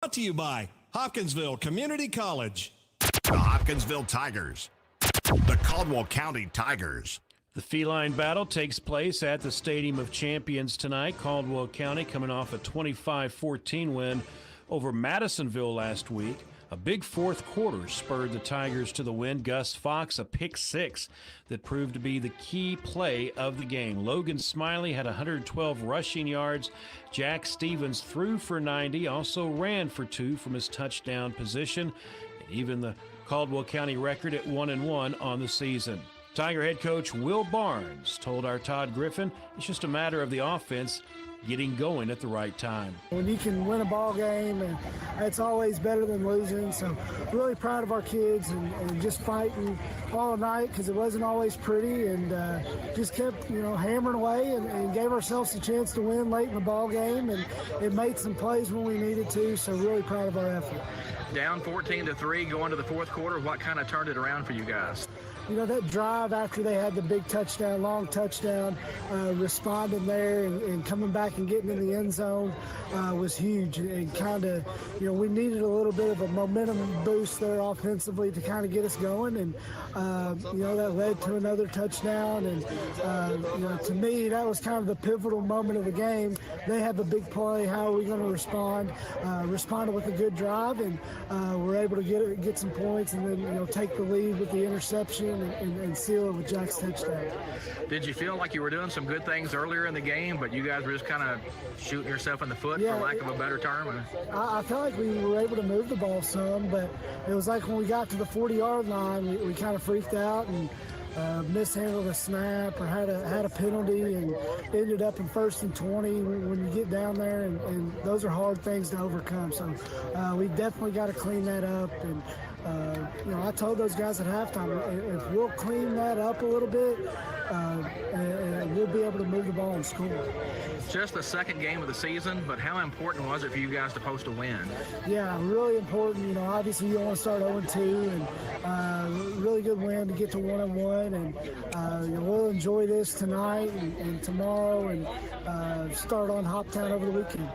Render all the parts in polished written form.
Brought to you by Hopkinsville Community College. The Hopkinsville Tigers. The Caldwell County Tigers. The feline battle takes place at the Stadium of Champions tonight. Caldwell County coming off a 25-14 win over Madisonville last week. A big fourth quarter spurred the Tigers to the win. Gus Fox, a pick six that proved to be the key play of the game. Logan Smiley had 112 rushing yards. Jack Stevens threw for 90, also ran for 2 from his touchdown position. And even the Caldwell County record at 1-1 on the season. Tiger head coach Will Barnes told our Todd Griffin it's just a matter of the offense getting going at the right time. When you can win a ball game, and it's always better than losing. So really proud of our kids and just fighting all night because it wasn't always pretty, and just kept hammering away and gave ourselves a chance to win late in the ball game, and it made some plays when we needed to. So really proud of our effort. Down 14-3 going to the fourth quarter. What kind of turned it around for you guys? That drive after they had the big touchdown, long touchdown, responding there and coming back and getting in the end zone was huge. And kind of, we needed a little bit of a momentum boost there offensively to kind of get us going. And, that led to another touchdown. And, to me, that was kind of the pivotal moment of the game. They have a big play. How are we going to respond? Responded with a good drive, and we're able to get some points and then, take the lead with the interception. And seal it with Jack's touchdown. Did you feel like you were doing some good things earlier in the game, but you guys were just kind of shooting yourself in the foot, for lack of a better term? I felt like we were able to move the ball some, but it was like when we got to the 40-yard line, we kind of freaked out and mishandled a snap or had a penalty and ended up in 1st and 20 when you get down there, and those are hard things to overcome. So we definitely got to clean that up. And I told those guys at halftime, if we'll clean that up a little bit, and we'll be able to move the ball and score. Just the second game of the season, but how important was it for you guys to post a win? Yeah, really important. Obviously you don't want to start 0-2, and really good win to get to 1-1, and we'll enjoy this tonight and tomorrow, and start on Hoptown over the weekend.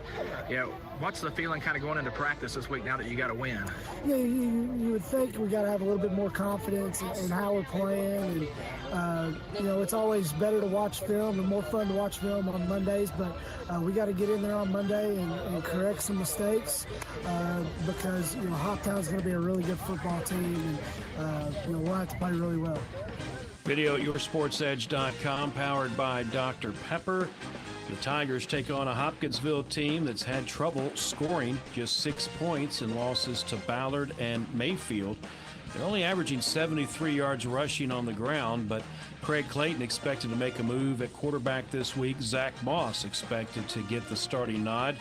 Yeah, what's the feeling kind of going into practice this week now that you got to win? Yeah, you would think we got to have a little bit more confidence in how we're playing, and it's always better to watch film and more fun to watch film on Mondays, but we got to get in there on Monday and correct some mistakes, because Hoptown's going to be a really good football team, and we'll have to play really well. Video at yoursportsedge.com, powered by Dr. Pepper. The Tigers take on a Hopkinsville team that's had trouble scoring, just 6 points in losses to Ballard and Mayfield. They're only averaging 73 yards rushing on the ground, but Craig Clayton expected to make a move at quarterback this week. Zach Moss expected to get the starting nod.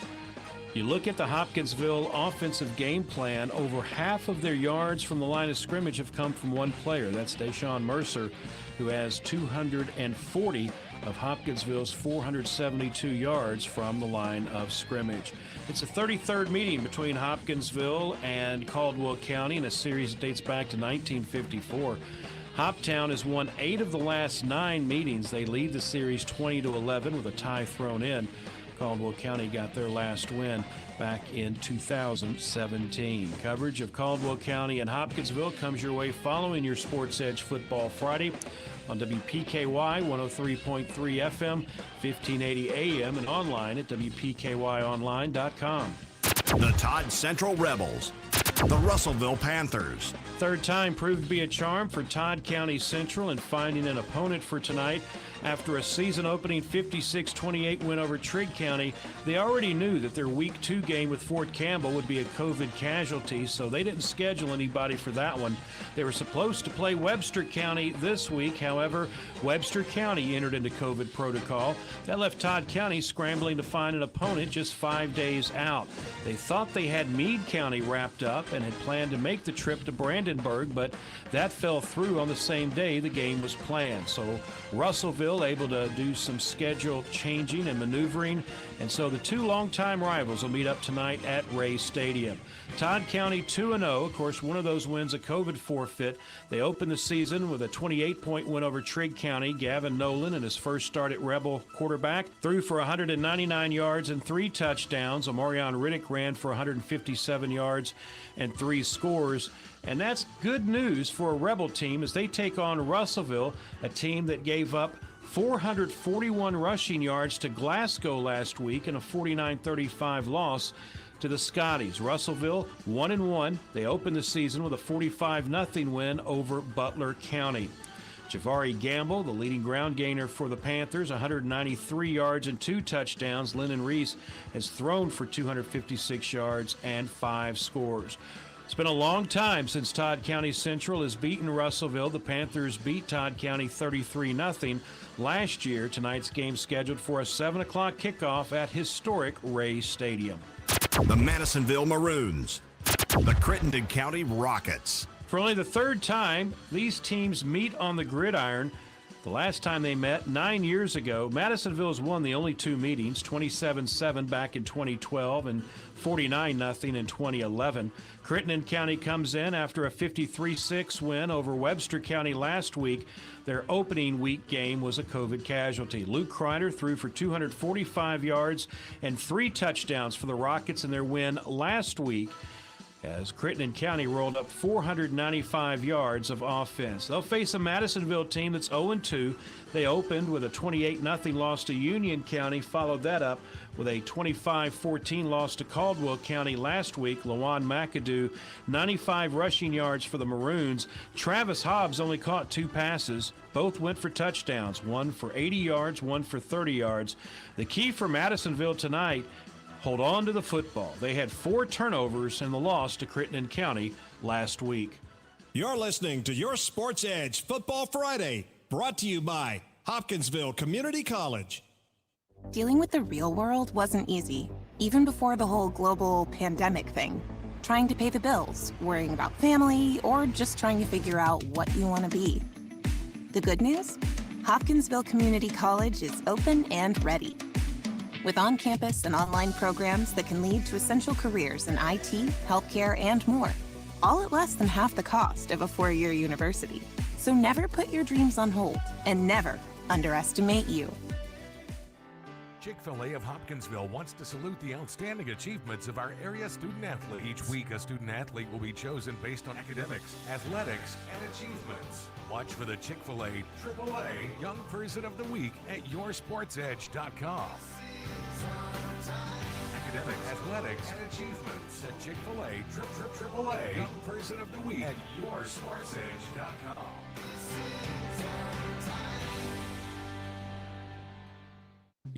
You look at the Hopkinsville offensive game plan, over half of their yards from the line of scrimmage have come from one player. That's Deshaun Mercer, who has 240 of Hopkinsville's 472 yards from the line of scrimmage. It's a 33rd meeting between Hopkinsville and Caldwell County in a series that dates back to 1954. Hoptown has won 8 of the last 9 meetings. They lead the series 20-11 with a tie thrown in. Caldwell County got their last win back in 2017. Coverage of Caldwell County and Hopkinsville comes your way following your Sports Edge Football Friday on WPKY 103.3 FM, 1580 AM, and online at WPKYonline.com. The Todd Central Rebels. The Russellville Panthers. Third time proved to be a charm for Todd County Central in finding an opponent for tonight. After a season-opening 56-28 win over Trigg County, they already knew that their Week 2 game with Fort Campbell would be a COVID casualty, so they didn't schedule anybody for that one. They were supposed to play Webster County this week. However, Webster County entered into COVID protocol. That left Todd County scrambling to find an opponent just 5 days out. They thought they had Meade County wrapped up and had planned to make the trip to Brandenburg, but that fell through on the same day the game was planned. So Russellville able to do some schedule changing and maneuvering And so the two longtime rivals will meet up tonight at Ray Stadium. Todd County 2-0. Of course, one of those wins a COVID forfeit. They opened the season with a 28-point win over Trigg County. Gavin Nolan, in his first start at Rebel quarterback, threw for 199 yards and 3 touchdowns. Omarion Riddick ran for 157 yards and 3 scores. And that's good news for a Rebel team as they take on Russellville, a team that gave up 441 rushing yards to Glasgow last week in a 49-35 loss to the Scotties. Russellville 1-1. They opened the season with a 45-0 win over Butler County. Javari Gamble, the leading ground gainer for the Panthers, 193 yards and 2 touchdowns. Lennon Reese has thrown for 256 yards and 5 scores. It's been a long time since Todd County Central has beaten Russellville. The Panthers beat Todd County 33-0 last year. Tonight's game scheduled for a 7 o'clock kickoff at historic Ray Stadium. The Madisonville Maroons. The Crittenden County Rockets. For only the third time, these teams meet on the gridiron. The last time they met, 9 years ago. Madisonville's won the only 2 meetings, 27-7 back in 2012 and 49-0 in 2011. Crittenden County comes in after a 53-6 win over Webster County last week. Their opening week game was a COVID casualty. Luke Kreiner threw for 245 yards and 3 touchdowns for the Rockets in their win last week, as Crittenden County rolled up 495 yards of offense. They'll face a Madisonville team that's 0-2. They opened with a 28-0 loss to Union County, followed that up with a 25-14 loss to Caldwell County last week. Lawan McAdoo, 95 rushing yards for the Maroons. Travis Hobbs only caught 2 passes. Both went for touchdowns, one for 80 yards, one for 30 yards. The key for Madisonville tonight, hold on to the football. They had 4 turnovers in the loss to Crittenden County last week. You're listening to Your Sports Edge Football Friday, brought to you by Hopkinsville Community College. Dealing with the real world wasn't easy, even before the whole global pandemic thing. Trying to pay the bills, worrying about family, or just trying to figure out what you want to be. The good news? Hopkinsville Community College is open and ready. With on-campus and online programs that can lead to essential careers in IT, healthcare, and more, all at less than half the cost of a 4-year university. So never put your dreams on hold, and never underestimate you. Chick-fil-A of Hopkinsville wants to salute the outstanding achievements of our area student-athletes. Each week, a student-athlete will be chosen based on academics, athletics, and achievements. Watch for the Chick-fil-A AAA Young Person of the Week at yoursportsedge.com. Academics, athletics, and achievements. The Chick-fil-A AAA Young Person of the Week at yoursportsedge.com.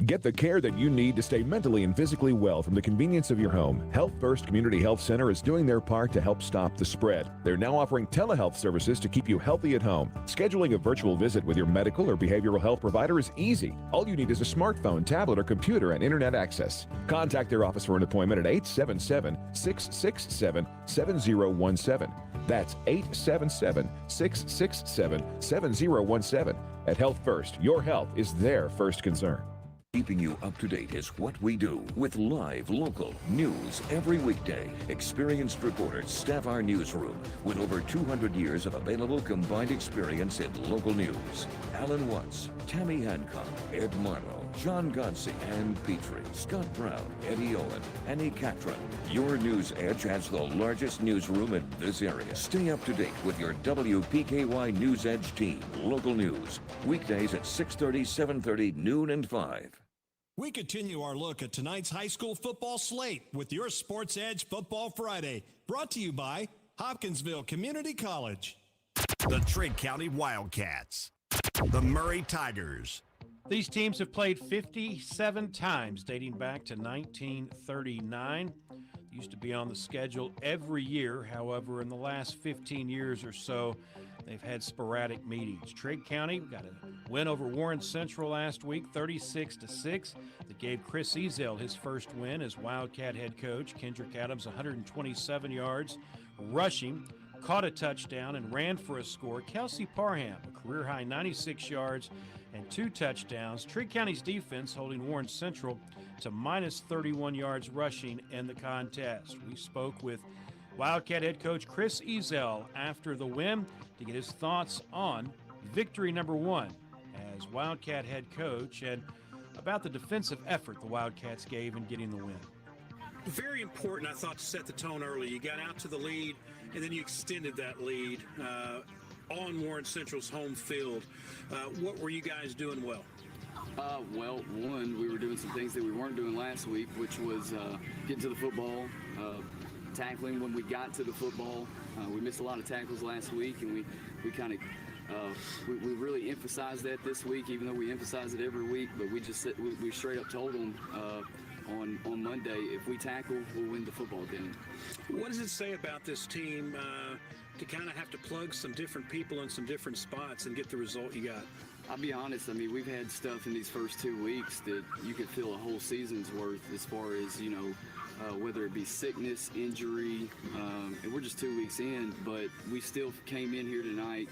Get the care that you need to stay mentally and physically well from the convenience of your home. Health First Community Health Center is doing their part to help stop the spread. They're now offering telehealth services to keep you healthy at home. Scheduling a virtual visit with your medical or behavioral health provider is easy. All you need is a smartphone, tablet, or computer and internet access. Contact their office for an appointment at 877-667-7017. That's 877-667-7017. At Health First, your health is their first concern. Keeping you up to date is what we do with live local news every weekday. Experienced reporters staff our newsroom with over 200 years of available combined experience in local news. Alan Watts, Tammy Hancock, Ed Marlowe, John Godsey, Ann Petrie, Scott Brown, Eddie Owen, Annie Catron. Your News Edge has the largest newsroom in this area. Stay up to date with your WPKY News Edge team. Local news. Weekdays at 6:30, 7:30, noon, and 5. We continue our look at tonight's high school football slate with your Sports Edge Football Friday, brought to you by Hopkinsville Community College. The Trigg County Wildcats. The Murray Tigers. These teams have played 57 times dating back to 1939. Used to be on the schedule every year. However, in the last 15 years or so, they've had sporadic meetings. Trigg County got a win over Warren Central last week, 36-6. That gave Chris Ezel his first win as Wildcat head coach. Kendrick Adams, 127 yards rushing, caught a touchdown and ran for a score. Kelsey Parham, a career-high 96 yards and 2 touchdowns. Trigg County's defense holding Warren Central to minus 31 yards rushing in the contest. We spoke with Wildcat head coach Chris Ezel after the win to get his thoughts on victory number 1 as Wildcat head coach and about the defensive effort the Wildcats gave in getting the win. Very important, I thought, to set the tone early. You got out to the lead, and then you extended that lead on Warren Central's home field. What were you guys doing well? Well, one, we were doing some things that we weren't doing last week, which was getting to the football, tackling when we got to the football. We missed a lot of tackles last week, and we kind of we really emphasized that this week, even though we emphasize it every week. But we just we straight up told them on Monday, if we tackle, we'll win the football game. What does it say about this team to kind of have to plug some different people in some different spots and get the result you got? I'll be honest, I mean, we've had stuff in these first 2 weeks that you could fill a whole season's worth as far as, you know, whether it be sickness, injury, and we're just 2 weeks in, but we still came in here tonight,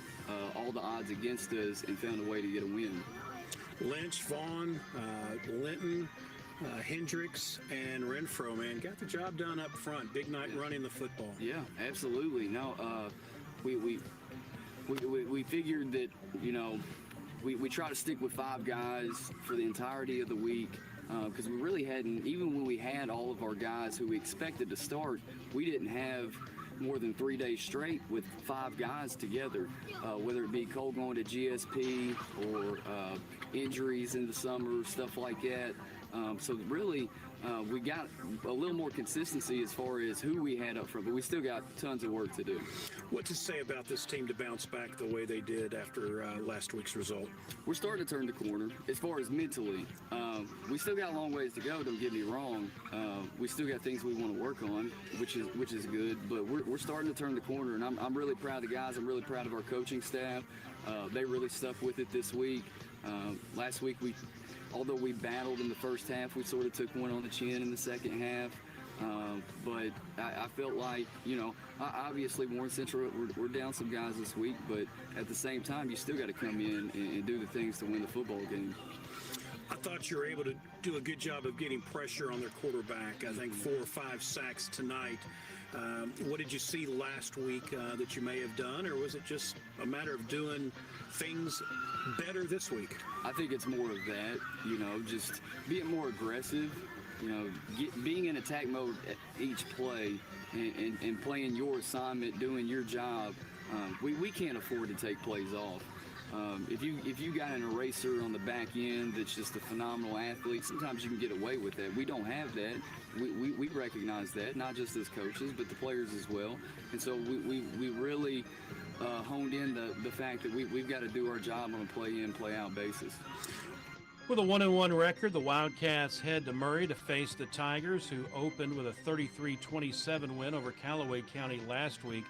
all the odds against us, and found a way to get a win. Lynch, Vaughn, Linton, Hendricks, and Renfro, man, got the job done up front. Big night running the football. Yeah, absolutely. No, we figured that, you know, we try to stick with 5 guys for the entirety of the week because we really hadn't, even when we had all of our guys who we expected to start, we didn't have more than 3 days straight with 5 guys together, whether it be Cole going to GSP or injuries in the summer, stuff like that. So really, we got a little more consistency as far as who we had up front, but we still got tons of work to do. What to say about this team to bounce back the way they did after last week's result? We're starting to turn the corner as far as mentally. We still got a long ways to go, don't get me wrong. We still got things we want to work on, which is good, but we're starting to turn the corner, and I'm really proud of the guys. I'm really proud of our coaching staff. They really stuck with it this week. Last week, although we battled in the first half, we sort of took one on the chin in the second half. But I felt like, you know, obviously Warren Central, we're down some guys this week, but at the same time, you still got to come in and do the things to win the football game. I thought you were able to do a good job of getting pressure on their quarterback. I think 4 or 5 sacks tonight. What did you see last week that you may have done, or was it just a matter of doing things better this week? I think it's more of that, you know, just being more aggressive, you know, being in attack mode at each play and playing your assignment, doing your job. We can't afford to take plays off. If you got an eraser on the back end that's just a phenomenal athlete, sometimes you can get away with that. We don't have that. We recognize that, not just as coaches, but the players as well. And so we really honed in the fact that we've got to do our job on a play-in, play-out basis. With a 1-1 record, the Wildcats head to Murray to face the Tigers, who opened with a 33-27 win over Caldwell County last week.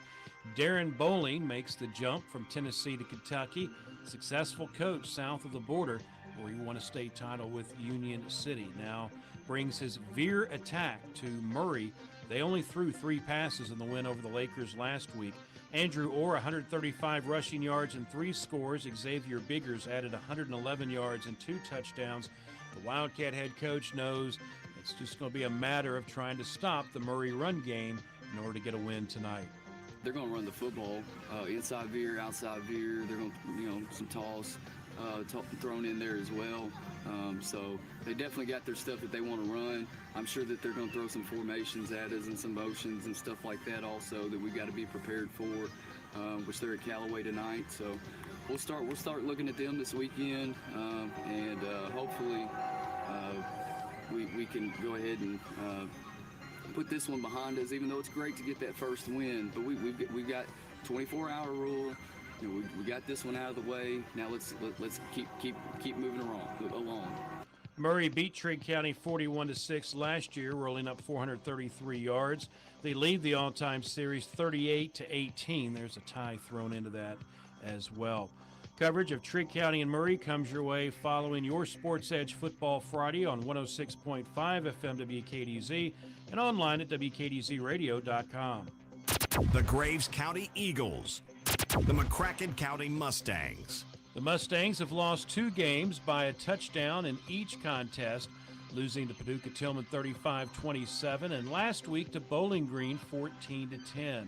Darren Bowling makes the jump from Tennessee to Kentucky, successful coach south of the border, where he won a state title with Union City. Now brings his veer attack to Murray. They only threw 3 passes in the win over the Lakers last week. Andrew Orr, 135 rushing yards and 3 scores. Xavier Biggers added 111 yards and 2 touchdowns. The Wildcat head coach knows it's just going to be a matter of trying to stop the Murray run game in order to get a win tonight. They're going to run the football, inside veer, outside veer. They're going to, you know, some toss thrown in there as well. So they definitely got their stuff that they want to run. I'm sure that they're going to throw some formations at us and some motions and stuff like that also that we've got to be prepared for, which they're at Callaway tonight. So we'll start looking at them this weekend, and hopefully we can go ahead and put this one behind us, even though it's great to get that first win. But we've got 24-hour rule. You know, we got this one out of the way. Now let's keep moving along. Murray beat Trigg County 41-6 last year, rolling up 433 yards. They lead the all-time series 38-18. There's a tie thrown into that as well. Coverage of Trigg County and Murray comes your way following your Sports Edge Football Friday on 106.5 FM WKDZ and online at WKDZradio.com. The Graves County Eagles, the McCracken County Mustangs, The Mustangs have lost 2 games by a touchdown in each contest, losing to Paducah Tillman 35-27 and last week to Bowling Green 14-10.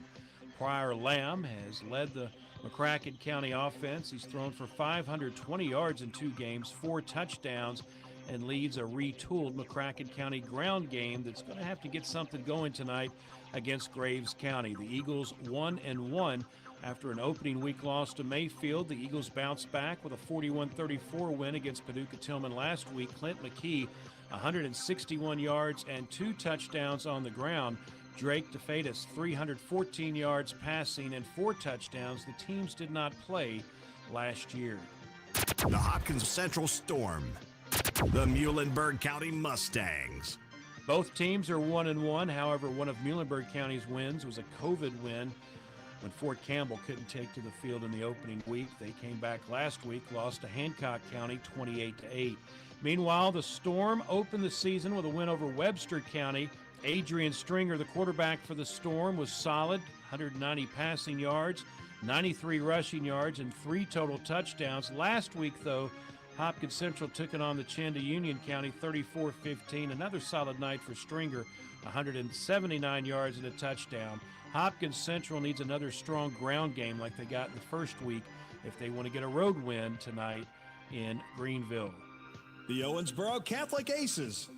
Pryor Lamb has led the McCracken County offense. He's thrown for 520 yards in 2 games, 4 touchdowns, and leads a retooled McCracken County ground game that's going to have to get something going tonight against Graves County. The Eagles 1-1 after an opening week loss to Mayfield. The Eagles bounced back with a 41-34 win against Paducah Tillman last week. Clint McKee, 161 yards and 2 touchdowns on the ground. Drake DeFatis, 314 yards passing and 4 touchdowns. The teams did not play last year. The Hopkins Central Storm. The Muhlenberg County Mustangs. Both teams are 1-1. However, one of Muhlenberg County's wins was a COVID win when Fort Campbell couldn't take to the field in the opening week. They came back last week, lost to Hancock County 28-8. Meanwhile, the Storm opened the season with a win over Webster County. Adrian Stringer, the quarterback for the Storm, was solid, 190 passing yards, 93 rushing yards, and 3 total touchdowns. Last week, though, Hopkins Central took it on the chin to Union County 34-15. Another solid night for Stringer, 179 yards and a touchdown. Hopkins Central needs another strong ground game like they got in the first week if they want to get a road win tonight in Greenville. The Owensboro Catholic Aces.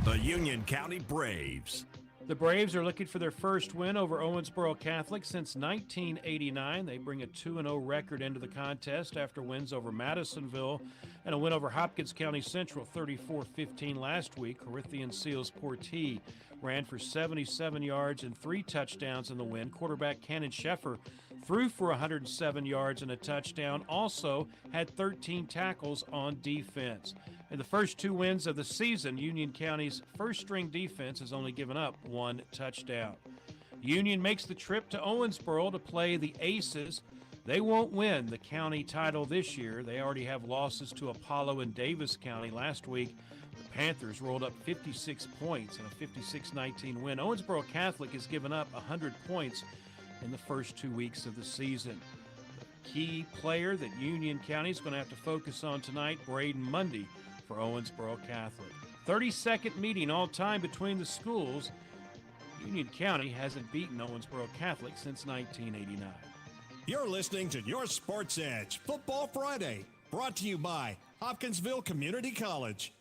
The Union County Braves. The Braves are looking for their first win over Owensboro Catholic since 1989. They bring a 2-0 record into the contest after wins over Madisonville and a win over Hopkins County Central 34-15 last week. Corinthian Seals Portee ran for 77 yards and 3 touchdowns in the win. Quarterback Cannon Sheffer threw for 107 yards and a touchdown, also had 13 tackles on defense. In the first 2 wins of the season, Union County's first-string defense has only given up 1 touchdown. Union makes the trip to Owensboro to play the Aces. They won't win the county title this year. They already have losses to Apollo and Davis County. Last week, the Panthers rolled up 56 points in a 56-19 win. Owensboro Catholic has given up 100 points in the first 2 weeks of the season. The key player that Union County is going to have to focus on tonight, Braden Mundy, for Owensboro Catholic. 32nd meeting all time between the schools. Union County hasn't beaten Owensboro Catholic since 1989. You're listening to Your Sports Edge Football Friday, brought to you by Hopkinsville Community College.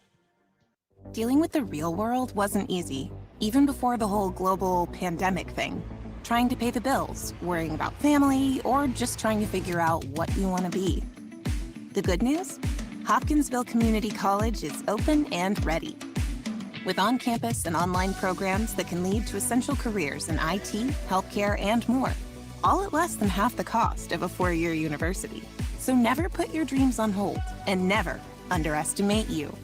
Dealing with the real world wasn't easy, even before the whole global pandemic thing. Trying to pay the bills, worrying about family, or just trying to figure out what you want to be. The good news? Hopkinsville Community College is open and ready. With on-campus and online programs that can lead to essential careers in IT, healthcare, and more, all at less than half the cost of a 4-year university. So never put your dreams on hold and never underestimate you.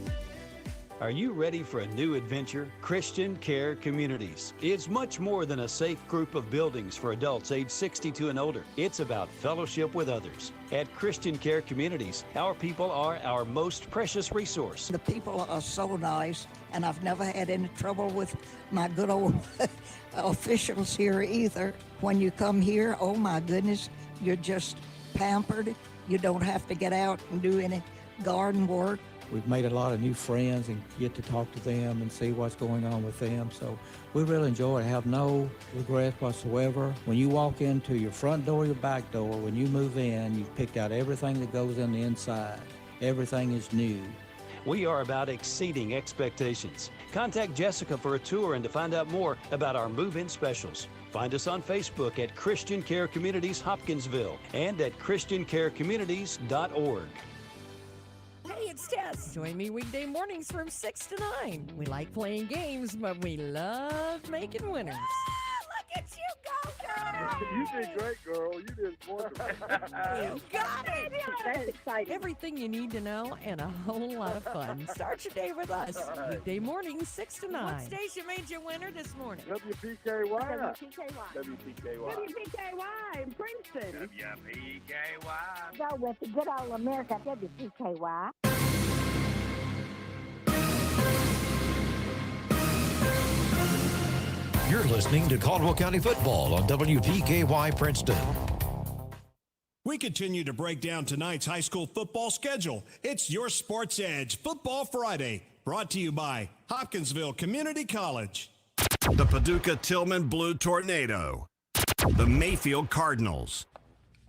Are you ready for a new adventure? Christian Care Communities. It's much more than a safe group of buildings for adults age 62 and older. It's about fellowship with others. At Christian Care Communities, our people are our most precious resource. The people are so nice, and I've never had any trouble with my good old officials here either. When you come here, oh my goodness, you're just pampered. You don't have to get out and do any garden work. We've made a lot of new friends and get to talk to them and see what's going on with them. So we really enjoy it. I have no regrets whatsoever. When you walk into your front door, your back door, when you move in, you've picked out everything that goes on the inside. Everything is new. We are about exceeding expectations. Contact Jessica for a tour and to find out more about our move-in specials. Find us on Facebook at Christian Care Communities Hopkinsville and at christiancarecommunities.org. Hey, it's Tess. Join me weekday mornings from 6 to 9. We like playing games, but we love making winners. Look at you go, girl! You did great, girl. You did wonderful. You got it! That's exciting. Everything you need to know and a whole lot of fun. Start your day with us. Right. Weekday mornings, 6 to 9. What station made you winner this morning? WPKY. WPKY in Princeton. WPKY. Go with the good old America, WPKY. You're listening to Caldwell County Football on WPKY Princeton. We continue to break down tonight's high school football schedule. It's your Sports Edge Football Friday, brought to you by Hopkinsville Community College. The Paducah Tillman Blue Tornado. The Mayfield Cardinals.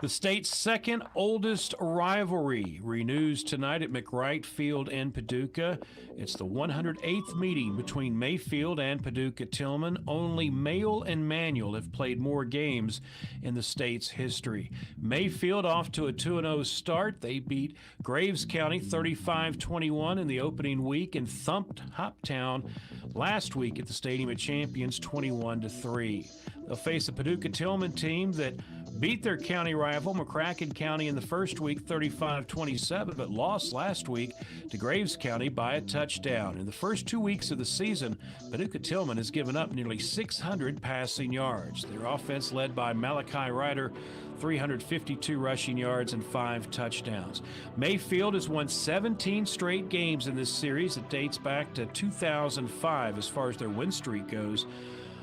The state's second oldest rivalry renews tonight at McWright Field in Paducah. It's the 108th meeting between Mayfield and Paducah Tillman. Only Male and Manual have played more games in the state's history. Mayfield off to a 2-0 start. They beat Graves County 35-21 in the opening week and thumped Hoptown last week at the Stadium of Champions 21-3. They'll face a Paducah Tillman team that beat their county rival, McCracken County, in the first week 35-27, but lost last week to Graves County by a touchdown. In the first 2 weeks of the season, Paducah Tillman has given up nearly 600 passing yards. Their offense led by Malachi Ryder, 352 rushing yards and 5 touchdowns. Mayfield has won 17 straight games in this series. It dates back to 2005 as far as their win streak goes.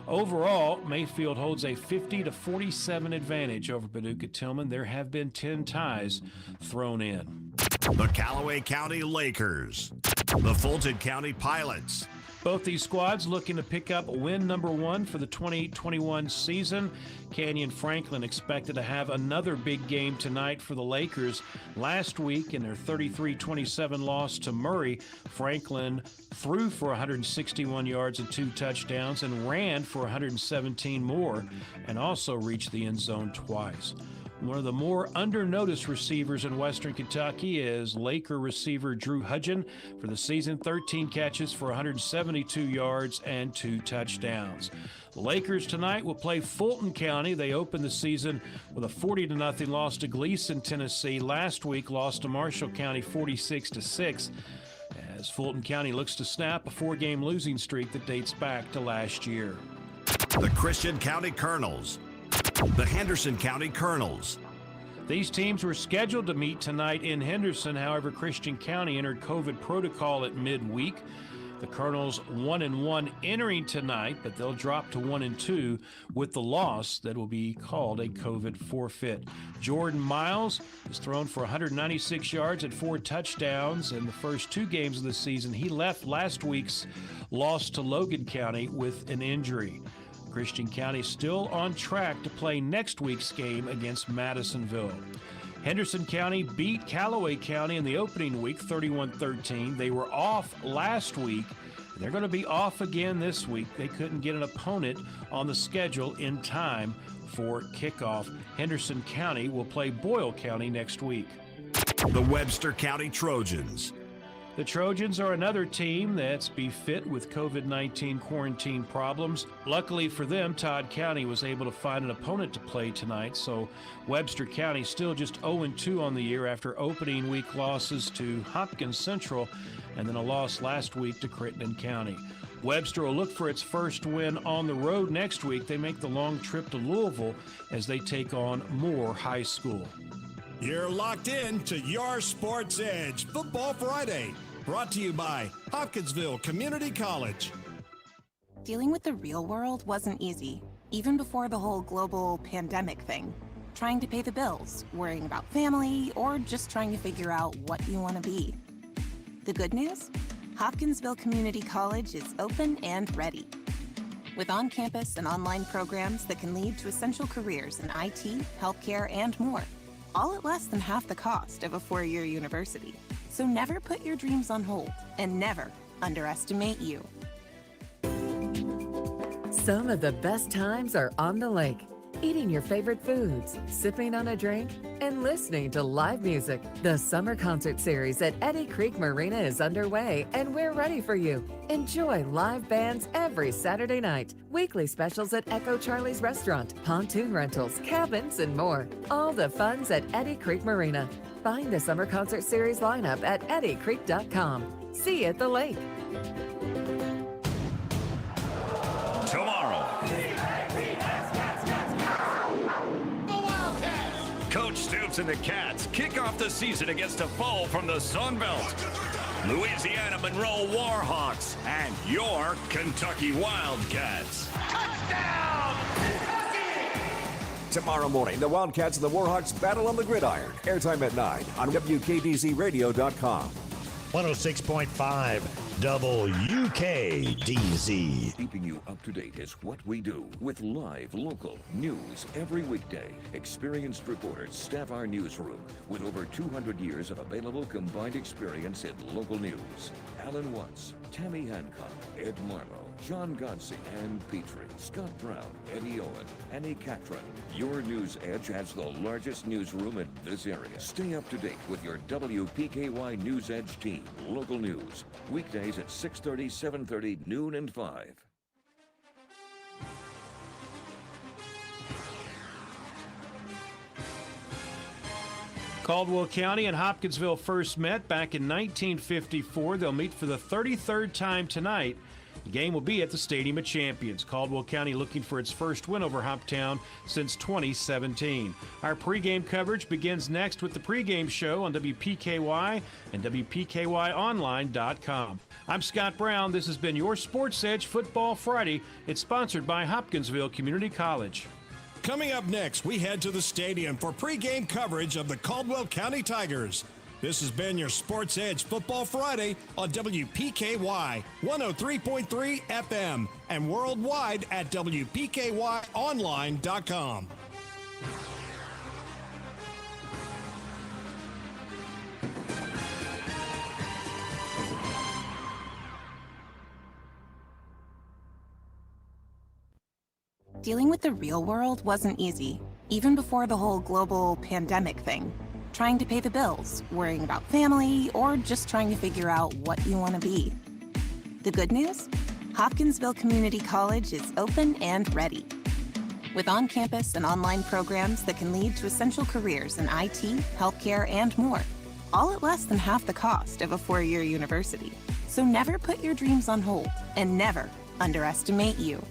Overall, Mayfield holds a 50-47 advantage over Paducah Tillman. There have been 10 ties thrown in. The Callaway County Lakers. The Fulton County Pilots. Both these squads looking to pick up win number 1 for the 2021 season. Canyon Franklin expected to have another big game tonight for the Lakers. Last week in their 33-27 loss to Murray, Franklin threw for 161 yards and 2 touchdowns and ran for 117 more and also reached the end zone twice. One of the more under-noticed receivers in Western Kentucky is Laker receiver Drew Hudgen. For the season, 13 catches for 172 yards and 2 touchdowns. The Lakers tonight will play Fulton County. They opened the season with a 40-0 loss to Gleason, Tennessee. Last week, lost to Marshall County 46-6. As Fulton County looks to snap a 4-game losing streak that dates back to last year. The Christian County Colonels. The Henderson County Colonels. These teams were scheduled to meet tonight in Henderson. However, Christian County entered COVID protocol at midweek. The Colonels 1-1 entering tonight, but they'll drop to 1-2 with the loss that will be called a COVID forfeit. Jordan Miles has thrown for 196 yards and 4 touchdowns in the first 2 games of the season. He left last week's loss to Logan County with an injury. Christian County still on track to play next week's game against Madisonville. Henderson County beat Callaway County in the opening week 31-13. They were off last week. They're going to be off again this week. They couldn't get an opponent on the schedule in time for kickoff. Henderson County will play Boyle County next week. The Webster County Trojans. The Trojans are another team that's befit with COVID-19 quarantine problems. Luckily for them, Todd County was able to find an opponent to play tonight, so Webster County still just 0-2 on the year after opening week losses to Hopkins Central and then a loss last week to Crittenden County. Webster will look for its first win on the road next week. They make the long trip to Louisville as they take on Moore High School. You're locked in to your Sports Edge Football Friday, brought to you by Hopkinsville Community College. Dealing with the real world wasn't easy, even before the whole global pandemic thing. Trying to pay the bills, worrying about family, or just trying to figure out what you want to be. The good news? Hopkinsville Community College is open and ready. With on-campus and online programs that can lead to essential careers in IT, healthcare, and more. All at less than half the cost of a 4-year university. So never put your dreams on hold and never underestimate you. Some of the best times are on the lake. Eating your favorite foods, sipping on a drink, and listening to live music. The Summer Concert Series at Eddy Creek Marina is underway, and we're ready for you. Enjoy live bands every Saturday night, weekly specials at Echo Charlie's Restaurant, pontoon rentals, cabins, and more. All the fun's at Eddy Creek Marina. Find the Summer Concert Series lineup at eddycreek.com. See you at the lake. Tomorrow, Coach Stoops and the Cats kick off the season against a foe from the Sun Belt. Louisiana Monroe Warhawks and your Kentucky Wildcats. Touchdown! Tomorrow morning, the Wildcats and the Warhawks battle on the gridiron. Airtime at 9 on WKDZRadio.com. 106.5 WKDZ. Keeping you up to date is what we do with live local news every weekday. Experienced reporters staff our newsroom with over 200 years of available combined experience in local news. Alan Watts, Tammy Hancock, Ed Marlowe, John Godsey, Ann Petrie, Scott Brown, Eddie Owen, Annie Catron. Your News Edge has the largest newsroom in this area. Stay up to date with your WPKY News Edge team. Local news. Weekdays at 6:30, 7:30, noon, and 5. Caldwell County and Hopkinsville first met back in 1954. They'll meet for the 33rd time tonight. The game will be at the Stadium of Champions. Caldwell County looking for its first win over Hoptown since 2017. Our pregame coverage begins next with the pregame show on WPKY and WPKYonline.com. I'm Scott Brown. This has been your Sports Edge Football Friday. It's sponsored by Hopkinsville Community College. Coming up next, we head to the stadium for pregame coverage of the Caldwell County Tigers. This has been your Sports Edge Football Friday on WPKY 103.3 FM and worldwide at WPKYonline.com. Dealing with the real world wasn't easy, even before the whole global pandemic thing. Trying to pay the bills, worrying about family, or just trying to figure out what you want to be. The good news? Hopkinsville Community College is open and ready. With on-campus and online programs that can lead to essential careers in IT, healthcare, and more, all at less than half the cost of a four-year university. So never put your dreams on hold, and never underestimate you.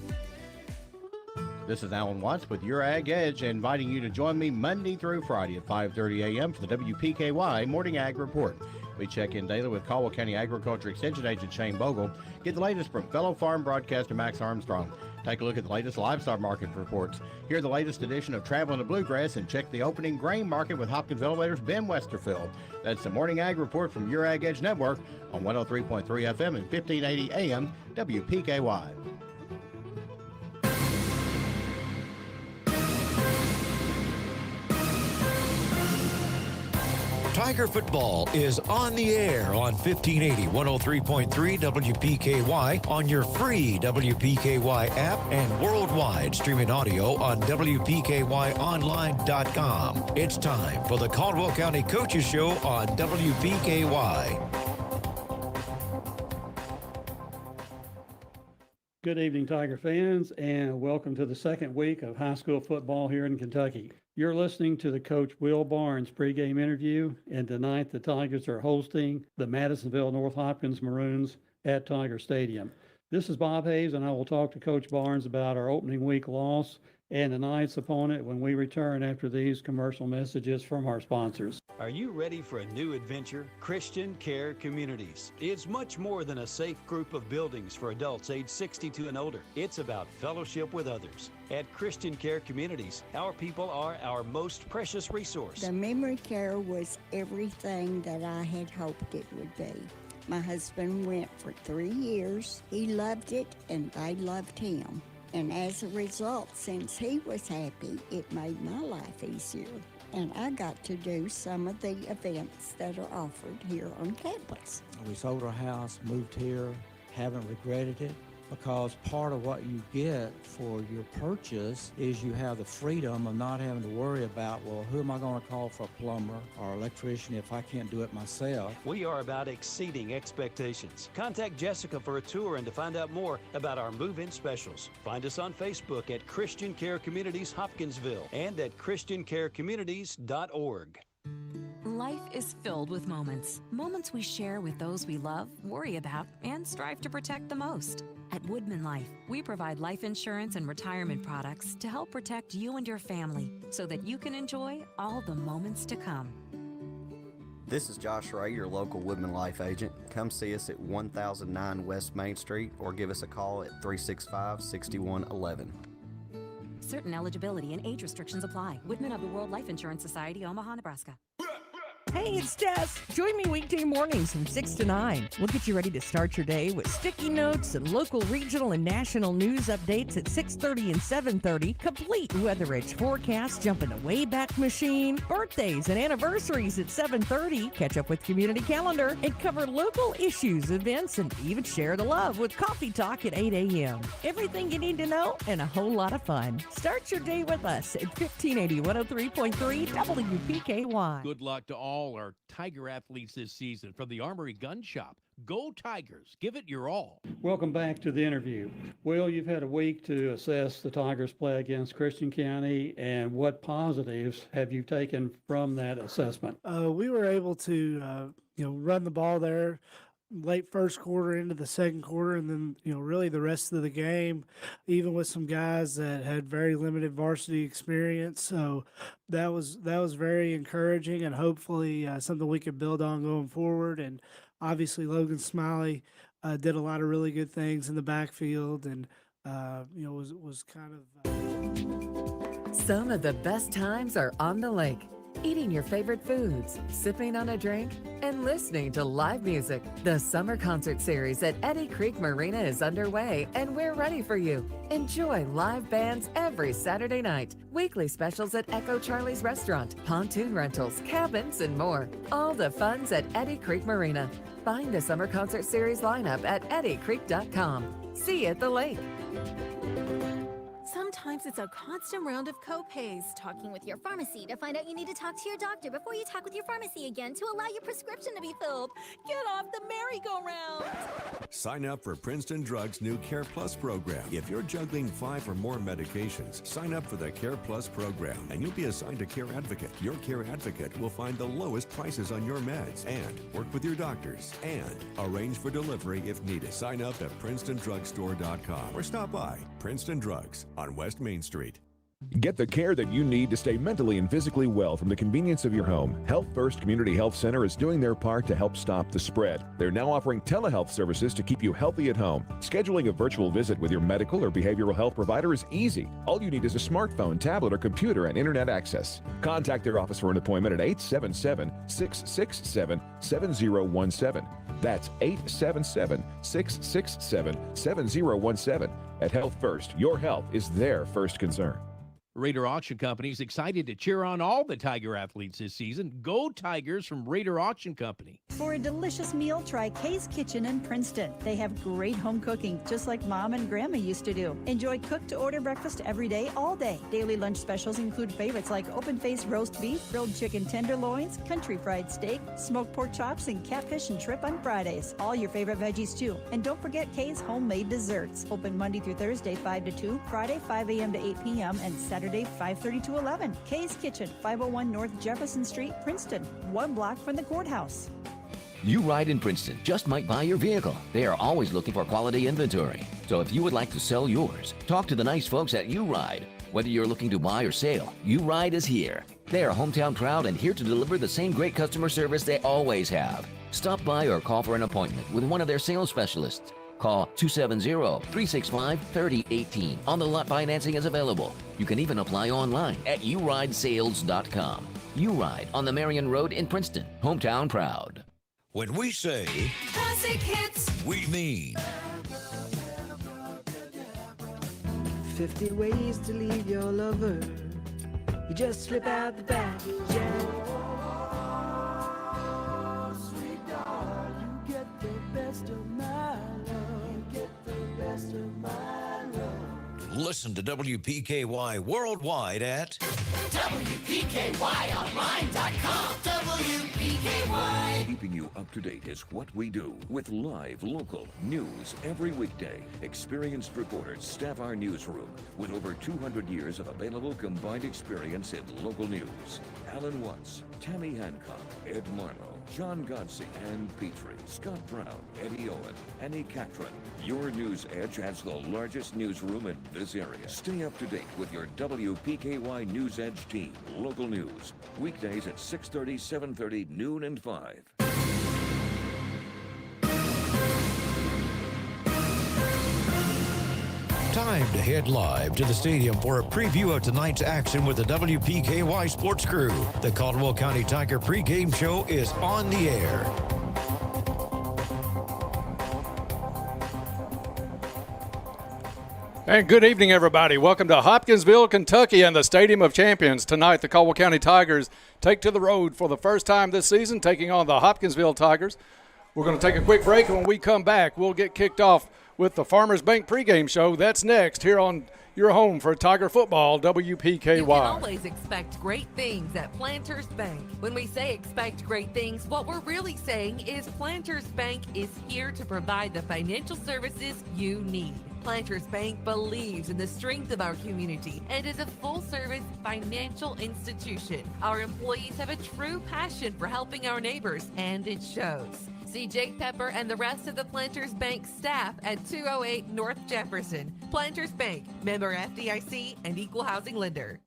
This is Alan Watts with Your Ag Edge, inviting you to join me Monday through Friday at 5:30 a.m. for the WPKY Morning Ag Report. We check in daily with Caldwell County Agriculture Extension Agent Shane Bogle, get the latest from fellow farm broadcaster Max Armstrong, take a look at the latest livestock market reports, hear the latest edition of Traveling the Bluegrass, and check the opening grain market with Hopkins Elevators Ben Westerfield. That's the Morning Ag Report from Your Ag Edge Network on 103.3 FM and 1580 AM WPKY. Tiger football is on the air on 1580 103.3 WPKY on your free WPKY app and worldwide streaming audio on WPKYonline.com. It's time for the Caldwell County Coaches Show on WPKY. Good evening, Tiger fans, and welcome to the second week of high school football here in Kentucky. You're listening to the Coach Will Barnes pregame interview, and tonight the Tigers are hosting the Madisonville North Hopkins Maroons at Tiger Stadium. This is Bob Hayes, and I will talk to Coach Barnes about our opening week loss and tonight's opponent when we return after these commercial messages from our sponsors. Are you ready for a new adventure? Christian Care Communities. It's much more than a safe group of buildings for adults age 62 and older. It's about fellowship with others. At Christian Care Communities, our people are our most precious resource. The memory care was everything that I had hoped it would be. My husband went for 3 years. He loved it, and they loved him. And as a result, since he was happy, it made my life easier. And I got to do some of the events that are offered here on campus. We sold our house, moved here, haven't regretted it, because part of what you get for your purchase is you have the freedom of not having to worry about, well, who am I going to call for a plumber or electrician if I can't do it myself? We are about exceeding expectations. Contact Jessica for a tour and to find out more about our move-in specials. Find us on Facebook at Christian Care Communities Hopkinsville and at christiancarecommunities.org. Life is filled with moments. Moments we share with those we love, worry about, and strive to protect the most. At Woodman Life, we provide life insurance and retirement products to help protect you and your family so that you can enjoy all the moments to come. This is Josh Ray, your local Woodman Life agent. Come see us at 1009 West Main Street or give us a call at 365-6111. Certain eligibility and age restrictions apply. Woodman of the World Life Insurance Society, Omaha, Nebraska. Hey, it's Jess. Join me weekday mornings from 6 to 9. We'll get you ready to start your day with sticky notes and local, regional, and national news updates at 6:30 and 7:30. Complete Weather Edge forecast, jump in the Wayback Machine, birthdays and anniversaries at 7:30. Catch up with Community Calendar and cover local issues, events, and even share the love with Coffee Talk at 8 a.m. Everything you need to know and a whole lot of fun. Start your day with us at 1580 103.3 WPKY. Good luck to all our Tiger athletes this season. From the Armory Gun Shop, go Tigers. Give it your all. Welcome back to the interview. Will, you've had a week to assess the Tigers' play against Christian County, and what positives have you taken from that assessment? We were able to, run the ball there late first quarter into the second quarter, and then really the rest of the game, even with some guys that had very limited varsity experience. So that was very encouraging, and hopefully something we could build on going forward. And obviously Logan Smiley did a lot of really good things in the backfield, and was kind of Some of the best times are on the lake. Eating your favorite foods, sipping on a drink, and listening to live music. The Summer Concert Series at Eddy Creek Marina is underway, and we're ready for you. Enjoy live bands every Saturday night, weekly specials at Echo Charlie's Restaurant, pontoon rentals, cabins, and more. All the fun's at Eddy Creek Marina. Find the Summer Concert Series lineup at eddycreek.com. See you at the lake. Sometimes it's a constant round of co-pays. Talking with your pharmacy to find out you need to talk to your doctor before you talk with your pharmacy again to allow your prescription to be filled. Get off the merry-go-round. Sign up for Princeton Drug's new Care Plus program. If you're juggling 5 or more medications, sign up for the Care Plus program, and you'll be assigned a care advocate. Your care advocate will find the lowest prices on your meds and work with your doctors and arrange for delivery if needed. Sign up at PrincetonDrugStore.com or stop by Princeton Drugs on West Main Street. Get the care that you need to stay mentally and physically well from the convenience of your home. Health First Community Health Center is doing their part to help stop the spread. They're now offering telehealth services to keep you healthy at home. Scheduling a virtual visit with your medical or behavioral health provider is easy. All you need is a smartphone, tablet, or computer and internet access. Contact their office for an appointment at 877-667-7017. That's 877-667-7017. At Health First, your health is their first concern. Raider Auction Company is excited to cheer on all the Tiger athletes this season. Go Tigers from Raider Auction Company. For a delicious meal, try Kay's Kitchen in Princeton. They have great home cooking, just like Mom and Grandma used to do. Enjoy cook-to-order breakfast every day, all day. Daily lunch specials include favorites like open-faced roast beef, grilled chicken tenderloins, country fried steak, smoked pork chops, and catfish and shrimp on Fridays. All your favorite veggies, too. And don't forget Kay's homemade desserts. Open Monday through Thursday, 5 to 2, Friday, 5 a.m. to 8 p.m., and Saturday, 5:30 to 11. Kay's Kitchen, 501 North Jefferson Street, Princeton, 1 block from the courthouse. You Ride in Princeton just might buy your vehicle. They are always looking for quality inventory. So if you would like to sell yours, talk to the nice folks at You Ride. Whether you're looking to buy or sell, You Ride is here. They are hometown proud and here to deliver the same great customer service they always have. Stop by or call for an appointment with one of their sales specialists. Call 270-365-3018. On-the-lot financing is available. You can even apply online at yourideSales.com. You Ride on the Marion Road in Princeton. Hometown proud. When we say Classic hits. we mean 50 ways to leave your lover. You just slip out the back, yeah. Sweet darling, you get the best of my love. You get the best of my love. Listen to WPKY worldwide at WPKYonline.com. WPKY. Keeping you up to date is what we do with live local news every weekday. Experienced reporters staff our newsroom with over 200 years of available combined experience in local news. Alan Watts, Tammy Hancock, Ed Marlowe, John Godsey, Ann Petrie, Scott Brown, Eddie Owen, Annie Catron. Your News Edge has the largest newsroom in this area. Stay up to date with your WPKY News Edge team. Local news. Weekdays at 6:30, 7:30, noon, and 5. Time to head live to the stadium for a preview of tonight's action with the WPKY Sports Crew. The Caldwell County Tiger pregame show is on the air. And good evening, everybody. Welcome to Hopkinsville, Kentucky, and the Stadium of Champions. Tonight, the Caldwell County Tigers take to the road for the first time this season, taking on the Hopkinsville Tigers. We're going to take a quick break, and when we come back, we'll get kicked off with the Farmers Bank pregame show. That's next here on your home for Tiger football, WPKY. You can always expect great things at Planters Bank. When we say expect great things, what we're really saying is Planters Bank is here to provide the financial services you need. Planters Bank believes in the strength of our community and is a full-service financial institution. Our employees have a true passion for helping our neighbors, and it shows. See Jake Pepper and the rest of the Planters Bank staff at 208 North Jefferson. Planters Bank, member FDIC and equal housing lender.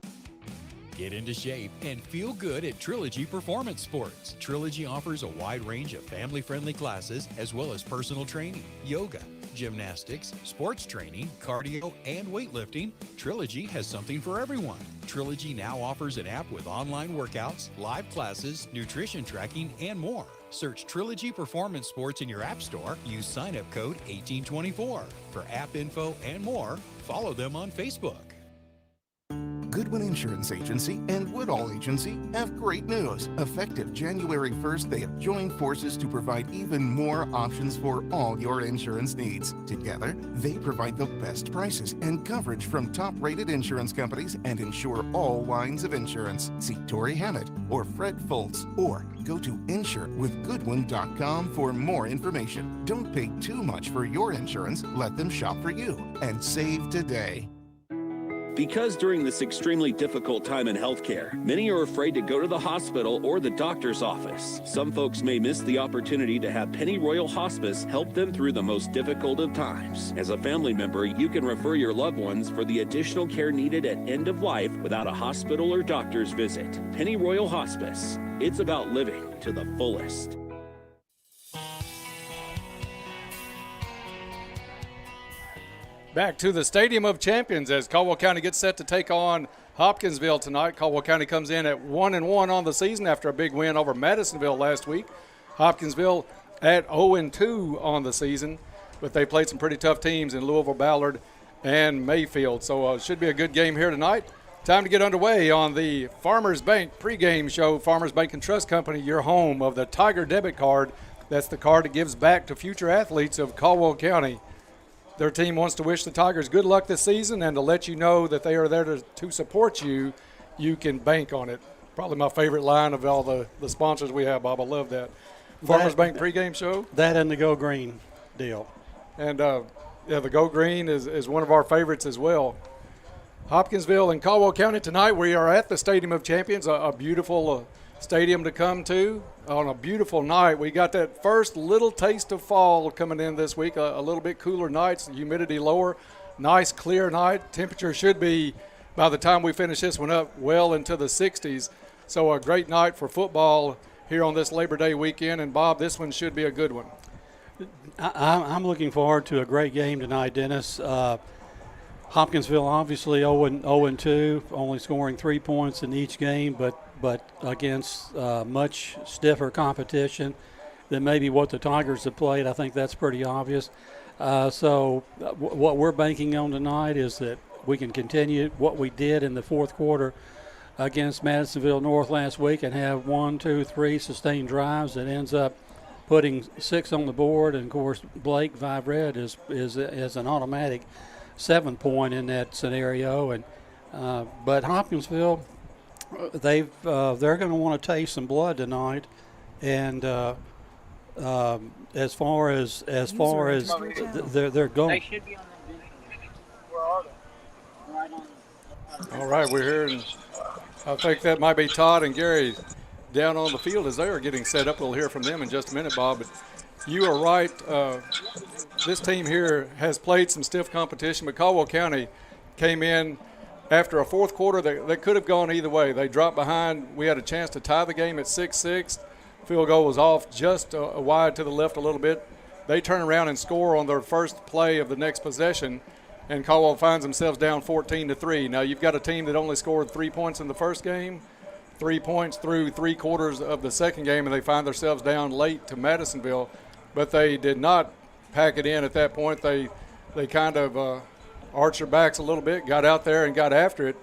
Get into shape and feel good at Trilogy Performance Sports. Trilogy offers a wide range of family-friendly classes as well as personal training, yoga, gymnastics, sports training, cardio, and weightlifting. Trilogy has something for everyone. Trilogy now offers an app with online workouts, live classes, nutrition tracking, and more. Search Trilogy Performance Sports in your app store. Use sign-up code 1824. For app info and more, follow them on Facebook. Goodwin Insurance Agency and Woodall Agency have great news. Effective January 1st, they have joined forces to provide even more options for all your insurance needs. Together, they provide the best prices and coverage from top-rated insurance companies and insure all lines of insurance. See Tori Hammett or Fred Foltz or go to insurewithgoodwin.com for more information. Don't pay too much for your insurance. Let them shop for you and save today. Because during this extremely difficult time in healthcare, many are afraid to go to the hospital or the doctor's office. Some folks may miss the opportunity to have Pennyroyal Hospice help them through the most difficult of times. As a family member, you can refer your loved ones for the additional care needed at end of life without a hospital or doctor's visit. Pennyroyal Hospice. It's about living to the fullest. Back to the Stadium of Champions as Caldwell County gets set to take on Hopkinsville tonight. Caldwell County comes in at 1-1 on the season after a big win over Madisonville last week. Hopkinsville at 0-2 on the season, but they played some pretty tough teams in Louisville, Ballard, and Mayfield. So it should be a good game here tonight. Time to get underway on the Farmers Bank pregame show. Farmers Bank and Trust Company, your home of the Tiger debit card. That's the card that gives back to future athletes of Caldwell County. Their team wants to wish the Tigers good luck this season and to let you know that they are there to support you. You can bank on it. Probably my favorite line of all the sponsors we have, Bob. I love that. Farmers Bank pregame show. That and the Go Green deal. And, the Go Green is one of our favorites as well. Hopkinsville and Caldwell County tonight. We are at the Stadium of Champions, a beautiful stadium to come to on a beautiful night. We got that first little taste of fall coming in this week, a little bit cooler nights, humidity lower, nice clear night. Temperature should be, by the time we finish this one up, well into the 60s. So a great night for football here on this Labor Day weekend. And Bob, this one should be a good one. I'm looking forward to a great game tonight, Dennis. Hopkinsville obviously 0-2, only scoring 3 points in each game, but against much stiffer competition than maybe what the Tigers have played. I think that's pretty obvious. So what we're banking on tonight is that we can continue what we did in the fourth quarter against Madisonville North last week and have 1, 2, 3 sustained drives that ends up putting 6 on the board. And, of course, Blake Vive-Red is an automatic 7-point in that scenario. And but Hopkinsville, they're going to want to taste some blood tonight, and as far as they're going. They should be on the video. Where are they? Right on. All right, we're here, and I think that might be Todd and Gary down on the field as they are getting set up. We'll hear from them in just a minute, Bob. But you are right. This team here has played some stiff competition, but Caldwell County came in after a fourth quarter that could have gone either way. They dropped behind. We had a chance to tie the game at 6-6. Field goal was off just wide to the left a little bit. They turn around and score on their first play of the next possession, and Caldwell finds themselves down 14-3. Now you've got a team that only scored 3 points in the first game, 3 points through 3 quarters of the second game, and they find themselves down late to Madisonville. But they did not pack it in at that point. They kind of arched their backs a little bit, got out there and got after it.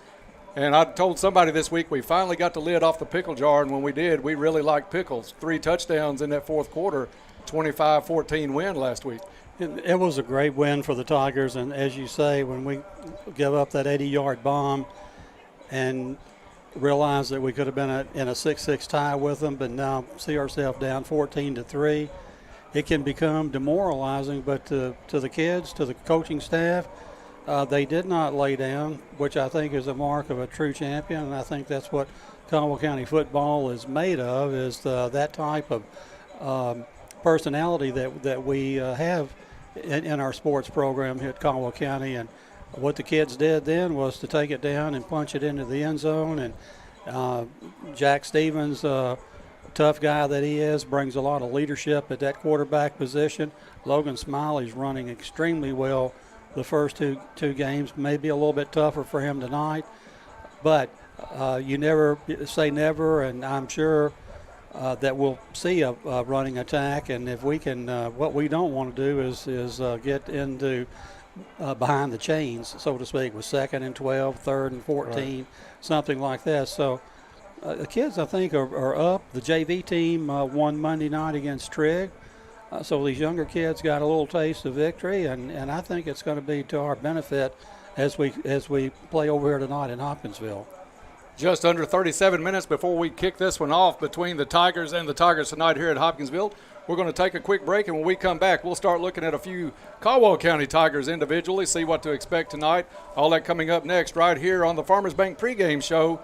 And I told somebody this week we finally got the lid off the pickle jar, and when we did, we really liked pickles. 3 touchdowns in that fourth quarter, 25-14 win last week. It was a great win for the Tigers, and as you say, when we give up that 80-yard bomb and realize that we could have been in a 6-6 tie with them, but now see ourselves down 14-3, it can become demoralizing. But to the kids, to the coaching staff, they did not lay down, which I think is a mark of a true champion, and I think that's what Caldwell County football is made of, is that type of personality that we have in our sports program here at Caldwell County. And what the kids did then was to take it down and punch it into the end zone. And Jack Stevens, tough guy that he is, brings a lot of leadership at that quarterback position. Logan Smiley's running extremely well the first two games. Maybe a little bit tougher for him tonight, but you never say never, and I'm sure that we'll see a running attack. And if we can, what we don't want to do is get into behind the chains, so to speak, with 2nd and 12, 3rd and 14, right, something like that. So the kids, I think, are up. The JV team won Monday night against Trigg. So these younger kids got a little taste of victory, and I think it's going to be to our benefit as we play over here tonight in Hopkinsville. Just under 37 minutes before we kick this one off between the Tigers and the Tigers tonight here at Hopkinsville. We're going to take a quick break, and when we come back, we'll start looking at a few Caldwell County Tigers individually, see what to expect tonight. All that coming up next right here on the Farmers Bank pregame show.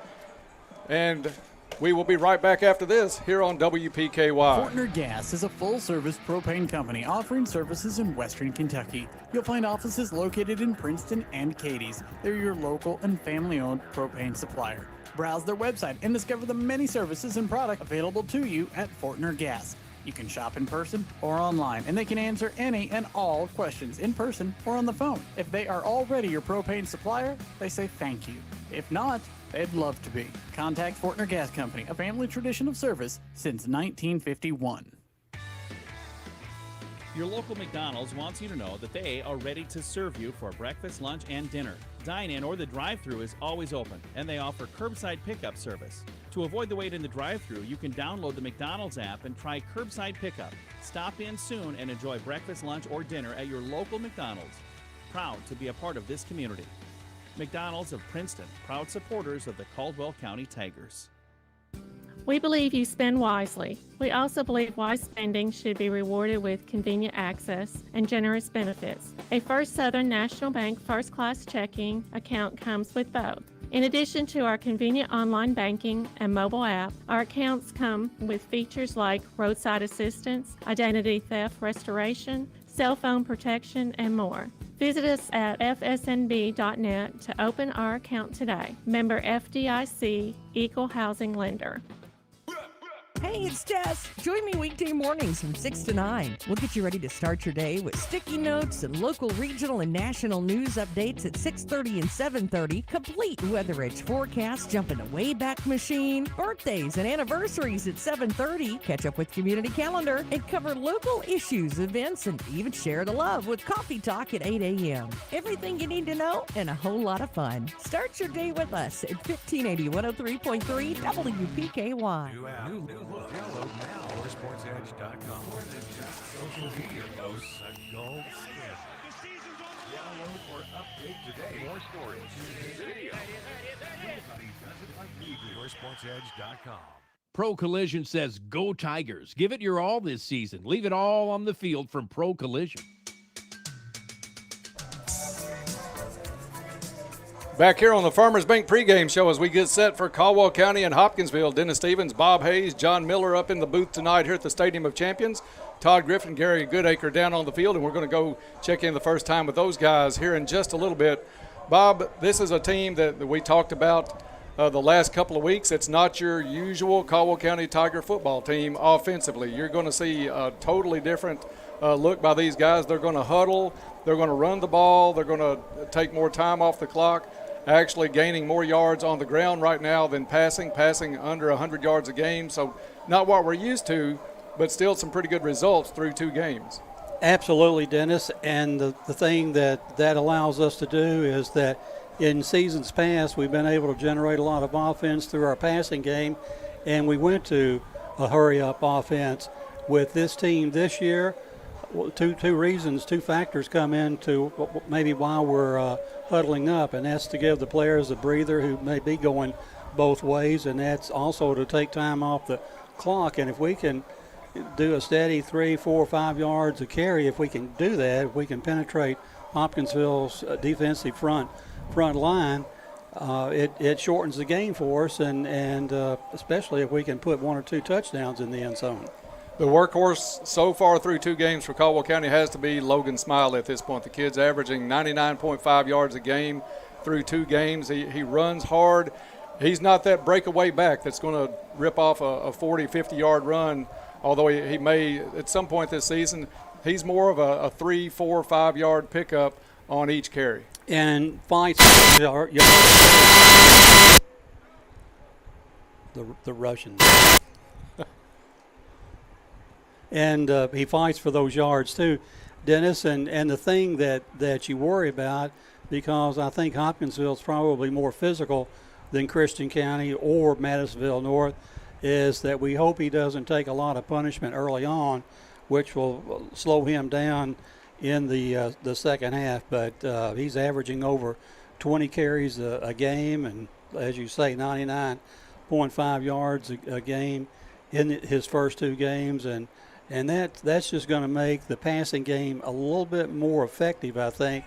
And we will be right back after this here on WPKY. Fortner Gas is a full-service propane company offering services in western Kentucky. You'll find offices located in Princeton and Cadiz. They're your local and family-owned propane supplier. Browse their website and discover the many services and products available to you at Fortner Gas. You can shop in person or online, and they can answer any and all questions in person or on the phone. If they are already your propane supplier, they say thank you. If not, they'd love to be. Contact Fortner Gas Company, a family tradition of service since 1951. Your local McDonald's wants you to know that they are ready to serve you for breakfast, lunch, and dinner. Dine-in or the drive-thru is always open, and they offer curbside pickup service. To avoid the wait in the drive-thru, you can download the McDonald's app and try curbside pickup. Stop in soon and enjoy breakfast, lunch, or dinner at your local McDonald's. Proud to be a part of this community. McDonald's of Princeton, proud supporters of the Caldwell County Tigers. We believe you spend wisely. We also believe wise spending should be rewarded with convenient access and generous benefits. A First Southern National Bank first-class checking account comes with both. In addition to our convenient online banking and mobile app, our accounts come with features like roadside assistance, identity theft restoration, cell phone protection, and more. Visit us at fsnb.net to open our account today. Member FDIC, Equal Housing Lender. Hey, it's Jess. Join me weekday mornings from 6 to 9. We'll get you ready to start your day with sticky notes and local, regional, and national news updates at 6:30 and 7:30. Complete weather-edge forecast, jump in a Wayback Machine, birthdays and anniversaries at 7:30. Catch up with Community Calendar and cover local issues, events, and even share the love with Coffee Talk at 8 a.m. Everything you need to know and a whole lot of fun. Start your day with us at 1580 103.3 WPKY. Download now or sportsedge.com. Social media posts a gold skin. Download or update today. More stories, video. Nobody does it like we do. Or sportsedge.com. Pro Collision says go Tigers. Give it your all this season. Leave it all on the field from Pro Collision. Back here on the Farmers Bank pregame show as we get set for Caldwell County and Hopkinsville. Dennis Stevens, Bob Hayes, John Miller up in the booth tonight here at the Stadium of Champions. Todd Griffin, Gary Goodacre down on the field, and we're going to go check in the first time with those guys here in just a little bit. Bob, this is a team that we talked about the last couple of weeks. It's not your usual Caldwell County Tiger football team offensively. You're going to see a totally different look by these guys. They're going to huddle. They're going to run the ball. They're going to take more time off the clock, actually gaining more yards on the ground right now than passing under 100 yards a game. So not what we're used to, but still some pretty good results through 2 games. Absolutely, Dennis. And the thing that allows us to do is that in seasons past, we've been able to generate a lot of offense through our passing game, and we went to a hurry-up offense. With this team this year, two factors come into maybe why we're huddling up, and that's to give the players a breather who may be going both ways, and that's also to take time off the clock. And if we can do a steady 3, 4, 5 yards a carry, if we can do that, if we can penetrate Hopkinsville's defensive front line, it shortens the game for us, and especially if we can put 1 or 2 touchdowns in the end zone. The workhorse so far through 2 games for Caldwell County has to be Logan Smiley at this point. The kid's averaging 99.5 yards a game through 2 games. He runs hard. He's not that breakaway back that's going to rip off a 40, 50-yard run, although he may at some point this season. He's more of a 3, 4, 5-yard pickup on each carry. And fights the Russians. And he fights for those yards too, Dennis. And the thing that you worry about, because I think Hopkinsville is probably more physical than Christian County or Madisonville North, is that we hope he doesn't take a lot of punishment early on, which will slow him down in the second half. But he's averaging over 20 carries a game, and as you say, 99.5 yards a game in his first 2 games, and that's just going to make the passing game a little bit more effective, I think,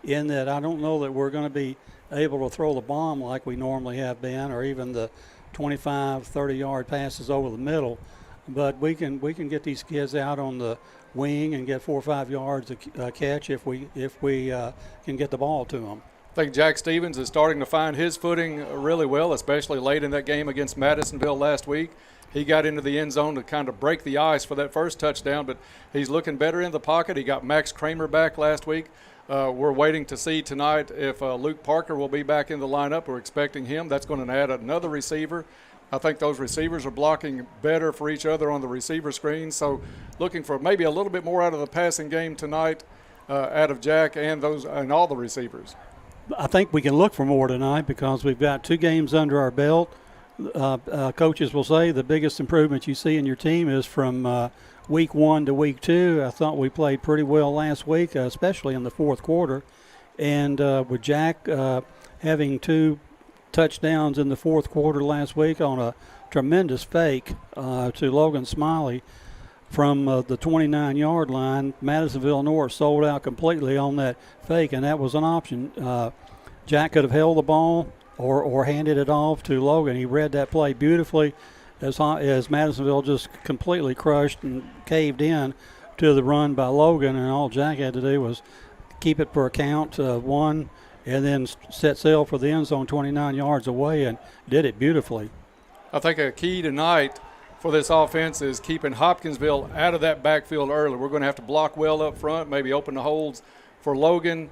in that I don't know that we're going to be able to throw the bomb like we normally have been, or even the 25, 30-yard passes over the middle. But we can get these kids out on the wing and get 4 or 5 yards a catch if we can get the ball to them. I think Jack Stevens is starting to find his footing really well, especially late in that game against Madisonville last week. He got into the end zone to kind of break the ice for that first touchdown, but he's looking better in the pocket. He got Max Kramer back last week. We're waiting to see tonight if Luke Parker will be back in the lineup. We're expecting him. That's going to add another receiver. I think those receivers are blocking better for each other on the receiver screen. So looking for maybe a little bit more out of the passing game tonight out of Jack and all the receivers. I think we can look for more tonight because we've got 2 games under our belt. Coaches will say the biggest improvement you see in your team is from week 1 to week 2. I thought we played pretty well last week, especially in the fourth quarter. And with Jack having 2 touchdowns in the fourth quarter last week on a tremendous fake to Logan Smiley from the 29-yard line, Madisonville North sold out completely on that fake, and that was an option. Jack could have held the ball or handed it off to Logan. He read that play beautifully as Madisonville just completely crushed and caved in to the run by Logan, and all Jack had to do was keep it for a count, 1, and then set sail for the end zone 29 yards away, and did it beautifully. I think a key tonight for this offense is keeping Hopkinsville out of that backfield early. We're going to have to block well up front, maybe open the holes for Logan.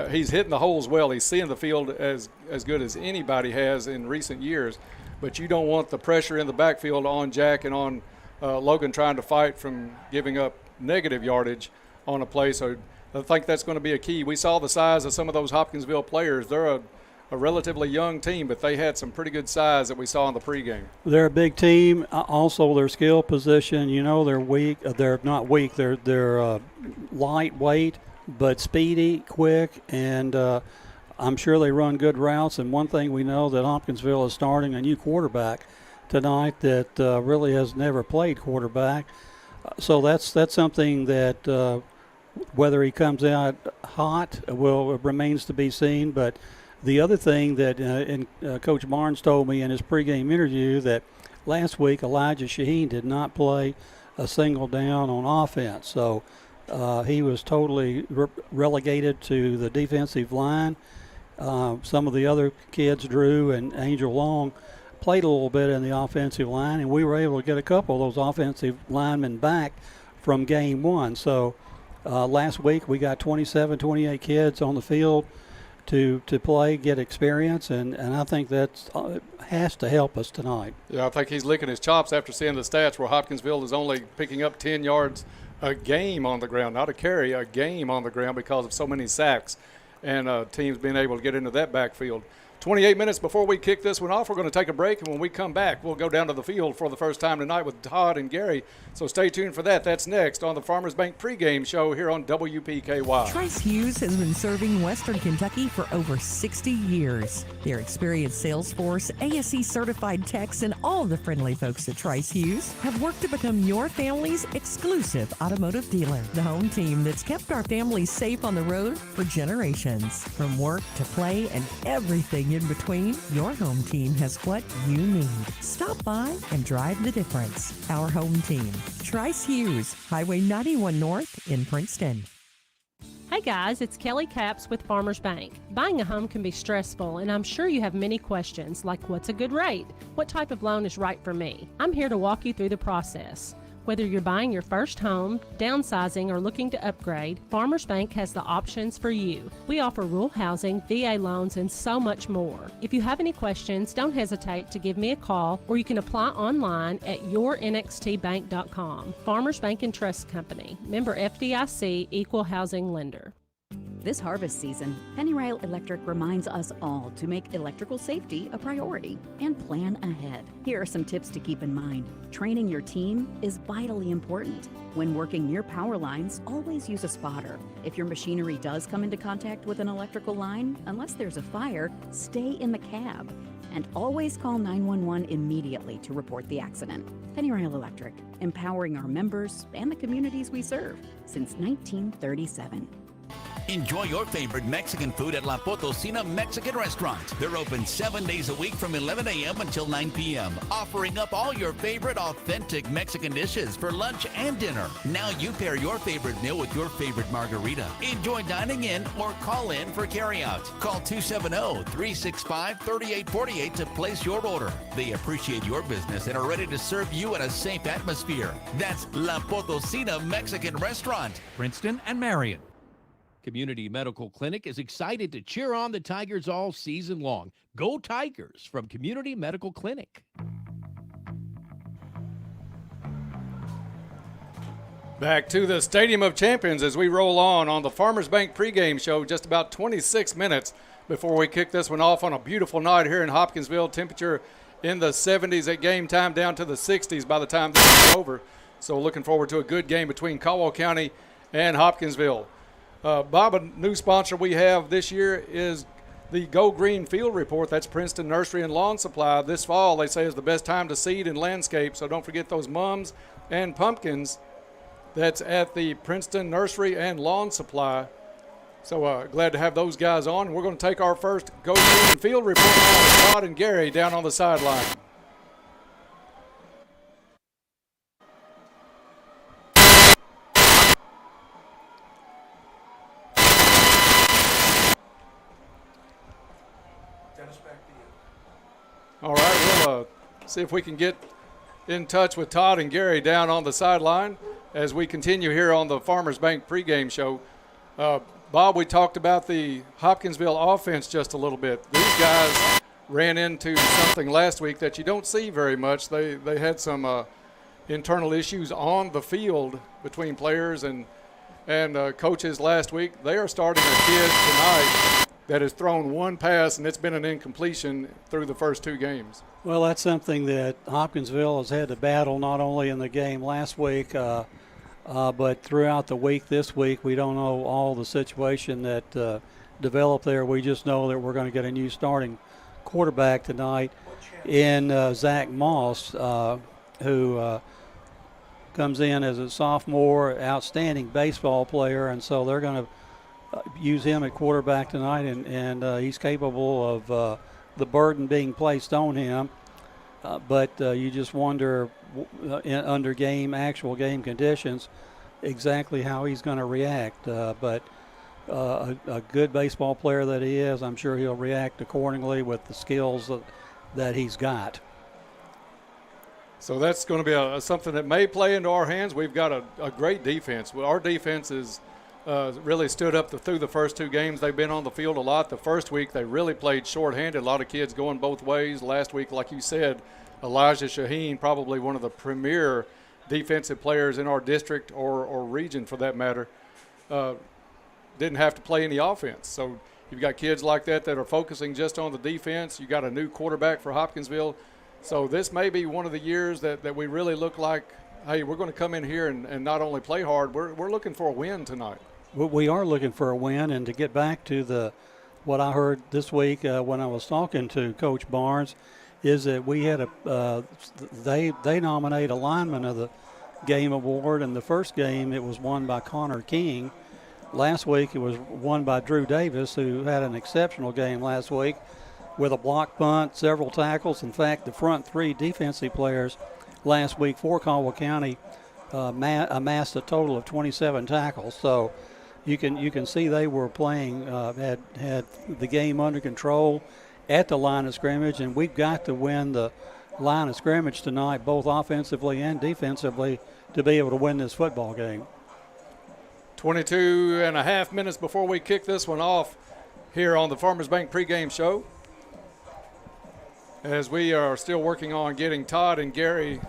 He's hitting the holes well. He's seeing the field as good as anybody has in recent years. But you don't want the pressure in the backfield on Jack and on Logan trying to fight from giving up negative yardage on a play. So I think that's going to be a key. We saw the size of some of those Hopkinsville players. They're a relatively young team, but they had some pretty good size that we saw in the pregame. They're a big team. Also, their skill position, they're weak. They're not weak. They're lightweight, but speedy, quick, and I'm sure they run good routes. And one thing we know that Hopkinsville is starting a new quarterback tonight that really has never played quarterback. So that's something that whether he comes out hot remains to be seen. But the other thing that Coach Barnes told me in his pregame interview that last week Elijah Shaheen did not play a single down on offense. So he was totally relegated to the defensive line. Some of the other kids, Drew and Angel Long, played a little bit in the offensive line, and we were able to get a couple of those offensive linemen back from game 1. So Last week we got 27, 28 kids on the field to play, get experience, and I think that has to help us tonight. Yeah, I think he's licking his chops after seeing the stats where Hopkinsville is only picking up 10 yards a game on the ground, not a carry, a game on the ground because of so many sacks and teams being able to get into that backfield. 28 minutes before we kick this one off, we're going to take a break, and when we come back, we'll go down to the field for the first time tonight with Todd and Gary. So stay tuned for that. That's next on the Farmers Bank pregame show here on WPKY. Trice Hughes has been serving Western Kentucky for over 60 years. Their experienced sales force, ASE certified techs, and all the friendly folks at Trice Hughes have worked to become your family's exclusive automotive dealer. The home team that's kept our families safe on the road for generations. From work to play and everything in between, your home team has what you need. Stop by and drive the difference. Our home team, Trice Hughes, Highway 91 North in Princeton. Hey guys, it's Kelly Capps with Farmers Bank. Buying a home can be stressful, and I'm sure you have many questions like what's a good rate? What type of loan is right for me? I'm here to walk you through the process. Whether you're buying your first home, downsizing, or looking to upgrade, Farmers Bank has the options for you. We offer rural housing, VA loans, and so much more. If you have any questions, don't hesitate to give me a call, or you can apply online at yournxtbank.com. Farmers Bank and Trust Company. Member FDIC, Equal Housing Lender. This harvest season, Pennyrail Electric reminds us all to make electrical safety a priority and plan ahead. Here are some tips to keep in mind. Training your team is vitally important. When working near power lines, always use a spotter. If your machinery does come into contact with an electrical line, unless there's a fire, stay in the cab. And always call 911 immediately to report the accident. Pennyrail Electric, empowering our members and the communities we serve since 1937. Enjoy your favorite Mexican food at La Potosina Mexican Restaurant. They're open 7 days a week from 11 a.m. until 9 p.m., offering up all your favorite authentic Mexican dishes for lunch and dinner. Now you pair your favorite meal with your favorite margarita. Enjoy dining in or call in for carryout. Call 270-365-3848 to place your order. They appreciate your business and are ready to serve you in a safe atmosphere. That's La Potosina Mexican Restaurant, Princeton and Marion. Community Medical Clinic is excited to cheer on the Tigers all season long. Go Tigers from Community Medical Clinic. Back to the Stadium of Champions as we roll on the Farmers Bank pregame show, just about 26 minutes before we kick this one off on a beautiful night here in Hopkinsville. Temperature in the 70s at game time, down to the 60s by the time this is over. So looking forward to a good game between Caldwell County and Hopkinsville. Bob, a new sponsor we have this year is the Go Green Field Report. That's Princeton Nursery and Lawn Supply. This fall, they say, is the best time to seed and landscape, so don't forget those mums and pumpkins. That's at the Princeton Nursery and Lawn Supply. So glad to have those guys on. We're going to take our first Go Green Field Report now with Todd and Gary down on the sideline. All right, we'll see if we can get in touch with Todd and Gary down on the sideline as we continue here on the Farmers Bank pregame show. Bob, we talked about the Hopkinsville offense just a little bit. These guys ran into something last week that you don't see very much. They had some internal issues on the field between players and coaches last week. They are starting a kid tonight that has thrown one pass, and it's been an incompletion through the first two games. Well, that's something that Hopkinsville has had to battle not only in the game last week, but throughout the week this week. We don't know all the situation that developed there. We just know that we're going to get a new starting quarterback tonight in Zach Moss, who comes in as a sophomore, outstanding baseball player, and so they're going to use him at quarterback tonight, and he's capable of the burden being placed on him. But you just wonder under actual game conditions exactly how he's going to react. But a good baseball player that he is, I'm sure he'll react accordingly with the skills that he's got. So that's going to be something that may play into our hands. We've got a great defense. Our defense is – really stood up through the first 2 games. They've been on the field a lot. The first week they really played shorthanded. A lot of kids going both ways. Last week, like you said, Elijah Shaheen, probably one of the premier defensive players in our district or region for that matter, didn't have to play any offense. So you've got kids like that are focusing just on the defense. You got a new quarterback for Hopkinsville. So this may be one of the years that we really look like, hey, we're going to come in here and not only play hard, we're looking for a win tonight. We are looking for a win, and to get back to what I heard this week when I was talking to Coach Barnes, is that we had they nominate a lineman of the game award. In the first game, it was won by Connor King. Last week, it was won by Drew Davis, who had an exceptional game last week with a block punt, several tackles. In fact, the front 3 defensive players last week for Caldwell County amassed a total of 27 tackles. So you can see they were playing, had the game under control at the line of scrimmage, and we've got to win the line of scrimmage tonight, both offensively and defensively, to be able to win this football game. 22 and a half minutes before we kick this one off here on the Farmers Bank pregame show, as we are still working on getting Todd and Gary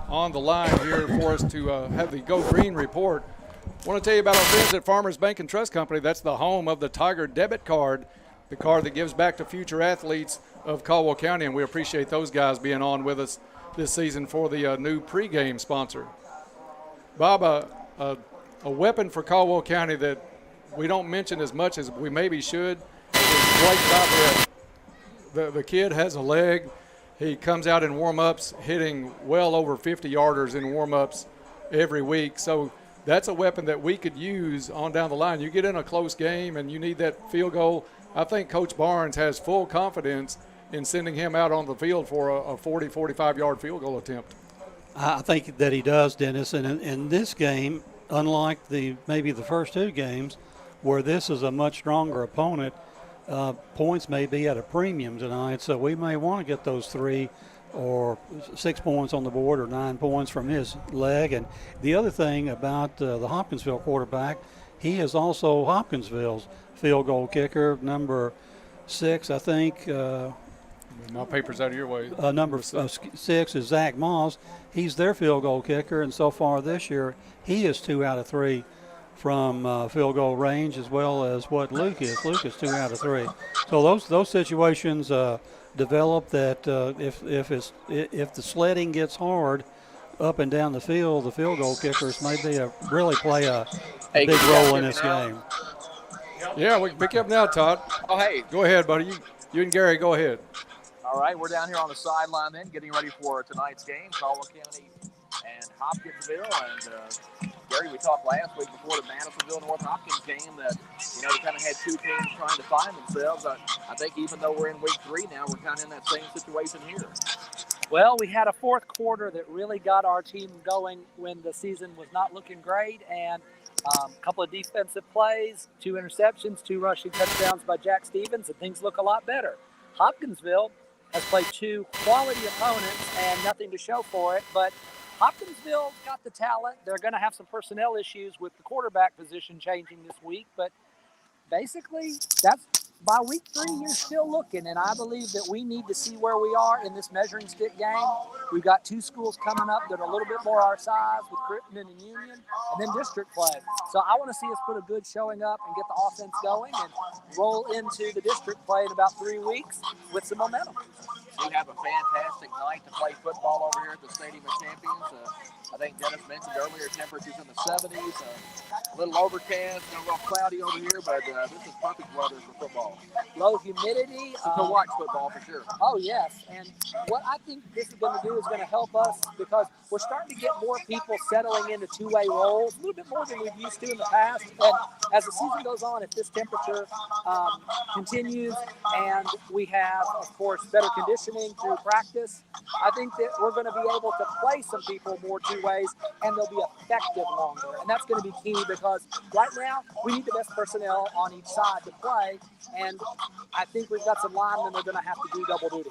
on the line here for us to have the Go Green report. I want to tell you about our friends at Farmers Bank and Trust Company. That's the home of the Tiger debit card, the card that gives back to future athletes of Caldwell County, and we appreciate those guys being on with us this season for the new pregame sponsor. Bob, a weapon for Caldwell County that we don't mention as much as we maybe should is Blake Bobrett. The kid has a leg. He comes out in warm-ups hitting well over 50-yarders in warm-ups every week. So that's a weapon that we could use on down the line. You get in a close game and you need that field goal. I think Coach Barnes has full confidence in sending him out on the field for a 40, 45-yard field goal attempt. I think that he does, Dennis. And in this game, unlike maybe the first 2 games, where this is a much stronger opponent, points may be at a premium tonight, so we may want to get those 3 or 6 points on the board or 9 points from his leg. And the other thing about the Hopkinsville quarterback, he is also Hopkinsville's field goal kicker, number 6, I think. My paper's out of your way. Number 6 is Zach Moss. He's their field goal kicker, and so far this year, he is 2 out of 3 from field goal range, as well as what Luke is. Luke is 2 out of 3. So those situations develop that if the sledding gets hard up and down the field goal kickers may really play a big role in this game. Yeah, we can pick you up now, Todd. Oh, hey. Go ahead, buddy. You and Gary, go ahead. All right, we're down here on the sideline then, getting ready for tonight's game, Caldwell County and Hopkinsville. And Gary, we talked last week before the Madisonville North Hopkins game that, they kind of had 2 teams trying to find themselves. I think even though we're in week 3 now, we're kind of in that same situation here. Well, we had a fourth quarter that really got our team going when the season was not looking great, and a couple of defensive plays, 2 interceptions, 2 rushing touchdowns by Jack Stevens, and things look a lot better. Hopkinsville has played 2 quality opponents and nothing to show for it, but Hopkinsville's got the talent. They're going to have some personnel issues with the quarterback position changing this week, but basically that's by week 3, you're still looking, and I believe that we need to see where we are in this measuring stick game. We've got 2 schools coming up that are a little bit more our size with Crittenden and Union, and then district play. So I want to see us put a good showing up and get the offense going and roll into the district play in about 3 weeks with some momentum. We have a fantastic night to play football over here at the Stadium of Champions. I think Dennis mentioned earlier, temperatures in the 70s, a little overcast, a little cloudy over here, but this is perfect weather for football. Low humidity. To watch football for sure. Oh, yes. And what I think this is going to do is going to help us because we're starting to get more people settling into 2-way roles, a little bit more than we've used to in the past. And as the season goes on, if this temperature continues and we have, of course, better conditions conditioning, through practice, I think that we're going to be able to play some people more two ways, and they'll be effective longer. And that's going to be key because right now we need the best personnel on each side to play. And I think we've got some linemen that are going to have to do double duty.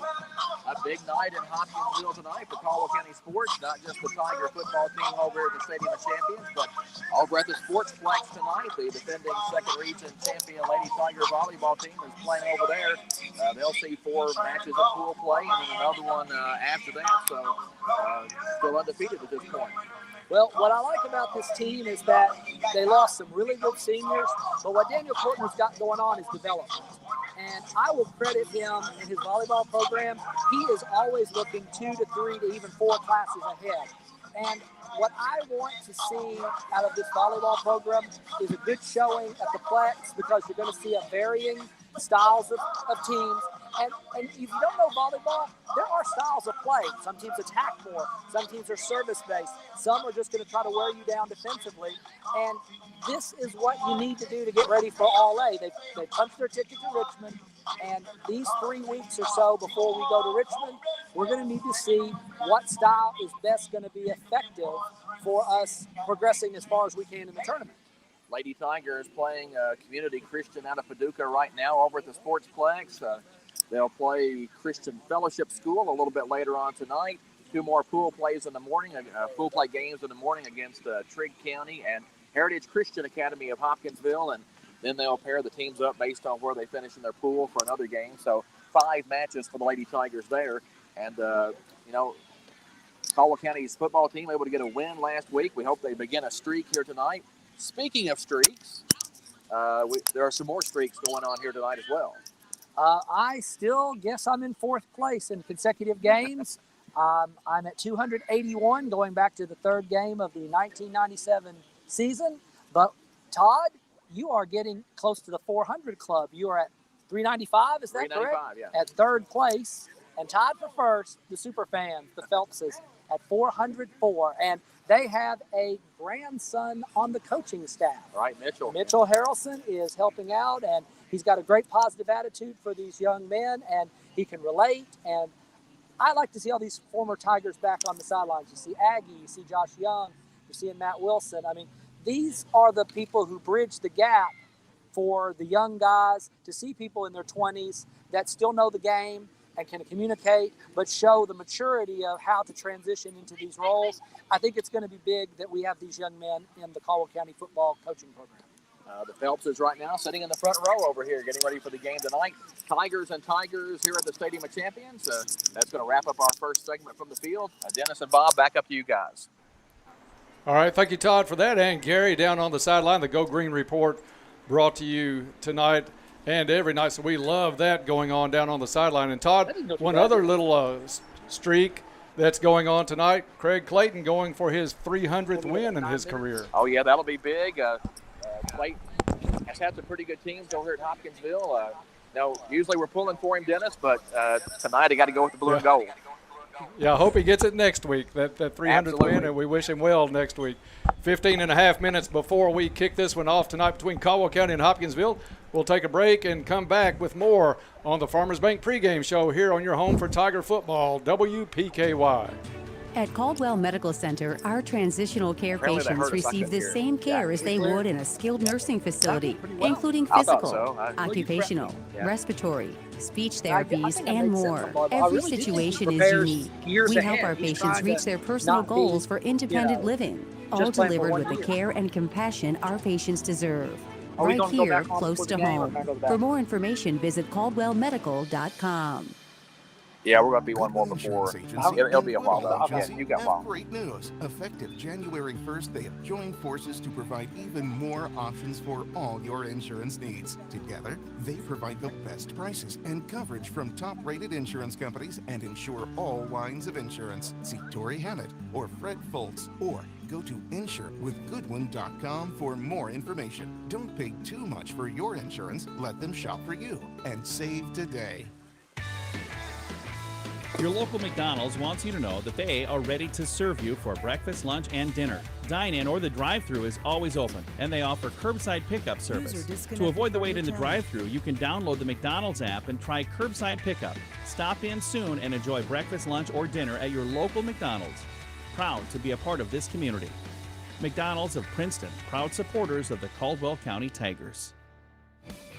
A big night in Hopkinsville tonight for Caldwell County sports. Not just the Tiger football team over at the Stadium of Champions, but over at the Sportsplex tonight. The defending second region champion Lady Tiger volleyball team is playing over there. They'll see 4 matches of pool play and then another one after that. So still undefeated at this point. Well, what I like about this team is that they lost some really good seniors, but what Daniel Courtney's got going on is development. And I will credit him in his volleyball program. He is always looking 2 to 3 to even 4 classes ahead. And what I want to see out of this volleyball program is a good showing at the Plex, because you're going to see a varying styles of teams. And if you don't know volleyball, there are styles of play. Some teams attack more. Some teams are service-based. Some are just going to try to wear you down defensively. And this is what you need to do to get ready for All-A. They punched their ticket to Richmond. And these 3 weeks or so before we go to Richmond, we're going to need to see what style is best going to be effective for us progressing as far as we can in the tournament. Lady Tiger is playing Community Christian out of Paducah right now over at the Sportsplex. They'll play Christian Fellowship School a little bit later on tonight. 2 more pool plays in the morning, pool play games in the morning against Trigg County and Heritage Christian Academy of Hopkinsville, and then they'll pair the teams up based on where they finish in their pool for another game. So 5 matches for the Lady Tigers there. And, Caldwell County's football team able to get a win last week. We hope they begin a streak here tonight. Speaking of streaks, there are some more streaks going on here tonight as well. I still guess I'm in 4th place in consecutive games. I'm at 281 going back to the 3rd game of the 1997 season. But, Todd, you are getting close to the 400 club. You are at 395, is that correct? 395, yeah. At 3rd place. And tied for 1st, the Superfans, the Phelpses, at 404. And they have a grandson on the coaching staff. Right, Mitchell. Mitchell Harrelson is helping out, and he's got a great positive attitude for these young men, and he can relate. And I like to see all these former Tigers back on the sidelines. You see Aggie, you see Josh Young, you're seeing Matt Wilson. I mean, these are the people who bridge the gap for the young guys to see people in their 20s that still know the game and can communicate, but show the maturity of how to transition into these roles. I think it's going to be big that we have these young men in the Caldwell County football coaching program. The Phelpses right now sitting in the front row over here, getting ready for the game tonight. Tigers and Tigers here at the Stadium of Champions. That's going to wrap up our first segment from the field. Dennis and Bob, back up to you guys. All right, thank you, Todd, for that. And Gary down on the sideline, the Go Green Report brought to you tonight and every night. So we love that going on down on the sideline. And Todd, one other little streak that's going on tonight, Craig Clayton going for his 300th win in his career. Oh, yeah, that'll be big. Clayton has had some pretty good teams over here at Hopkinsville. Usually we're pulling for him, Dennis, but tonight I got to go with the blue and gold. Yeah, I hope he gets it next week, that 300th win, and we wish him well next week. 15 and a half minutes before we kick this one off tonight between Caldwell County and Hopkinsville. We'll take a break and come back with more on the Farmers Bank pregame show here on your home for Tiger football, WPKY. At Caldwell Medical Center, our transitional care patients receive the same care as they would in a skilled nursing facility, including physical, occupational, respiratory, speech therapies, and more. Every situation is unique. We help our patients reach their personal goals for independent living, all delivered with the care and compassion our patients deserve. Right here, close to home. For more information, visit caldwellmedical.com. Yeah, we're going to be one more before. It'll be a while, though. Yeah, you got one. Great news. Effective January 1st, they have joined forces to provide even more options for all your insurance needs. Together, they provide the best prices and coverage from top-rated insurance companies and insure all lines of insurance. See Tori Hammett or Fred Foltz or go to insurewithgoodwin.com for more information. Don't pay too much for your insurance. Let them shop for you and save today. Your local McDonald's wants you to know that they are ready to serve you for breakfast, lunch, and dinner. Dine-in or the drive-thru is always open, and they offer curbside pickup service. To avoid the wait in the drive-thru, you can download the McDonald's app and try curbside pickup. Stop in soon and enjoy breakfast, lunch, or dinner at your local McDonald's. Proud to be a part of this community. McDonald's of Princeton, proud supporters of the Caldwell County Tigers.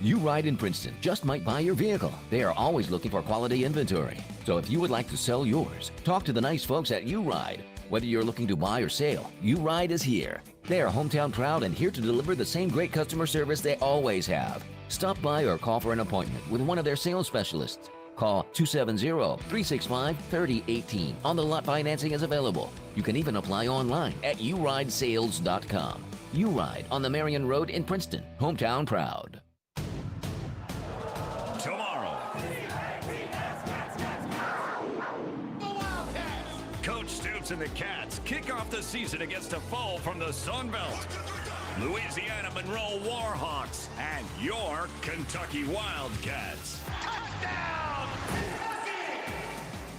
You Ride in Princeton just might buy your vehicle. They are always looking for quality inventory. So if you would like to sell yours, talk to the nice folks at You Ride. Whether you're looking to buy or sell, You Ride is here. They are hometown proud and here to deliver the same great customer service they always have. Stop by or call for an appointment with one of their sales specialists. Call 270-365-3018. On-the-lot financing is available. You can even apply online at youridesales.com. You Ride on the Marion Road in Princeton. Hometown proud. Tomorrow, Coach Stoops and the Cats kick off the season against a foe from the Sun Belt, Louisiana Monroe Warhawks, and your Kentucky Wildcats.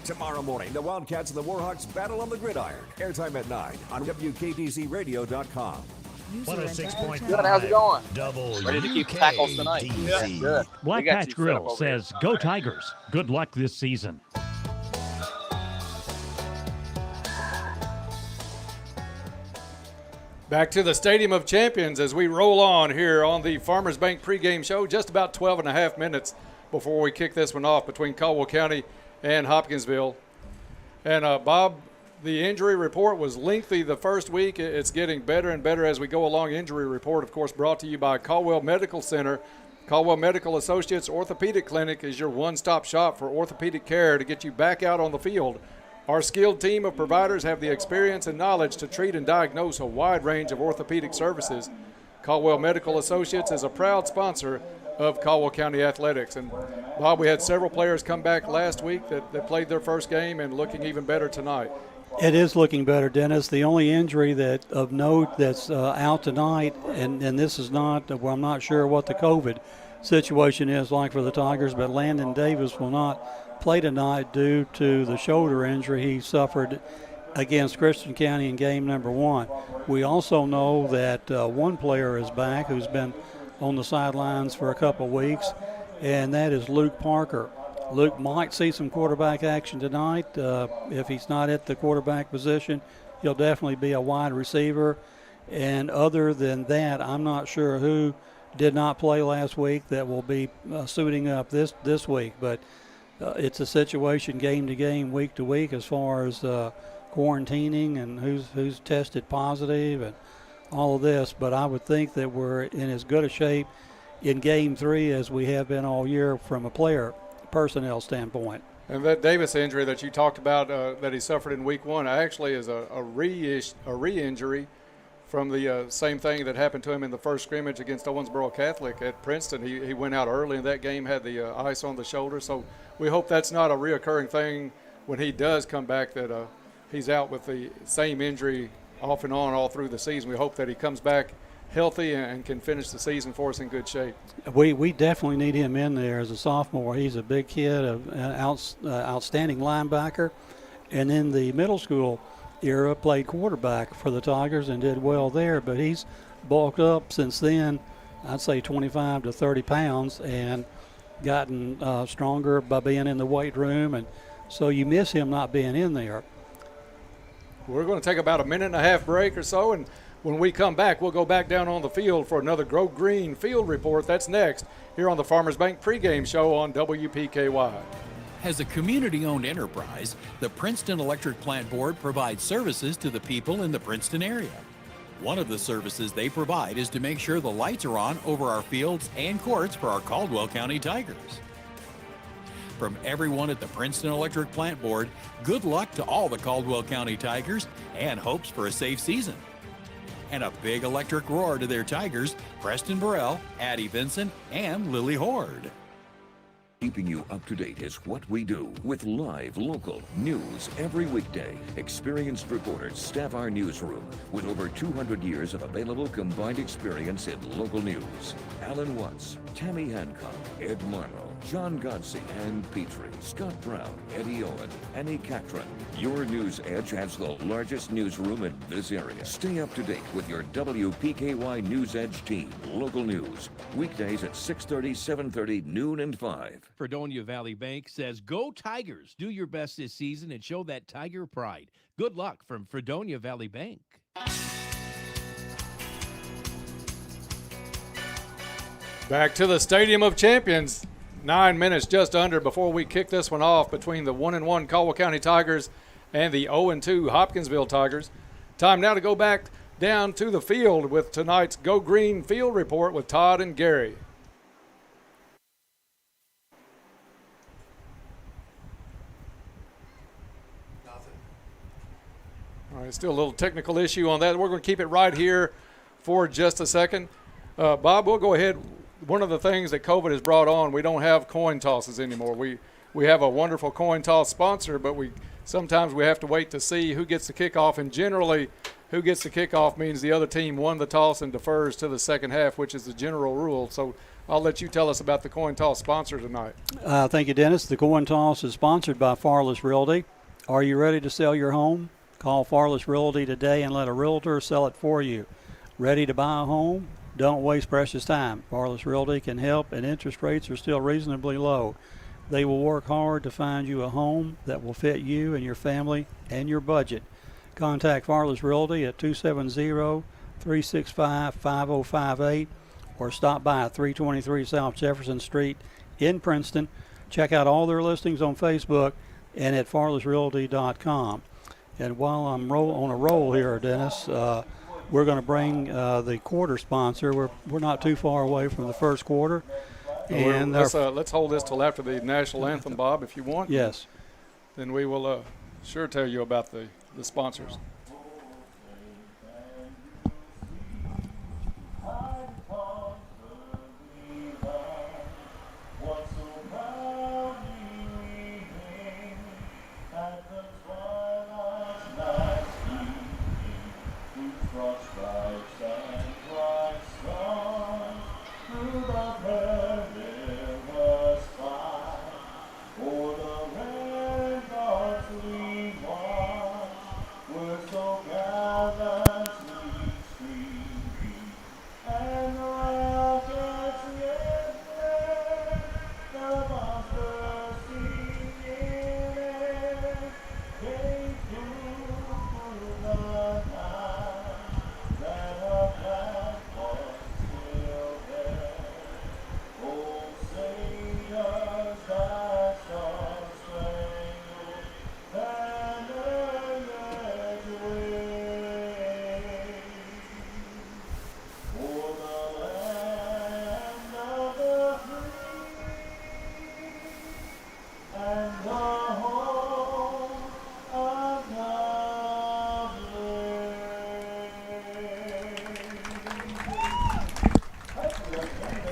Tomorrow morning, the Wildcats and the Warhawks battle on the gridiron. Airtime at 9 on WKDZRadio.com. 106.5. Good. How's it going? WPKY. Ready to keep tackles tonight. Yeah, good. Black We got Patch you set Grill up over says, here. "Go Tigers! Good luck this season." Back to the Stadium of Champions as we roll on here on the Farmers Bank pregame show. Just about 12 and a half minutes before we kick this one off between Caldwell County and Hopkinsville. And Bob, the injury report was lengthy the first week. It's getting better and better as we go along. Injury report, of course, brought to you by Caldwell Medical Center. Caldwell Medical Associates Orthopedic Clinic is your one-stop shop for orthopedic care to get you back out on the field. Our skilled team of providers have the experience and knowledge to treat and diagnose a wide range of orthopedic services. Caldwell Medical Associates is a proud sponsor of Caldwell County Athletics. And Bob, we had several players come back last week that played their first game and looking even better tonight. It is looking better, Dennis. The only injury that of note that's out tonight, and this is not, well, I'm not sure what the COVID situation is like for the Tigers, but Landon Davis will not play tonight due to the shoulder injury he suffered against Crittenden County in game number 1. We also know that one player is back who's been on the sidelines for a couple of weeks, and that is Luke Parker. Luke might see some quarterback action tonight. If he's not at the quarterback position, he'll definitely be a wide receiver. And other than that, I'm not sure who did not play last week that will be suiting up this week. But it's a situation game to game, week to week, as far as quarantining and who's tested positive and all of this. But I would think that we're in as good a shape in game 3 as we have been all year from a player personnel standpoint. And that Davis injury that you talked about that he suffered in week 1 actually is a re-injury from the same thing that happened to him in the first scrimmage against Owensboro Catholic at Princeton. He went out early in that game, had the ice on the shoulder. So we hope that's not a reoccurring thing when he does come back, that he's out with the same injury off and on all through the season. We hope that he comes back healthy and can finish the season for us in good shape. We definitely need him in there as a sophomore. He's a big kid, an outstanding linebacker, and in the middle school era played quarterback for the Tigers and did well there, but he's bulked up since then, I'd say 25 to 30 pounds, and gotten stronger by being in the weight room, and so you miss him not being in there. We're going to take about a minute and a half break or so, and when we come back, we'll go back down on the field for another Grow Green field report. That's next here on the Farmers Bank pregame show on WPKY. As a community-owned enterprise, the Princeton Electric Plant Board provides services to the people in the Princeton area. One of the services they provide is to make sure the lights are on over our fields and courts for our Caldwell County Tigers. From everyone at the Princeton Electric Plant Board, good luck to all the Caldwell County Tigers and hopes for a safe season. And a big electric roar to their Tigers, Preston Burrell, Addie Vincent, and Lily Horde. Keeping you up to date is what we do with live local news every weekday. Experienced reporters staff our newsroom with over 200 years of available combined experience in local news. Alan Watts, Tammy Hancock, Ed Marlowe, John Godsey, Ann Petrie, Scott Brown, Eddie Owen, Annie Catron. Your News Edge has the largest newsroom in this area. Stay up to date with your WPKY News Edge team. Local news, weekdays at 6:30, 7:30, noon, and 5. Fredonia Valley Bank says, "Go Tigers! Do your best this season and show that Tiger pride." Good luck from Fredonia Valley Bank. Back to the Stadium of Champions. 9 minutes just under before we kick this one off between the 1-1 Caldwell County Tigers and the 0-2 Hopkinsville Tigers. Time now to go back down to the field with tonight's Go Green Field Report with Todd and Gary. All right, still a little technical issue on that. We're going to keep it right here for just a second. Bob, we'll go ahead. One of the things that COVID has brought on, we don't have coin tosses anymore. We have a wonderful coin toss sponsor, but sometimes we have to wait to see who gets the kickoff, and generally who gets the kickoff means the other team won the toss and defers to the second half, which is the general rule. So I'll let you tell us about the coin toss sponsor tonight. Thank you, Dennis. The coin toss is sponsored by Farless Realty. Are you ready to sell your home? Call Farless Realty today and let a realtor sell it for you. Ready to buy a home? Don't waste precious time. Farless Realty can help, and interest rates are still reasonably low. They will work hard to find you a home that will fit you and your family and your budget. Contact Farless Realty at 270-365-5058 or stop by at 323 South Jefferson Street in Princeton. Check out all their listings on Facebook and at farlessrealty.com. And while I'm on a roll here, Dennis, we're going to bring the quarter sponsor. We're not too far away from the first quarter. And let's hold this till after the national anthem, Bob, if you want. Yes. Then we will sure tell you about the sponsors.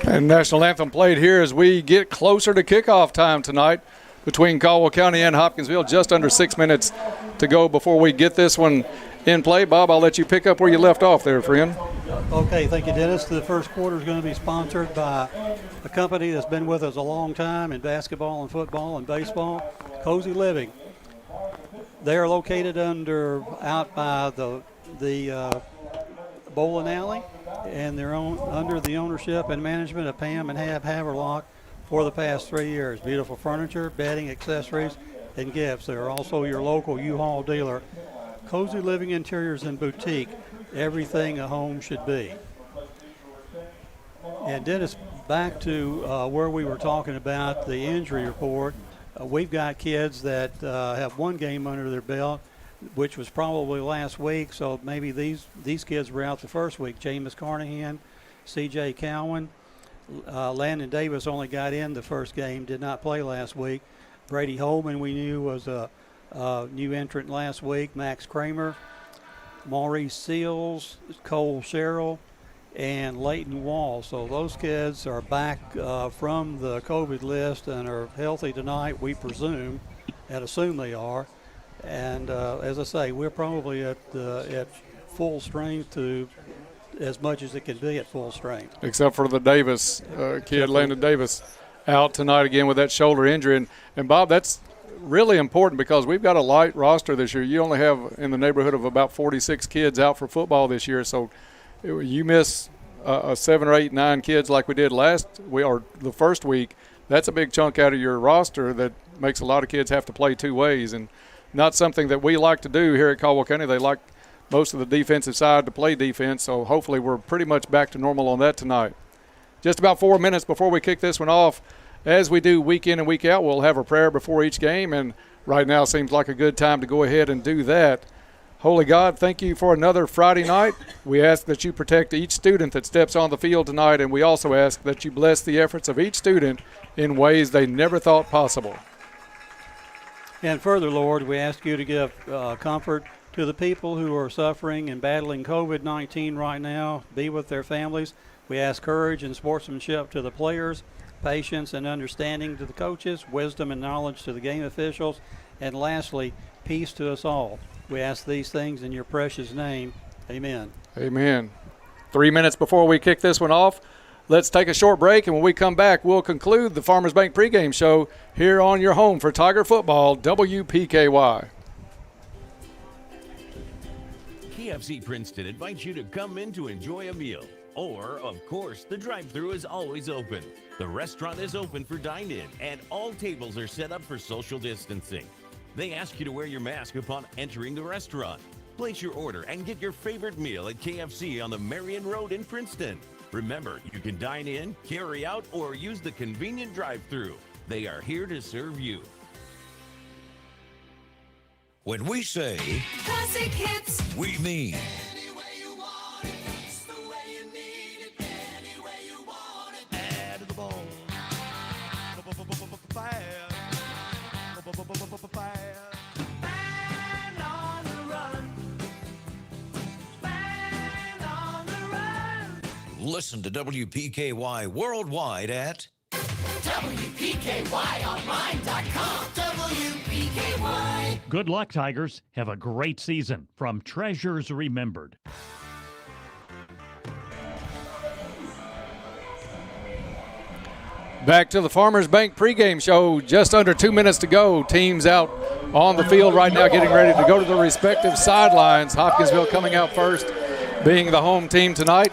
And national anthem played here as we get closer to kickoff time tonight between Caldwell County and Hopkinsville. Just under 6 minutes to go before we get this one in play. Bob, I'll let you pick up where you left off there, friend. Okay, thank you, Dennis. The first quarter is going to be sponsored by a company that's been with us a long time in basketball and football and baseball, Cozy Living. They are located out by the bowling alley, and they're under the ownership and management of Pam and Hab Haverlock for the past 3 years. Beautiful furniture, bedding, accessories, and gifts. They are also your local U-Haul dealer. Cozy Living Interiors and Boutique, everything a home should be. And Dennis, back to where we were talking about the injury report. We've got kids that have one game under their belt, which was probably last week, so maybe these kids were out the first week. Jameis Carnahan, C.J. Cowan, Landon Davis only got in the first game, did not play last week. Brady Holman we knew was a new entrant last week. Max Kramer, Maurice Seals, Cole Sherrill, and Leighton Wall. So those kids are back from the COVID list and are healthy tonight, we presume, and assume they are. And as I say, we're probably at full strength to as much as it can be at full strength. Except for the Davis kid, Landon Davis. out tonight again with that shoulder injury. And Bob, that's really important because we've got a light roster this year. You only have in the neighborhood of about 46 kids out for football this year. So you miss 7 or 8, 9 kids like we did the first week. That's a big chunk out of your roster that makes a lot of kids have to play two ways, and not something that we like to do here at Caldwell County. They like most of the defensive side to play defense, so hopefully we're pretty much back to normal on that tonight. Just about 4 minutes before we kick this one off, as we do week in and week out, we'll have a prayer before each game, and right now seems like a good time to go ahead and do that. Holy God, thank you for another Friday night. We ask that you protect each student that steps on the field tonight, and we also ask that you bless the efforts of each student in ways they never thought possible. And further, Lord, we ask you to give comfort to the people who are suffering and battling COVID-19 right now. Be with their families. We ask courage and sportsmanship to the players, patience and understanding to the coaches, wisdom and knowledge to the game officials, and lastly, peace to us all. We ask these things in your precious name. Amen. Amen. 3 minutes before we kick this one off, let's take a short break, and when we come back, we'll conclude the Farmers Bank pregame show here on your home for Tiger football, WPKY. KFC Princeton invites you to come in to enjoy a meal. Or, of course, the drive-thru is always open. The restaurant is open for dine-in, and all tables are set up for social distancing. They ask you to wear your mask upon entering the restaurant. Place your order and get your favorite meal at KFC on the Marion Road in Princeton. Remember, you can dine in, carry out, or use the convenient drive-thru. They are here to serve you. When we say classic hits, we mean add to the bone. Band on the run. Band on the run. listen to WPKY worldwide at WPKYonline.com. WPKY. Good luck, Tigers. Have a great season. From Treasures Remembered. Back to the Farmers Bank pregame show. Just under 2 minutes to go. Teams out on the field right now getting ready to go to the respective sidelines. Hopkinsville coming out first, being the home team tonight.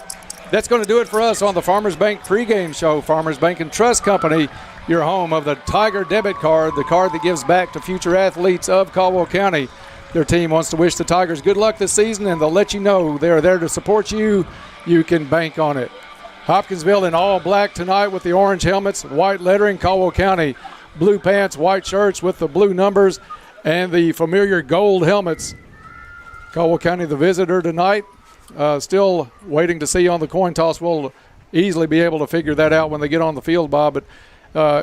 That's going to do it for us on the Farmers Bank pregame show. Farmers Bank and Trust Company, your home of the Tiger debit card, the card that gives back to future athletes of Caldwell County. Their team wants to wish the Tigers good luck this season, and they'll let you know they're there to support you. You can bank on it. Hopkinsville in all black tonight with the orange helmets, white lettering. Caldwell County blue pants, white shirts with the blue numbers, and the familiar gold helmets. Caldwell County the visitor tonight. Still waiting to see on the coin toss. We'll easily be able to figure that out when they get on the field, Bob. But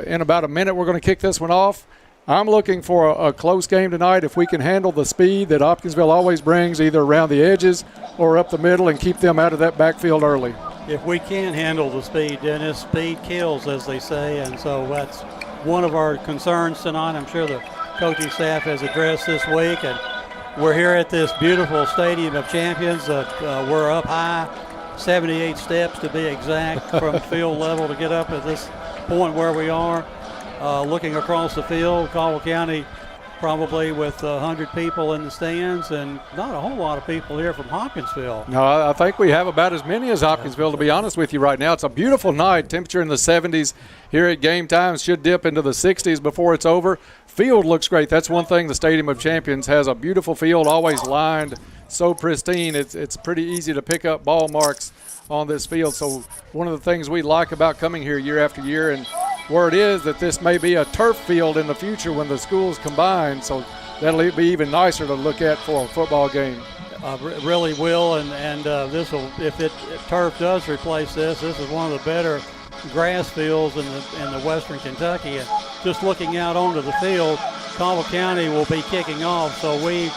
in about a minute, we're going to kick this one off. I'm looking for a close game tonight if we can handle the speed that Hopkinsville always brings, either around the edges or up the middle, and keep them out of that backfield early. If we can handle the speed, Dennis, speed kills, as they say, and so that's one of our concerns tonight. I'm sure the coaching staff has addressed this week, and we're here at this beautiful Stadium of Champions. We're up high, 78 steps to be exact from field level to get up at this point where we are. Looking across the field, Caldwell County probably with 100 people in the stands, and not a whole lot of people here from Hopkinsville. No, I think we have about as many as Hopkinsville, to be honest with you right now. It's a beautiful night. Temperature in the 70s here at game time. Should dip into the 60s before it's over. Field looks great. That's one thing. The Stadium of Champions has a beautiful field, always lined, so pristine. It's pretty easy to pick up ball marks on this field. So one of the things we like about coming here year after year, and word is that this may be a turf field in the future when the schools combine, so that'll be even nicer to look at for a football game. Really will, and this will, if turf does replace this is one of the better grass fields in the Western Kentucky. And just looking out onto the field, Caldwell County will be kicking off, so we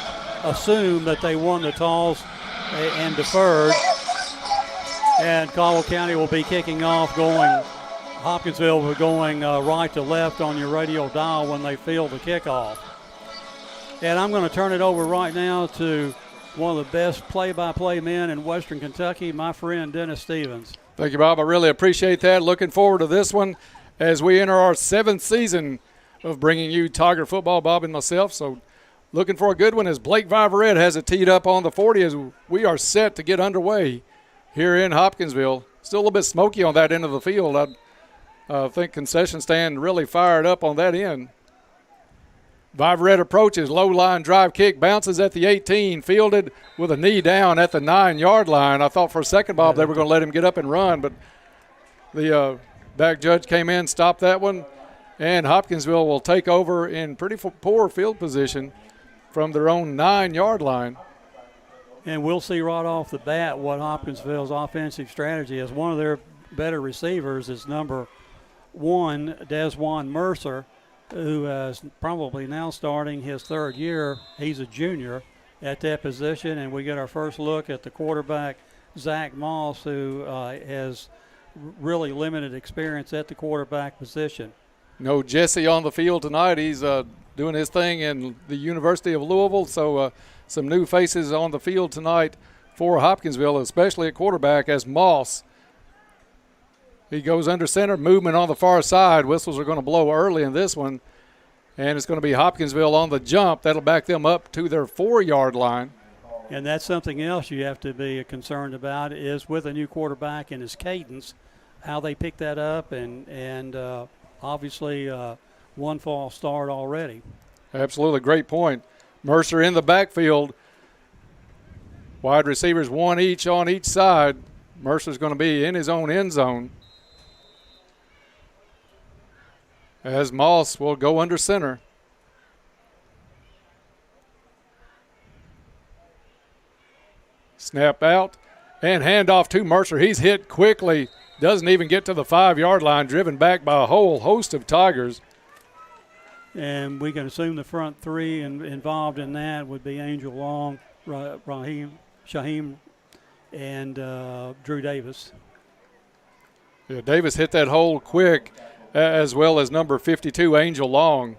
assume that they won the toss and deferred, and Caldwell County will be kicking off going. Hopkinsville will be going right to left on your radio dial when they field the kickoff. And I'm going to turn it over right now to one of the best play-by-play men in Western Kentucky, my friend Dennis Stevens. Thank you, Bob. I really appreciate that. Looking forward to this one. as we enter our 7th season of bringing you Tiger football, Bob and myself. So looking for a good one as Blake Viverette has it teed up on the 40 as we are set to get underway here in Hopkinsville. Still a little bit smoky on that end of the field. I think concession stand really fired up on that end. Viverette approaches, low line drive kick, bounces at the 18, fielded with a knee down at the 9-yard line. I thought for a second, Bob, they were going to let him get up and run, but the back judge came in, stopped that one, and Hopkinsville will take over in pretty poor field position from their own 9-yard line. And we'll see right off the bat what Hopkinsville's offensive strategy is. One of their better receivers is number 1, Desjuan Mercer, who is probably now starting his 3rd year. He's a junior at that position, and we get our first look at the quarterback, Zach Moss, who has really limited experience at the quarterback position. No Jesse on the field tonight. He's doing his thing in the University of Louisville, so some new faces on the field tonight for Hopkinsville, especially at quarterback, as Moss. He goes under center, movement on the far side. Whistles are going to blow early in this one, and it's going to be Hopkinsville on the jump. That'll back them up to their 4-yard line. And that's something else you have to be concerned about is with a new quarterback and his cadence, how they pick that up, and obviously one false start already. Absolutely, great point. Mercer in the backfield. Wide receivers, 1 each on each side. Mercer's going to be in his own end zone. As Moss will go under center. Snap out and handoff to Mercer. He's hit quickly. Doesn't even get to the 5-yard line, driven back by a whole host of Tigers. And we can assume the front 3 involved in that would be Angel Long, Shaheem, and Drew Davis. Yeah, Davis hit that hole quick, as well as number 52, Angel Long.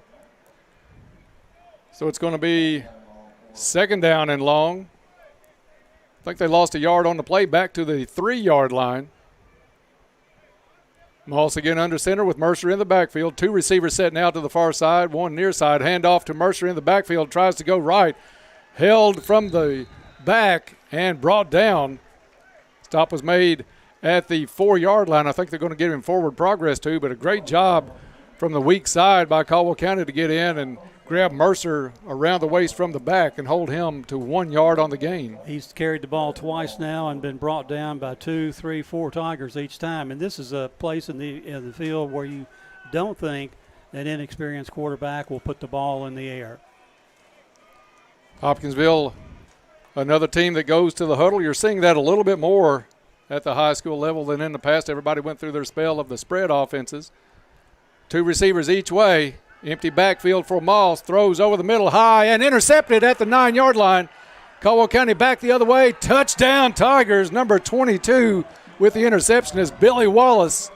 So it's going to be 2nd down and long. I think they lost a yard on the play, back to the 3-yard line. Moss again under center with Mercer in the backfield. 2 receivers setting out to the far side, 1 near side. Handoff to Mercer in the backfield, tries to go right. Held from the back and brought down. Stop was made at the 4-yard line. I think they're going to give him forward progress too, but a great job from the weak side by Caldwell County to get in and grab Mercer around the waist from the back and hold him to 1 yard on the gain. He's carried the ball twice now and been brought down by 2, 3, 4 Tigers each time. And this is a place in the field where you don't think an inexperienced quarterback will put the ball in the air. Hopkinsville, another team that goes to the huddle. You're seeing that a little bit more at the high school level than in the past. Everybody went through their spell of the spread offenses. 2 receivers each way. Empty backfield for Moss. Throws over the middle high and intercepted at the 9-yard line. Caldwell County back the other way. Touchdown Tigers. Number 22 with the interception is Billy Wallace.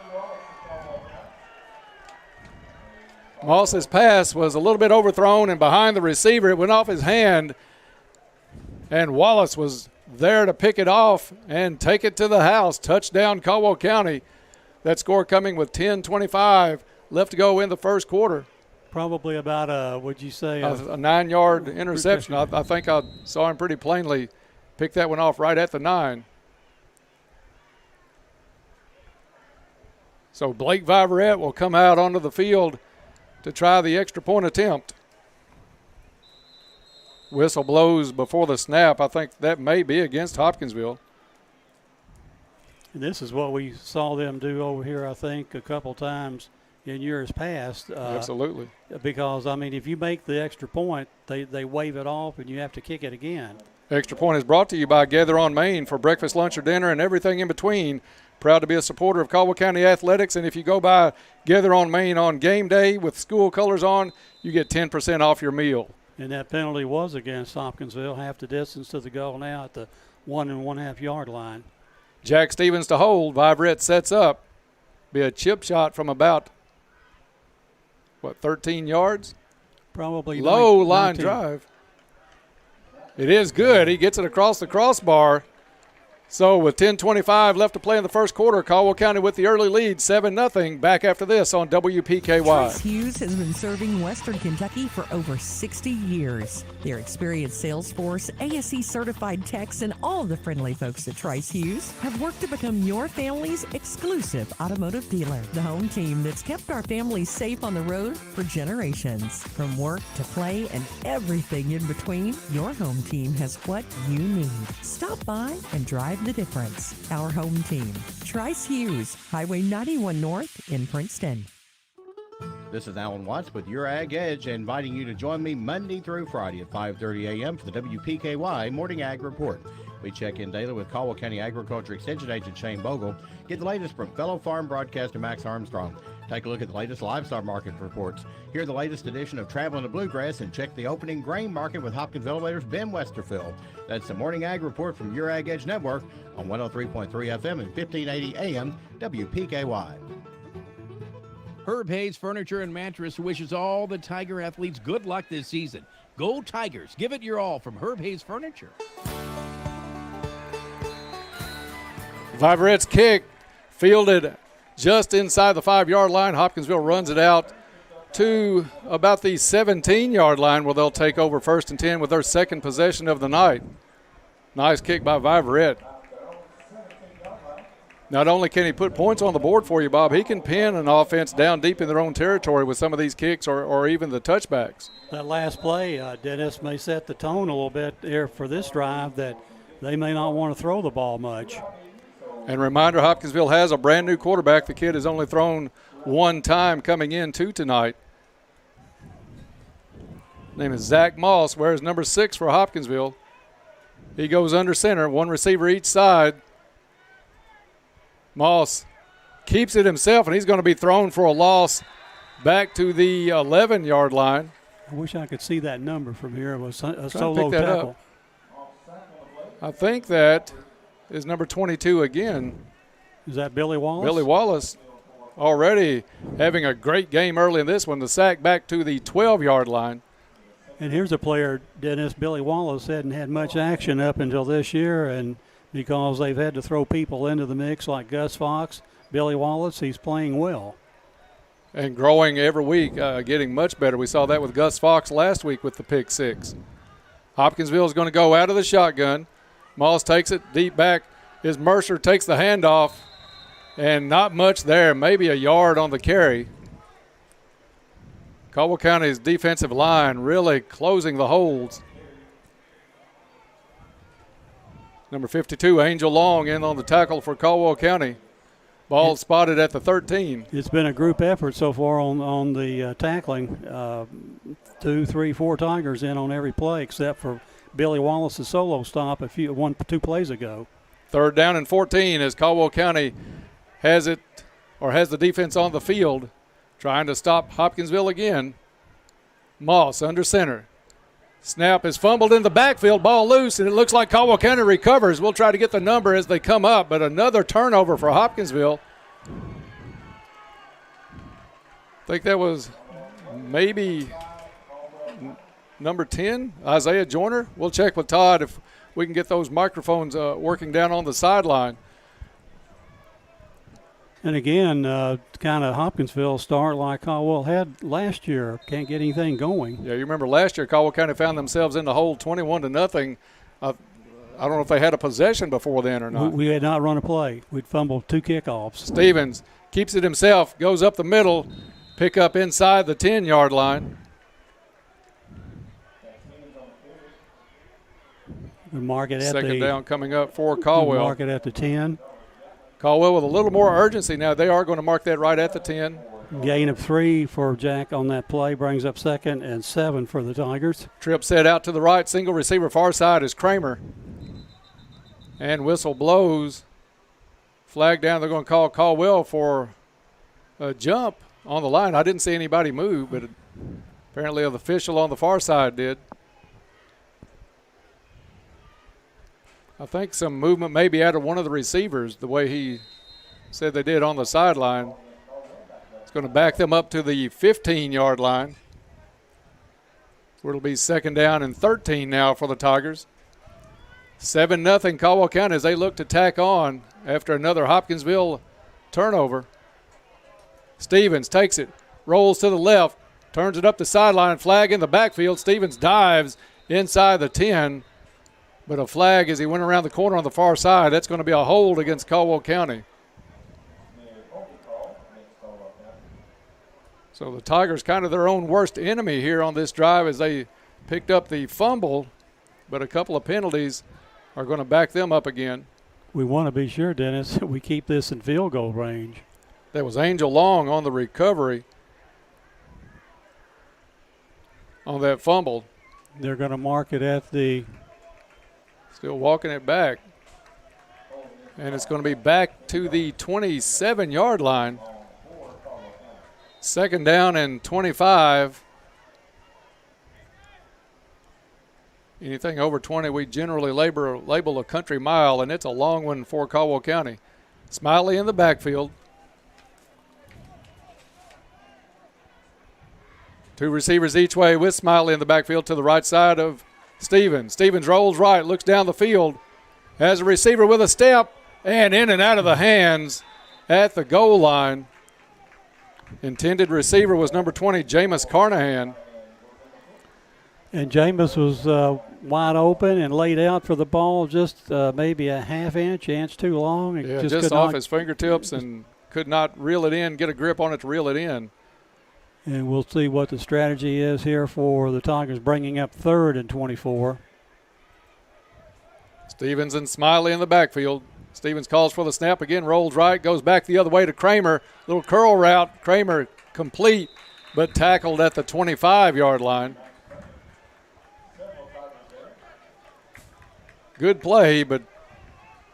Moss's pass was a little bit overthrown and behind the receiver. It went off his hand, and Wallace was there to pick it off and take it to the house. Touchdown Caldwell County. That score coming with 10:25 left to go in the first quarter. Probably about a 9-yard interception. I think I saw him pretty plainly pick that one off right at the 9. So Blake Viverette will come out onto the field to try the extra point attempt. Whistle blows before the snap. I think that may be against Hopkinsville. And this is what we saw them do over here, I think, a couple times in years past. Absolutely. Because, I mean, if you make the extra point, they wave it off and you have to kick it again. Extra point is brought to you by Gather on Main for breakfast, lunch, or dinner and everything in between. Proud to be a supporter of Caldwell County Athletics. And if you go by Gather on Main on game day with school colors on, you get 10% off your meal. And that penalty was against Hopkinsville, half the distance to the goal now at the 1 1/2 yard line. Jack Stevens to hold. Viverette sets up. Be a chip shot from about, 13 yards? Probably. Low line drive. It is good. He gets it across the crossbar. So with 10:25 left to play in the first quarter, Caldwell County with the early lead, 7-0. Back after this on WPKY. Trace Hughes has been serving Western Kentucky for over 60 years. Their experienced sales force, ASE certified techs, and all the friendly folks at Trace Hughes have worked to become your family's exclusive automotive dealer. The home team that's kept our families safe on the road for generations. From work to play and everything in between, your home team has what you need. Stop by and drive the difference. Our home team, Trice Hughes, Highway 91 North in Princeton. This is Alan Watts with Your Ag Edge, inviting you to join me Monday through Friday at 5:30 a.m. for the WPKY Morning Ag Report. We check in daily with Caldwell County Agriculture Extension Agent Shane Bogle. Get the latest from fellow farm broadcaster Max Armstrong. Take a look at the latest livestock market reports. Hear the latest edition of Traveling to Bluegrass and check the opening grain market with Hopkinsville elevators Ben Westerfield. That's the Morning Ag Report from Your Ag Edge Network on 103.3 FM and 1580 AM WPKY. Herb Hayes Furniture and Mattress wishes all the Tiger athletes good luck this season. Go Tigers. Give it your all from Herb Hayes Furniture. Viverette's kick fielded just inside the 5-yard line. Hopkinsville runs it out to about the 17-yard line where they'll take over 1st and 10 with their second possession of the night. Nice kick by Viverette. Not only can he put points on the board for you, Bob, he can pin an offense down deep in their own territory with some of these kicks or even the touchbacks. That last play, Dennis, may set the tone a little bit there for this drive that they may not want to throw the ball much. And reminder, Hopkinsville has a brand new quarterback. The kid has only thrown one time coming into tonight. Name is Zach Moss, wears number 6 for Hopkinsville. He goes under center, one receiver each side. Moss keeps it himself, and he's going to be thrown for a loss back to the 11-yard line. I wish I could see that number from here. It was a solo tackle. I think that is number 22 again. Is that Billy Wallace? Billy Wallace already having a great game early in this one. The sack back to the 12-yard line. And here's a player, Dennis, Billy Wallace, hadn't had much action up until this year, and because they've had to throw people into the mix like Gus Fox, Billy Wallace, he's playing well. And growing every week, getting much better. We saw that with Gus Fox last week with the pick 6. Hopkinsville is going to go out of the shotgun. Moss takes it deep back. His Mercer takes the handoff, and not much there, maybe a yard on the carry. Caldwell County's defensive line really closing the holes. Number 52, Angel Long, in on the tackle for Caldwell County. Ball spotted at the 13. It's been a group effort so far on the tackling. 2, 3, 4 Tigers in on every play except for Billy Wallace's solo stop 2 plays ago. 3rd down and 14 as Caldwell County has the defense on the field, trying to stop Hopkinsville again. Moss under center. Snap is fumbled in the backfield, ball loose, and it looks like Caldwell County recovers. We'll try to get the number as they come up, but another turnover for Hopkinsville. I think that was maybe number 10, Isaiah Joyner. We'll check with Todd if we can get those microphones working down on the sideline. And again, kind of Hopkinsville start like Caldwell had last year. Can't get anything going. Yeah, you remember last year Caldwell County found themselves in the hole 21-0. I don't know if they had a possession before then or not. We had not run a play. We'd fumbled 2 kickoffs. Stevens keeps it himself, goes up the middle, pick up inside the 10-yard line. We mark it at Second down coming up for Caldwell. Mark it at the 10. Caldwell with a little more urgency now. They are going to mark that right at the 10. Gain of 3 for Jack on that play brings up 2nd and 7 for the Tigers. Trip set out to the right. Single receiver far side is Kramer. And whistle blows. Flag down. They're going to call Caldwell for a jump on the line. I didn't see anybody move, but apparently the official on the far side did. I think some movement maybe out of one of the receivers, the way he said they did on the sideline. It's going to back them up to the 15-yard line. So it'll be 2nd down and 13 now for the Tigers. 7-0 Caldwell County as they look to tack on after another Hopkinsville turnover. Stevens takes it, rolls to the left, turns it up the sideline, flag in the backfield. Stevens dives inside the 10, but a flag as he went around the corner on the far side. That's going to be a hold against Caldwell County. So the Tigers kind of their own worst enemy here on this drive as they picked up the fumble, but a couple of penalties are going to back them up again. We want to be sure, Dennis, we keep this in field goal range. That was Angel Long on the recovery on that fumble. They're going to mark it at the... Still walking it back. And it's going to be back to the 27-yard line. 2nd down and 25. Anything over 20, we generally label a country mile, and it's a long one for Caldwell County. Smiley in the backfield. 2 receivers each way with Smiley in the backfield to the right side of Stevens. Stevens rolls right, looks down the field, has a receiver with a step, and in and out of the hands at the goal line. Intended receiver was number 20, Jameis Carnahan. And Jameis was wide open and laid out for the ball just maybe a half inch too long. And just off his fingertips and could not reel it in, get a grip on it to reel it in. And we'll see what the strategy is here for the Tigers bringing up 3rd and 24. Stevens and Smiley in the backfield. Stevens calls for the snap again, rolls right, goes back the other way to Kramer. Little curl route. Kramer complete, but tackled at the 25-yard line. Good play, but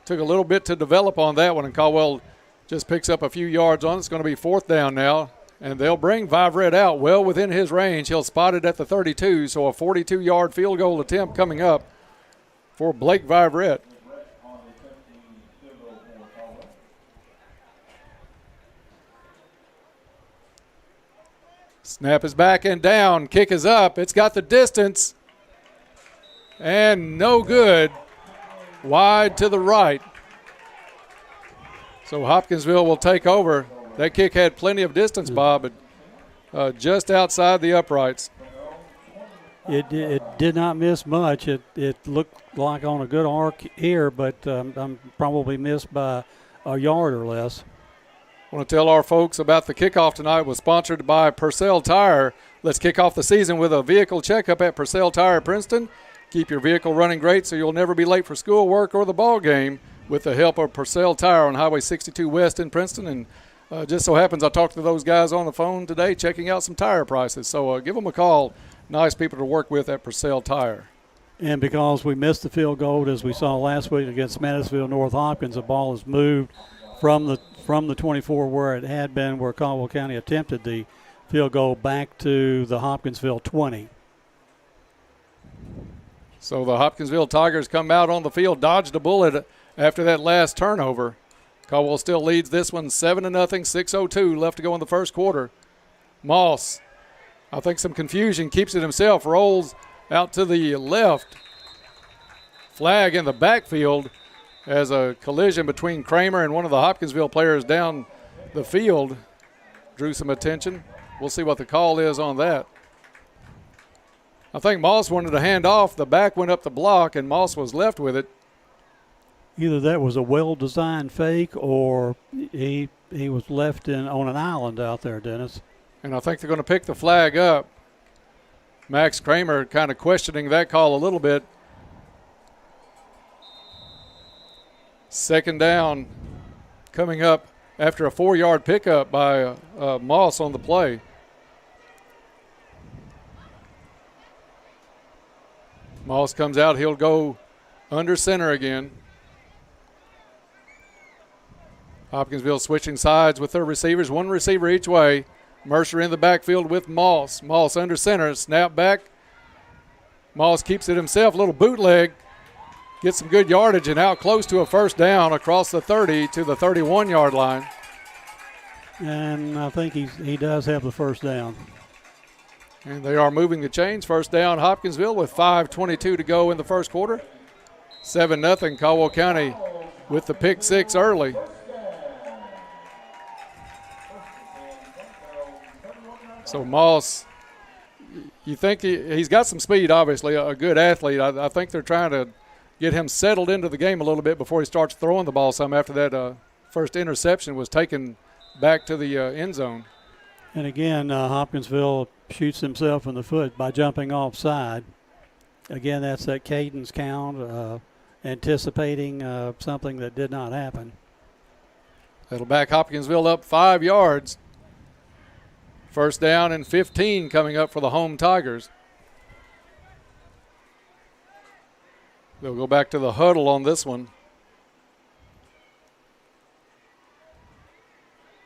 took a little bit to develop on that one, and Caldwell just picks up a few yards on it. It's going to be 4th down now, and they'll bring Viverette out well within his range. He'll spot it at the 32, so a 42-yard field goal attempt coming up for Blake Viverette. Snap is back and down. Kick is up. It's got the distance. And no good. Wide to the right. So Hopkinsville will take over. That kick had plenty of distance, Bob, but just outside the uprights. It did not miss much. It looked like on a good arc here, but probably missed by a yard or less. I want to tell our folks about the kickoff tonight. It was sponsored by Purcell Tire. Let's kick off the season with a vehicle checkup at Purcell Tire Princeton. Keep your vehicle running great so you'll never be late for school, work, or the ball game with the help of Purcell Tire on Highway 62 West in Princeton. And just so happens I talked to those guys on the phone today checking out some tire prices. So give them a call. Nice people to work with at Purcell Tire. And because we missed the field goal, as we saw last week against Madisonville North Hopkins, the ball is moved from the 24 where it had been, where Caldwell County attempted the field goal, back to the Hopkinsville 20. So the Hopkinsville Tigers come out on the field, dodged a bullet after that last turnover. Caldwell still leads this one 7-0, 6:02 left to go in the first quarter. Moss, I think some confusion, keeps it himself, rolls out to the left. Flag in the backfield as a collision between Kramer and one of the Hopkinsville players down the field drew some attention. We'll see what the call is on that. I think Moss wanted to hand off. The back went up the block, and Moss was left with it. Either that was a well-designed fake or he was left on an island out there, Dennis. And I think they're going to pick the flag up. Max Kramer kind of questioning that call a little bit. 2nd down coming up after a 4-yard pickup by Moss on the play. Moss comes out. He'll go under center again. Hopkinsville switching sides with their receivers. One receiver each way. Mercer in the backfield with Moss. Moss under center. Snap back. Moss keeps it himself. Little bootleg. Gets some good yardage and out close to a 1st down across the 30 to the 31-yard line. And I think he does have the 1st down. And they are moving the chains. 1st down Hopkinsville with 5:22 to go in the first quarter. 7-0 Caldwell County with the pick six early. So Moss, you think he's got some speed, obviously, a good athlete. I think they're trying to get him settled into the game a little bit before he starts throwing the ball some after that first interception was taken back to the end zone. And again, Hopkinsville shoots himself in the foot by jumping offside. Again, that's that cadence count, anticipating something that did not happen. That'll back Hopkinsville up 5 yards. First down and 15 coming up for the home Tigers. They'll go back to the huddle on this one.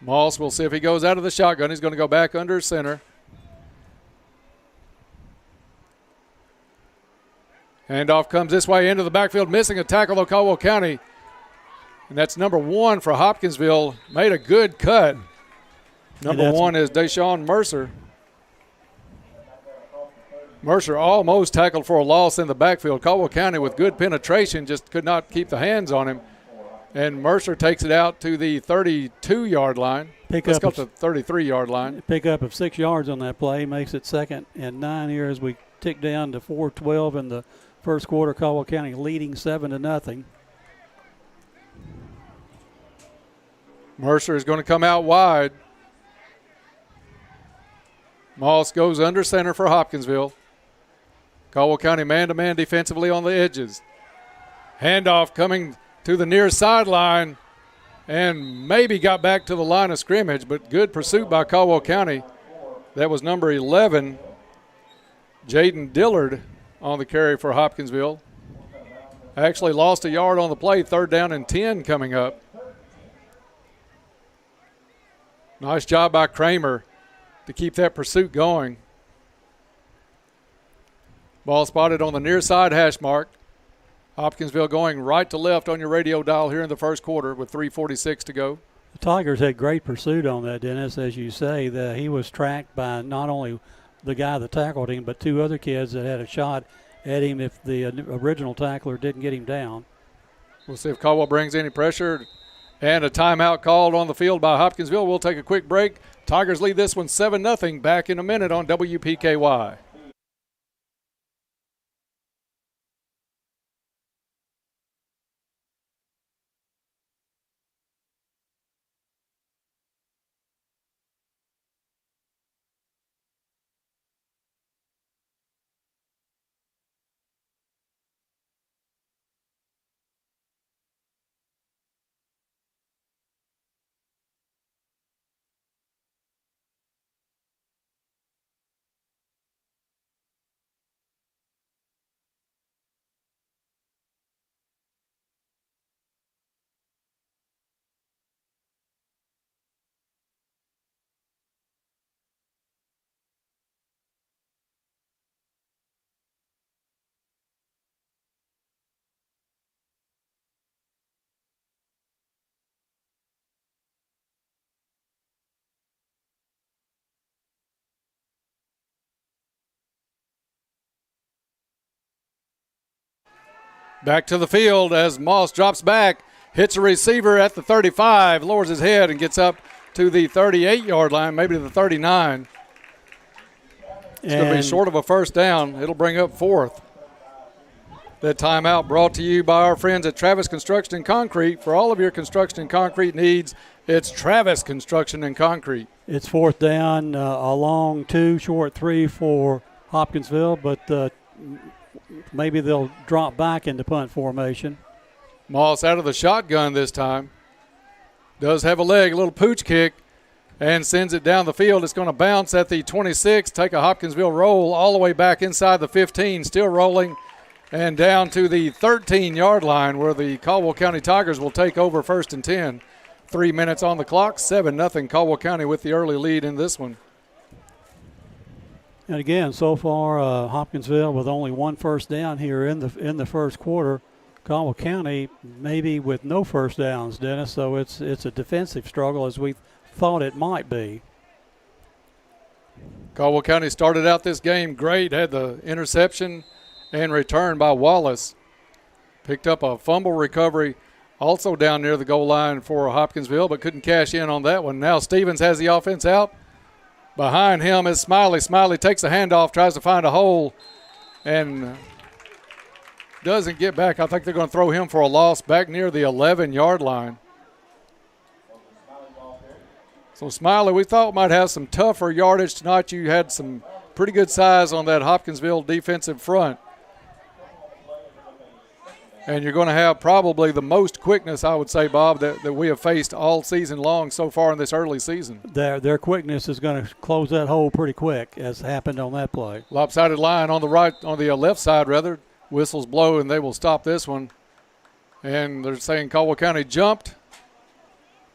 Moss, we'll see if he goes out of the shotgun. He's going to go back under center. Handoff comes this way into the backfield, missing a tackle though, Caldwell County. And that's number 1 for Hopkinsville. Made a good cut. Number 1 is Deshaun Mercer. Mercer almost tackled for a loss in the backfield. Caldwell County with good penetration just could not keep the hands on him. And Mercer takes it out to the 32-yard line. Let's go to the 33-yard line. Pickup of 6 yards on that play makes it 2nd and 9 here as we tick down to 4:12 in the first quarter. Caldwell County leading 7-0. Mercer is going to come out wide. Moss goes under center for Hopkinsville. Caldwell County man-to-man defensively on the edges. Handoff coming to the near sideline and maybe got back to the line of scrimmage, but good pursuit by Caldwell County. That was number 11, Jaden Dillard, on the carry for Hopkinsville. Actually lost a yard on the play, 3rd down and 10 coming up. Nice job by Kramer to keep that pursuit going. Ball spotted on the near side hash mark. Hopkinsville going right to left on your radio dial here in the first quarter with 3:46 to go. The Tigers had great pursuit on that, Dennis, as you say. He was tracked by not only the guy that tackled him, but 2 other kids that had a shot at him if the original tackler didn't get him down. We'll see if Caldwell brings any pressure. And a timeout called on the field by Hopkinsville. We'll take a quick break. Tigers lead this one 7-0. Back in a minute on WPKY. Back to the field as Moss drops back, hits a receiver at the 35, lowers his head and gets up to the 38-yard line, maybe to the 39. It's going to be short of a first down. It'll bring up 4th. That timeout brought to you by our friends at Travis Construction and Concrete. For all of your construction and concrete needs, it's Travis Construction and Concrete. It's 4th down, a long 2, short 3 for Hopkinsville, but maybe they'll drop back into punt formation. Moss out of the shotgun this time. Does have a leg, a little pooch kick, and sends it down the field. It's going to bounce at the 26, take a Hopkinsville roll all the way back inside the 15, still rolling, and down to the 13-yard line where the Caldwell County Tigers will take over 1st and 10. 3 minutes on the clock, 7-0 Caldwell County with the early lead in this one. And again, so far, Hopkinsville with only 1 first down here in the first quarter. Caldwell County maybe with no first downs, Dennis. So it's a defensive struggle as we thought it might be. Caldwell County started out this game great, had the interception and return by Wallace. Picked up a fumble recovery also down near the goal line for Hopkinsville, but couldn't cash in on that one. Now Stevens has the offense out. Behind him is Smiley. Smiley takes a handoff, tries to find a hole, and doesn't get back. I think they're going to throw him for a loss back near the 11-yard line. So Smiley, we thought might have some tougher yardage tonight. You had some pretty good size on that Hopkinsville defensive front. And you're going to have probably the most quickness, I would say, Bob, that we have faced all season long so far in this early season. Their quickness is going to close that hole pretty quick, as happened on that play. Lopsided line on the left side, rather. Whistles blow, and they will stop this one. And they're saying Caldwell County jumped.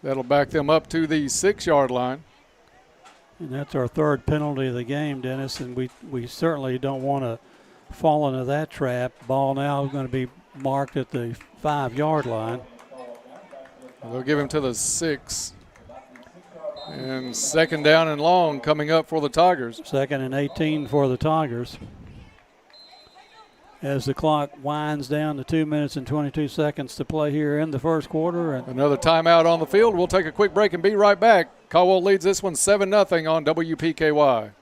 That'll back them up to the 6-yard line. And that's our third penalty of the game, Dennis, and we certainly don't want to fall into that trap. Ball now is going to be marked at the 5-yard line. They'll give him to the 6. And second down and long coming up for the Tigers. 2nd and 18 for the Tigers. As the clock winds down to 2 minutes and 22 seconds to play here in the first quarter. And another timeout on the field. We'll take a quick break and be right back. Caldwell leads this one 7-0 on WPKY.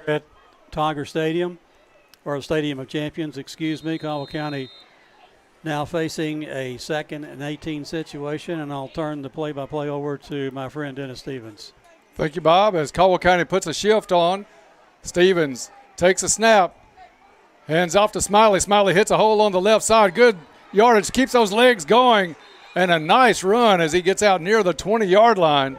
at Tiger Stadium, or the Stadium of Champions, excuse me. Caldwell County now facing a 2nd and 18 situation, and I'll turn the play-by-play over to my friend Dennis Stevens. Thank you, Bob. As Caldwell County puts a shift on, Stevens takes a snap, hands off to Smiley. Smiley hits a hole on the left side. Good yardage, keeps those legs going, and a nice run as he gets out near the 20-yard line.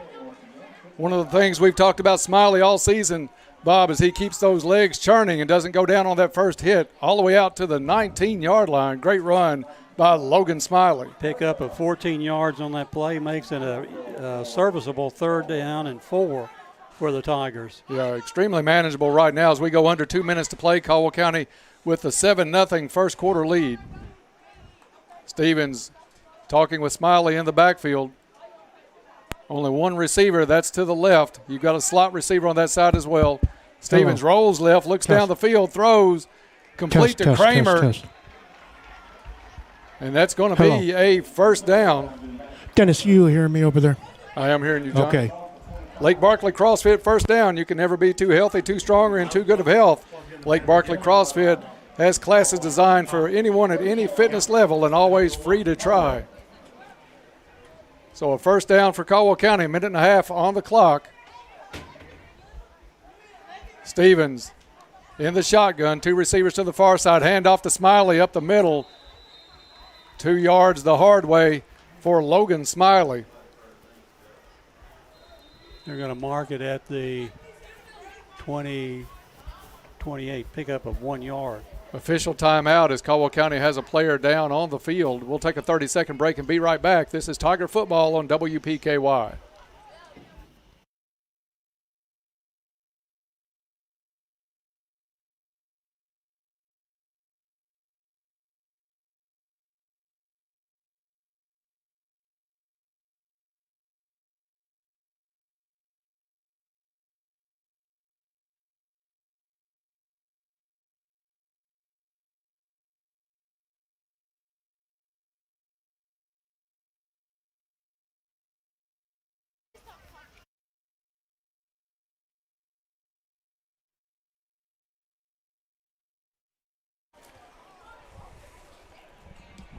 One of the things we've talked about Smiley all season, Bob, is he keeps those legs churning and doesn't go down on that first hit all the way out to the 19-yard line. Great run by Logan Smiley. Pick up of 14 yards on that play makes it a serviceable 3rd down and 4 for the Tigers. Yeah, extremely manageable right now as we go under 2 minutes to play. Caldwell County with the 7-0 first quarter lead. Stevens talking with Smiley in the backfield. Only one receiver, that's to the left. You've got a slot receiver on that side as well. Stevens rolls left, looks down the field, throws, complete to Kramer. And that's going to be a first down. Dennis, you hearing me over there? I am hearing you, John. Okay. Lake Barkley CrossFit first down. You can never be too healthy, too strong, or in too good of health. Lake Barkley CrossFit has classes designed for anyone at any fitness level and always free to try. So a first down for Caldwell County, 1.5 minutes on the clock. Stevens in the shotgun, 2 receivers to the far side, hand off to Smiley up the middle. 2 yards the hard way for Logan Smiley. They're going to mark it at the 20-28, pickup of 1 yard. Official timeout as Caldwell County has a player down on the field. We'll take a 30-second break and be right back. This is Tiger Football on WPKY.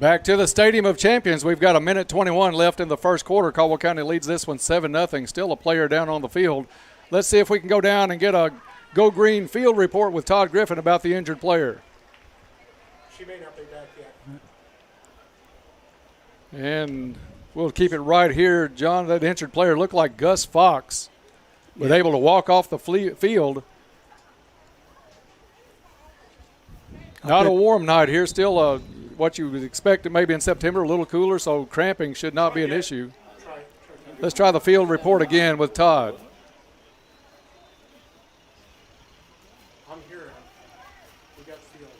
Back to the Stadium of Champions. We've got 1:21 left in the first quarter. Caldwell County leads this one 7-0. Still a player down on the field. Let's see if we can go down and get a Go Green field report with Todd Griffin about the injured player. She may not be back yet. And we'll keep it right here. John, that injured player looked like Gus Fox, was able to walk off the field. Not a warm night here. Still what you would expect maybe in September, a little cooler, so cramping should not be an issue. Let's try the field report again with Todd. I'm here. We got the field.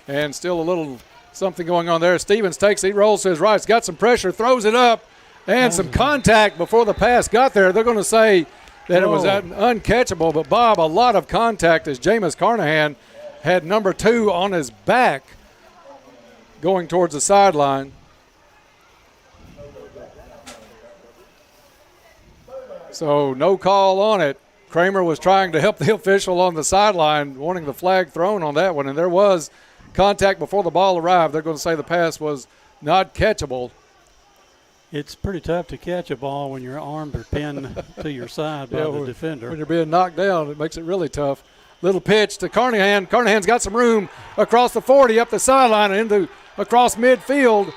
And still a little something going on there. Stevens takes it, rolls to his right. He's got some pressure, throws it up, and some contact before the pass got there. They're going to say that it was uncatchable, but Bob, a lot of contact as Jameis Carnahan had number 2 on his back going towards the sideline. So no call on it. Kramer was trying to help the official on the sideline, wanting the flag thrown on that one, and there was contact before the ball arrived. They're going to say the pass was not catchable. It's pretty tough to catch a ball when your arms are pinned to your side by the defender. When you're being knocked down, it makes it really tough. Little pitch to Carnahan. Carnahan's got some room across the 40, up the sideline, and across midfield,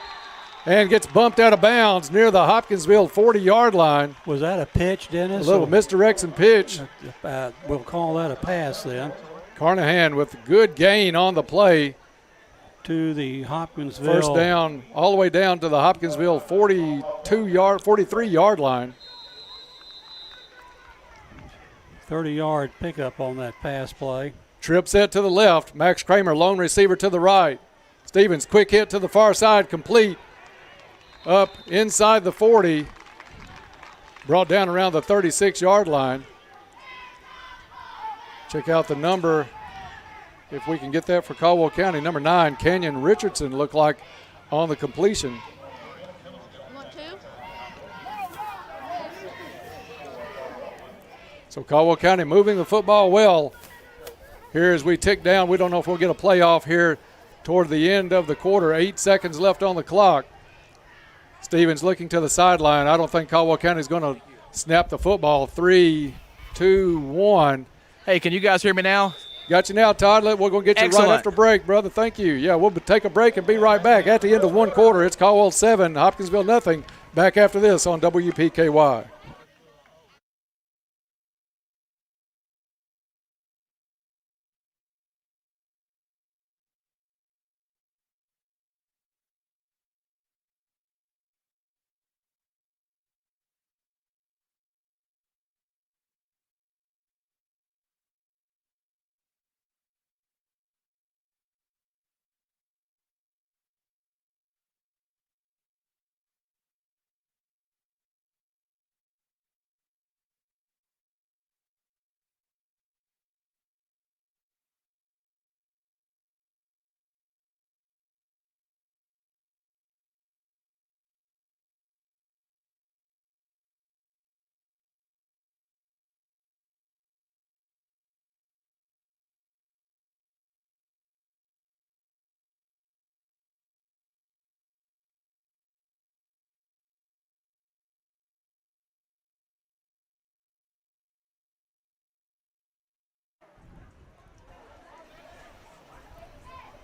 and gets bumped out of bounds near the Hopkinsville 40-yard line. Was that a pitch, Dennis? A little misdirection pitch. We'll call that a pass then. Carnahan with good gain on the play. To the Hopkinsville. First down, all the way down to the Hopkinsville 43-yard line. 30-yard pickup on that pass play. Trip set to the left. Max Kramer, lone receiver to the right. Stevens, quick hit to the far side, complete. Up inside the 40. Brought down around the 36-yard line. Check out the number, if we can get that for Caldwell County. Number 9, Kenyon Richardson, looked like on the completion. So Caldwell County moving the football well. Here as we tick down, we don't know if we'll get a playoff here toward the end of the quarter. 8 seconds left on the clock. Stevens looking to the sideline. I don't think Caldwell County is going to snap the football. 3, 2, 1. Hey, can you guys hear me now? Got you now, Todd. We're going to get you right after break, brother. Thank you. Yeah, we'll take a break and be right back. At the end of one quarter, it's Caldwell 7, Hopkinsville nothing. Back after this on WPKY.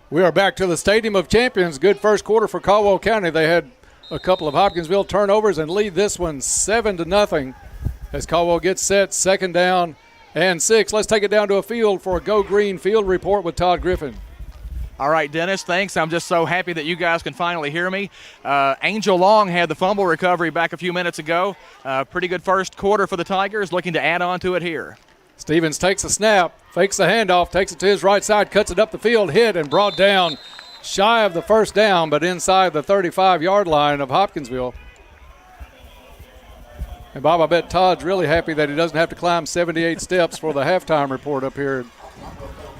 We are back to the Stadium of Champions. Good first quarter for Caldwell County. They had a couple of Hopkinsville turnovers and lead this one 7-0 as Caldwell gets set, second down and 6. Let's take it down to a field for a Go Green field report with Todd Griffin. All right, Dennis, thanks. I'm just so happy that you guys can finally hear me. Angel Long had the fumble recovery back a few minutes ago. Pretty good first quarter for the Tigers, looking to add on to it here. Stevens takes a snap, fakes the handoff, takes it to his right side, cuts it up the field, hit and brought down shy of the first down, but inside the 35-yard line of Hopkinsville. And, Bob, I bet Todd's really happy that he doesn't have to climb 78 steps for the halftime report up here.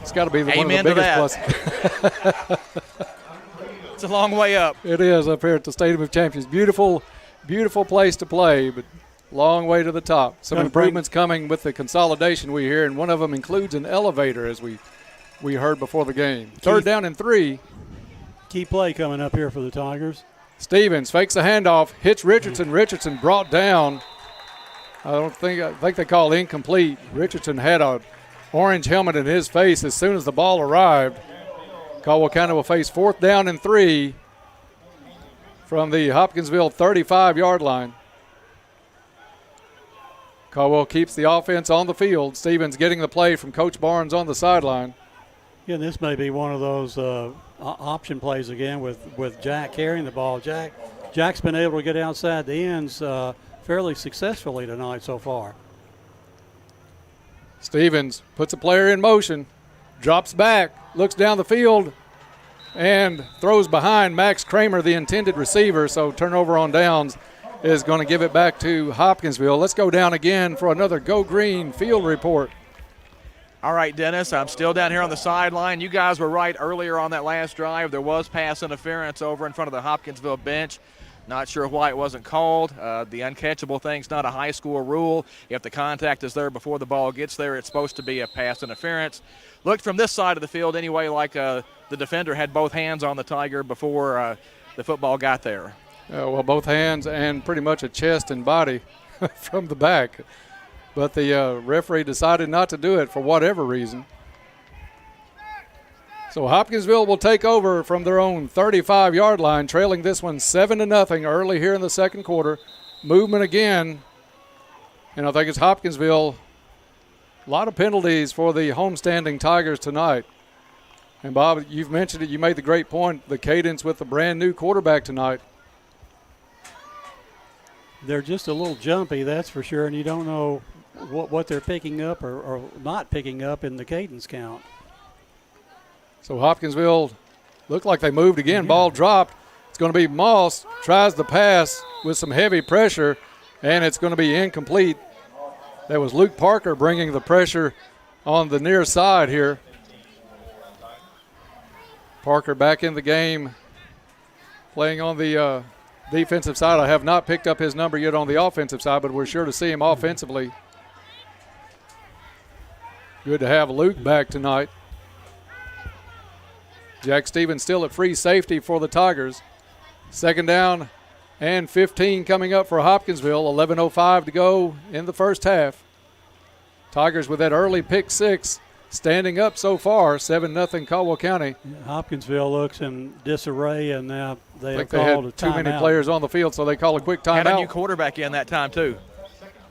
It's got to be one of the biggest pluses. It's a long way up. It is up here at the Stadium of Champions. Beautiful, beautiful place to play, but long way to the top. Some improvements coming with the consolidation we hear, and one of them includes an elevator, as we heard before the game. Third down and 3. key play coming up here for the Tigers. Stevens fakes a handoff, hits Richardson. Richardson brought down. I think they call incomplete. Richardson had a orange helmet in his face as soon as the ball arrived. Caldwell County will face 4th down and 3 from the Hopkinsville 35-yard line. Caldwell keeps the offense on the field. Stevens getting the play from Coach Barnes on the sideline. Yeah, this may be one of those option plays again with Jack carrying the ball. Jack's been able to get outside the ends fairly successfully tonight so far. Stevens puts a player in motion, drops back, looks down the field, and throws behind Max Kramer, the intended receiver. So turnover on downs is going to give it back to Hopkinsville. Let's go down again for another Go Green field report. All right, Dennis, I'm still down here on the sideline. You guys were right earlier on that last drive. There was pass interference over in front of the Hopkinsville bench. Not sure why it wasn't called. The uncatchable thing's not a high school rule. If the contact is there before the ball gets there, it's supposed to be a pass interference. Looked from this side of the field anyway like the defender had both hands on the Tiger before the football got there. Well, both hands and pretty much a chest and body from the back. But the referee decided not to do it for whatever reason. So Hopkinsville will take over from their own 35-yard line, trailing this one 7-0 early here in the second quarter. Movement again. And I think it's Hopkinsville. A lot of penalties for the homestanding Tigers tonight. And, Bob, you've mentioned it. You made the great point, the cadence with the brand-new quarterback tonight. They're just a little jumpy, that's for sure, and you don't know what they're picking up or not picking up in the cadence count. So Hopkinsville looked like they moved again. Yeah. Ball dropped. It's going to be Moss. Tries the pass with some heavy pressure, and it's going to be incomplete. That was Luke Parker bringing the pressure on the near side here. Parker back in the game, playing on the defensive side. I have not picked up his number yet on the offensive side, but we're sure to see him offensively. Good to have Luke back tonight. Jack Stevens still at free safety for the Tigers. 2nd down and 15 coming up for Hopkinsville. 11:05 to go in the first half. Tigers with that early pick six standing up so far, 7-0 Caldwell County. Hopkinsville looks in disarray, and now they have called called a too many timeout. players on the field, so they call a quick timeout. Had a new quarterback in that time, too.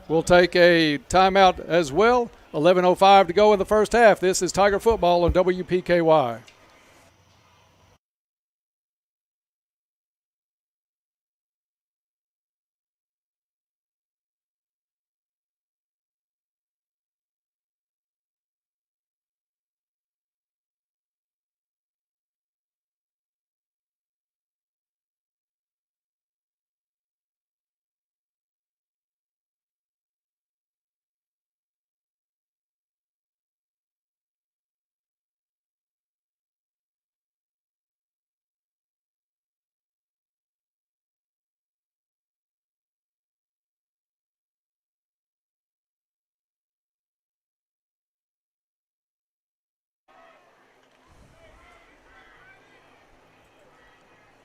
We'll take a timeout as well. 11:05 to go in the first half. This is Tiger Football on WPKY.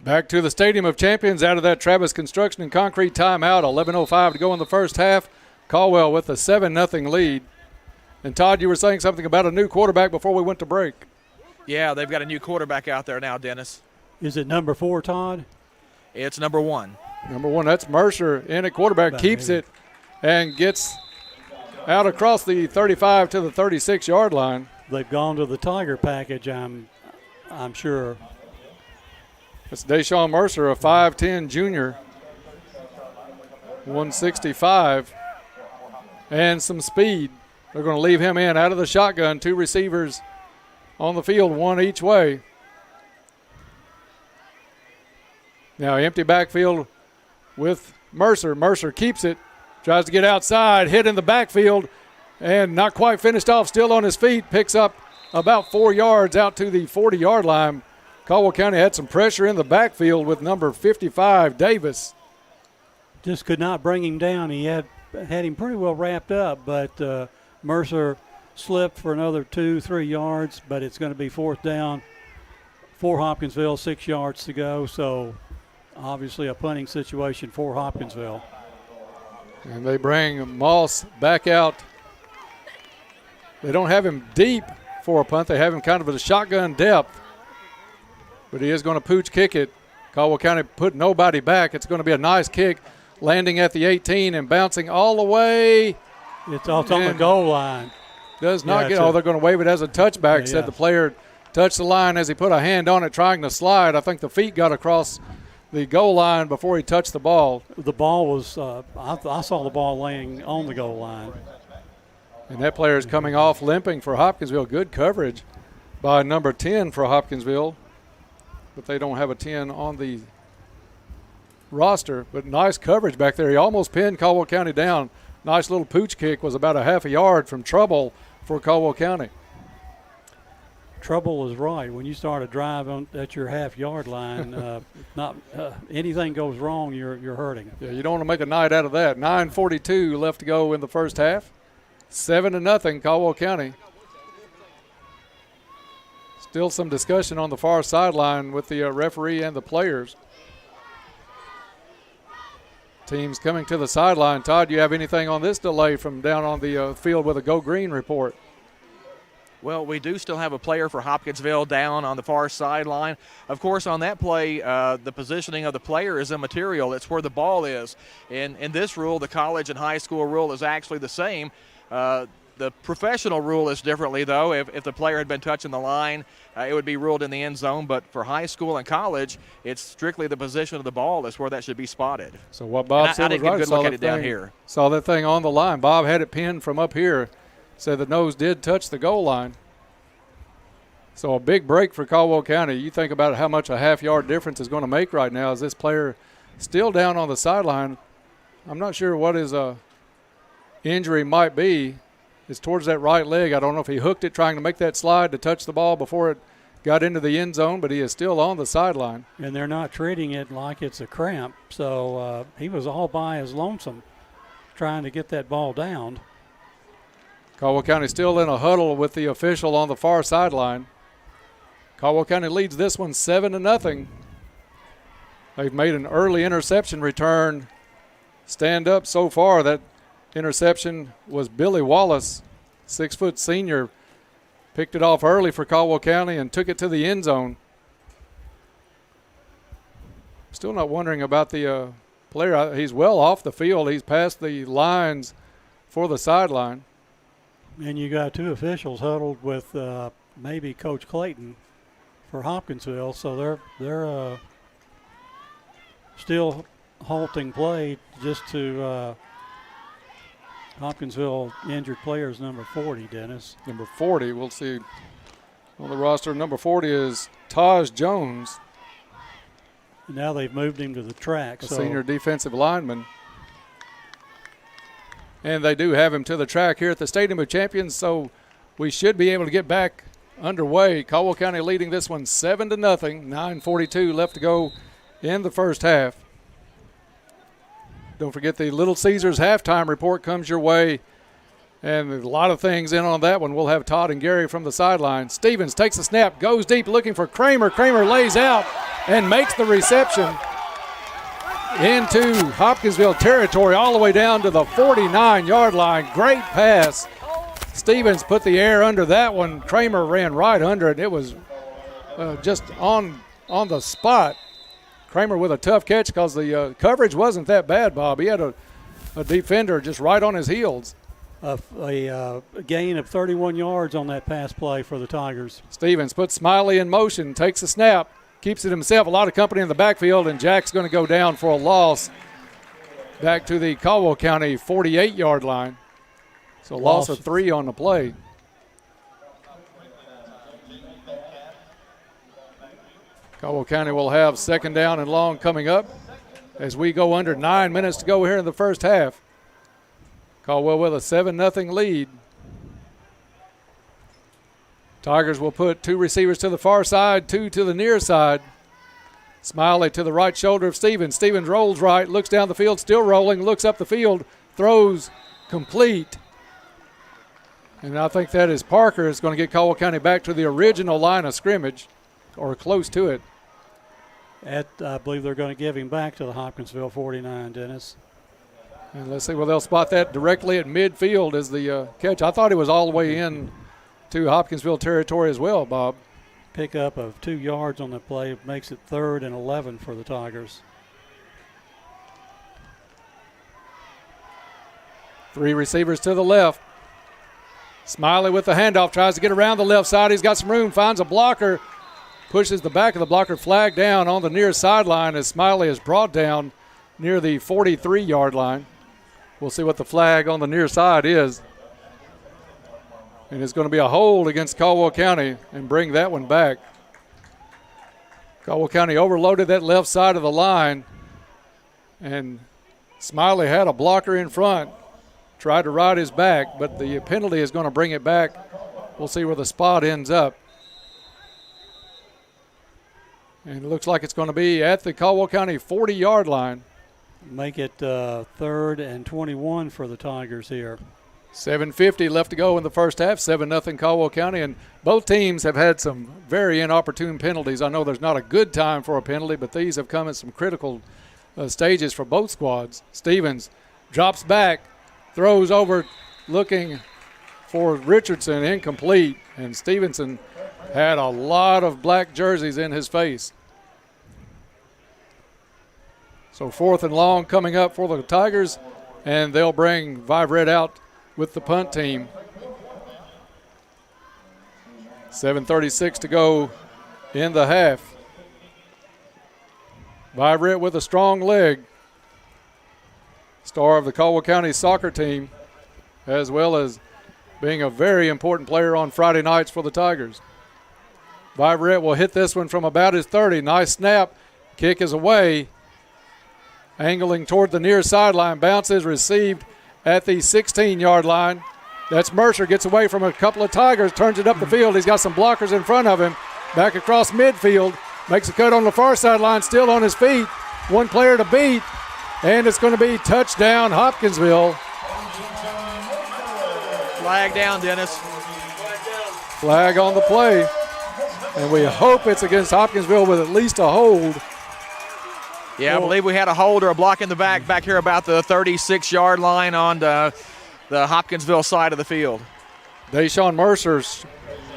Back to the Stadium of Champions out of that Travis Construction and Concrete timeout. 11:05 to go in the first half. Caldwell with a 7-0 lead. And, Todd, you were saying something about a new quarterback before we went to break. Yeah, they've got a new quarterback out there now, Dennis. Is it number 4, Todd? It's number 1. Number 1, that's Mercer in at quarterback, keeps it and gets out across the 35 to the 36-yard line. They've gone to the Tiger package, I'm sure. It's Deshaun Mercer, a 5'10 junior, 165, and some speed. They're going to leave him in out of the shotgun. 2 receivers on the field, 1 each way. Now empty backfield with Mercer. Mercer keeps it, tries to get outside, hit in the backfield, and not quite finished off, still on his feet, picks up about 4 yards out to the 40-yard line. Caldwell County had some pressure in the backfield with number 55, Davis. Just could not bring him down. He had him pretty well wrapped up, but Mercer slipped for another 2-3 yards, but it's going to be 4th down for Hopkinsville, 6 yards to go. So obviously a punting situation for Hopkinsville. And they bring Moss back out. They don't have him deep for a punt. They have him kind of at a shotgun depth. But he is going to pooch kick it. Caldwell County put nobody back. It's going to be a nice kick, landing at the 18 and bouncing all the way. It's on the goal line. Does not get. They're going to wave it as a touchback. Said the player touched the line as he put a hand on it trying to slide. I think the feet got across the goal line before he touched the ball. The ball was, I saw the ball laying on the goal line. And that player is coming off limping for Hopkinsville. Good coverage by number 10 for Hopkinsville. But they don't have a 10 on the roster. But nice coverage back there. He almost pinned Caldwell County down. Nice little pooch kick, was about a half a yard from trouble for Caldwell County. Trouble is right. When you start a drive at your half-yard line, anything goes wrong, you're hurting. Yeah, you don't want to make a night out of that. 9:42 left to go in the first half. 7-0 Caldwell County. Still some discussion on the far sideline with the referee and the players. Teams coming to the sideline. Todd, do you have anything on this delay from down on the field with a Go Green report? Well, we do still have a player for Hopkinsville down on the far sideline. Of course, on that play, the positioning of the player is immaterial. It's where the ball is. In this rule, the college and high school rule is actually the same. The professional rule is differently, though. If the player had been touching the line, it would be ruled in the end zone. But for high school and college, it's strictly the position of the ball is where that should be spotted. So what Bob said I was didn't get right. a good look at it down here. Saw that thing on the line. Bob had it pinned from up here. Said the nose did touch the goal line. So a big break for Caldwell County. You think about how much a half-yard difference is going to make right now. Is this player still down on the sideline? I'm not sure what his injury might be. It's towards that right leg. I don't know if he hooked it trying to make that slide to touch the ball before it got into the end zone, but he is still on the sideline. And they're not treating it like it's a cramp. So he was all by his lonesome trying to get that ball down. Caldwell County still in a huddle with the official on the far sideline. Caldwell County leads this one 7-0. They've made an early interception return. Stand up so far. That interception was Billy Wallace, 6-foot senior. Picked it off early for Caldwell County and took it to the end zone. Still not wondering about the player. He's well off the field. He's past the lines for the sideline. And you got two officials huddled with maybe Coach Clayton for Hopkinsville, so they're still halting play just to Hopkinsville injured players number 40, Dennis. Number 40, we'll see on the roster. Number 40 is Taj Jones. Now they've moved him to the track. A senior defensive lineman. And they do have him to the track here at the Stadium of Champions, so we should be able to get back underway. Caldwell County leading this one 7-0. 9:42 left to go in the first half. Don't forget the Little Caesars halftime report comes your way. And a lot of things in on that one. We'll have Todd and Gary from the sideline. Stevens takes a snap, goes deep looking for Kramer. Kramer lays out and makes the reception into Hopkinsville territory all the way down to the 49-yard line. Great pass. Stevens put the air under that one. Kramer ran right under it. It was just on the spot. Kramer with a tough catch because the coverage wasn't that bad, Bob. He had a defender just right on his heels. A gain of 31 yards on that pass play for the Tigers. Stevens puts Smiley in motion, takes a snap, keeps it himself. A lot of company in the backfield, and Jack's going to go down for a loss back to the Caldwell County 48-yard line. So loss of 3 on the play. Caldwell County will have second down and long coming up as we go under 9 minutes to go here in the first half. Caldwell with a 7-0 lead. Tigers will put 2 receivers to the far side, 2 to the near side. Smiley to the right shoulder of Stevens. Stevens rolls right, looks down the field, still rolling, looks up the field, throws complete. And I think that is Parker is going to get Caldwell County back to the original line of scrimmage. or close to it. I believe they're going to give him back to the Hopkinsville 49, Dennis. And let's see, well, they'll spot that directly at midfield as the catch. I thought it was all the way in to Hopkinsville territory as well, Bob. Pickup of 2 yards on the play makes it 3rd and 11 for the Tigers. 3 receivers to the left. Smiley with the handoff, tries to get around the left side. He's got some room, finds a blocker, pushes the back of the blocker, flag down on the near sideline as Smiley is brought down near the 43-yard line. We'll see what the flag on the near side is. And it's going to be a hold against Caldwell County and bring that one back. Caldwell County overloaded that left side of the line, and Smiley had a blocker in front, tried to ride his back, but the penalty is going to bring it back. We'll see where the spot ends up. And it looks like it's going to be at the Caldwell County 40-yard line. Make it 3rd and 21 for the Tigers here. 7:50 left to go in the first half, 7-0 Caldwell County, and both teams have had some very inopportune penalties. I know there's not a good time for a penalty, but these have come at some critical stages for both squads. Stevens drops back, throws over, looking for Richardson, incomplete, and Stevenson had a lot of black jerseys in his face. So 4th and long coming up for the Tigers, and they'll bring Vive-Red out with the punt team. 7:36 to go in the half. Vive-Red with a strong leg. Star of the Caldwell County soccer team, as well as being a very important player on Friday nights for the Tigers. Vive-Red will hit this one from about his 30. Nice snap. Kick is away. Angling toward the near sideline. Bounce is received at the 16-yard line. That's Mercer, gets away from a couple of Tigers, turns it up the field. He's got some blockers in front of him. Back across midfield. Makes a cut on the far sideline, still on his feet. One player to beat. And it's going to be touchdown Hopkinsville. Flag down, Dennis. Flag on the play. And we hope it's against Hopkinsville with at least a hold. Yeah, I believe we had a hold or a block in the back here about the 36-yard line on the Hopkinsville side of the field. Deshaun Mercer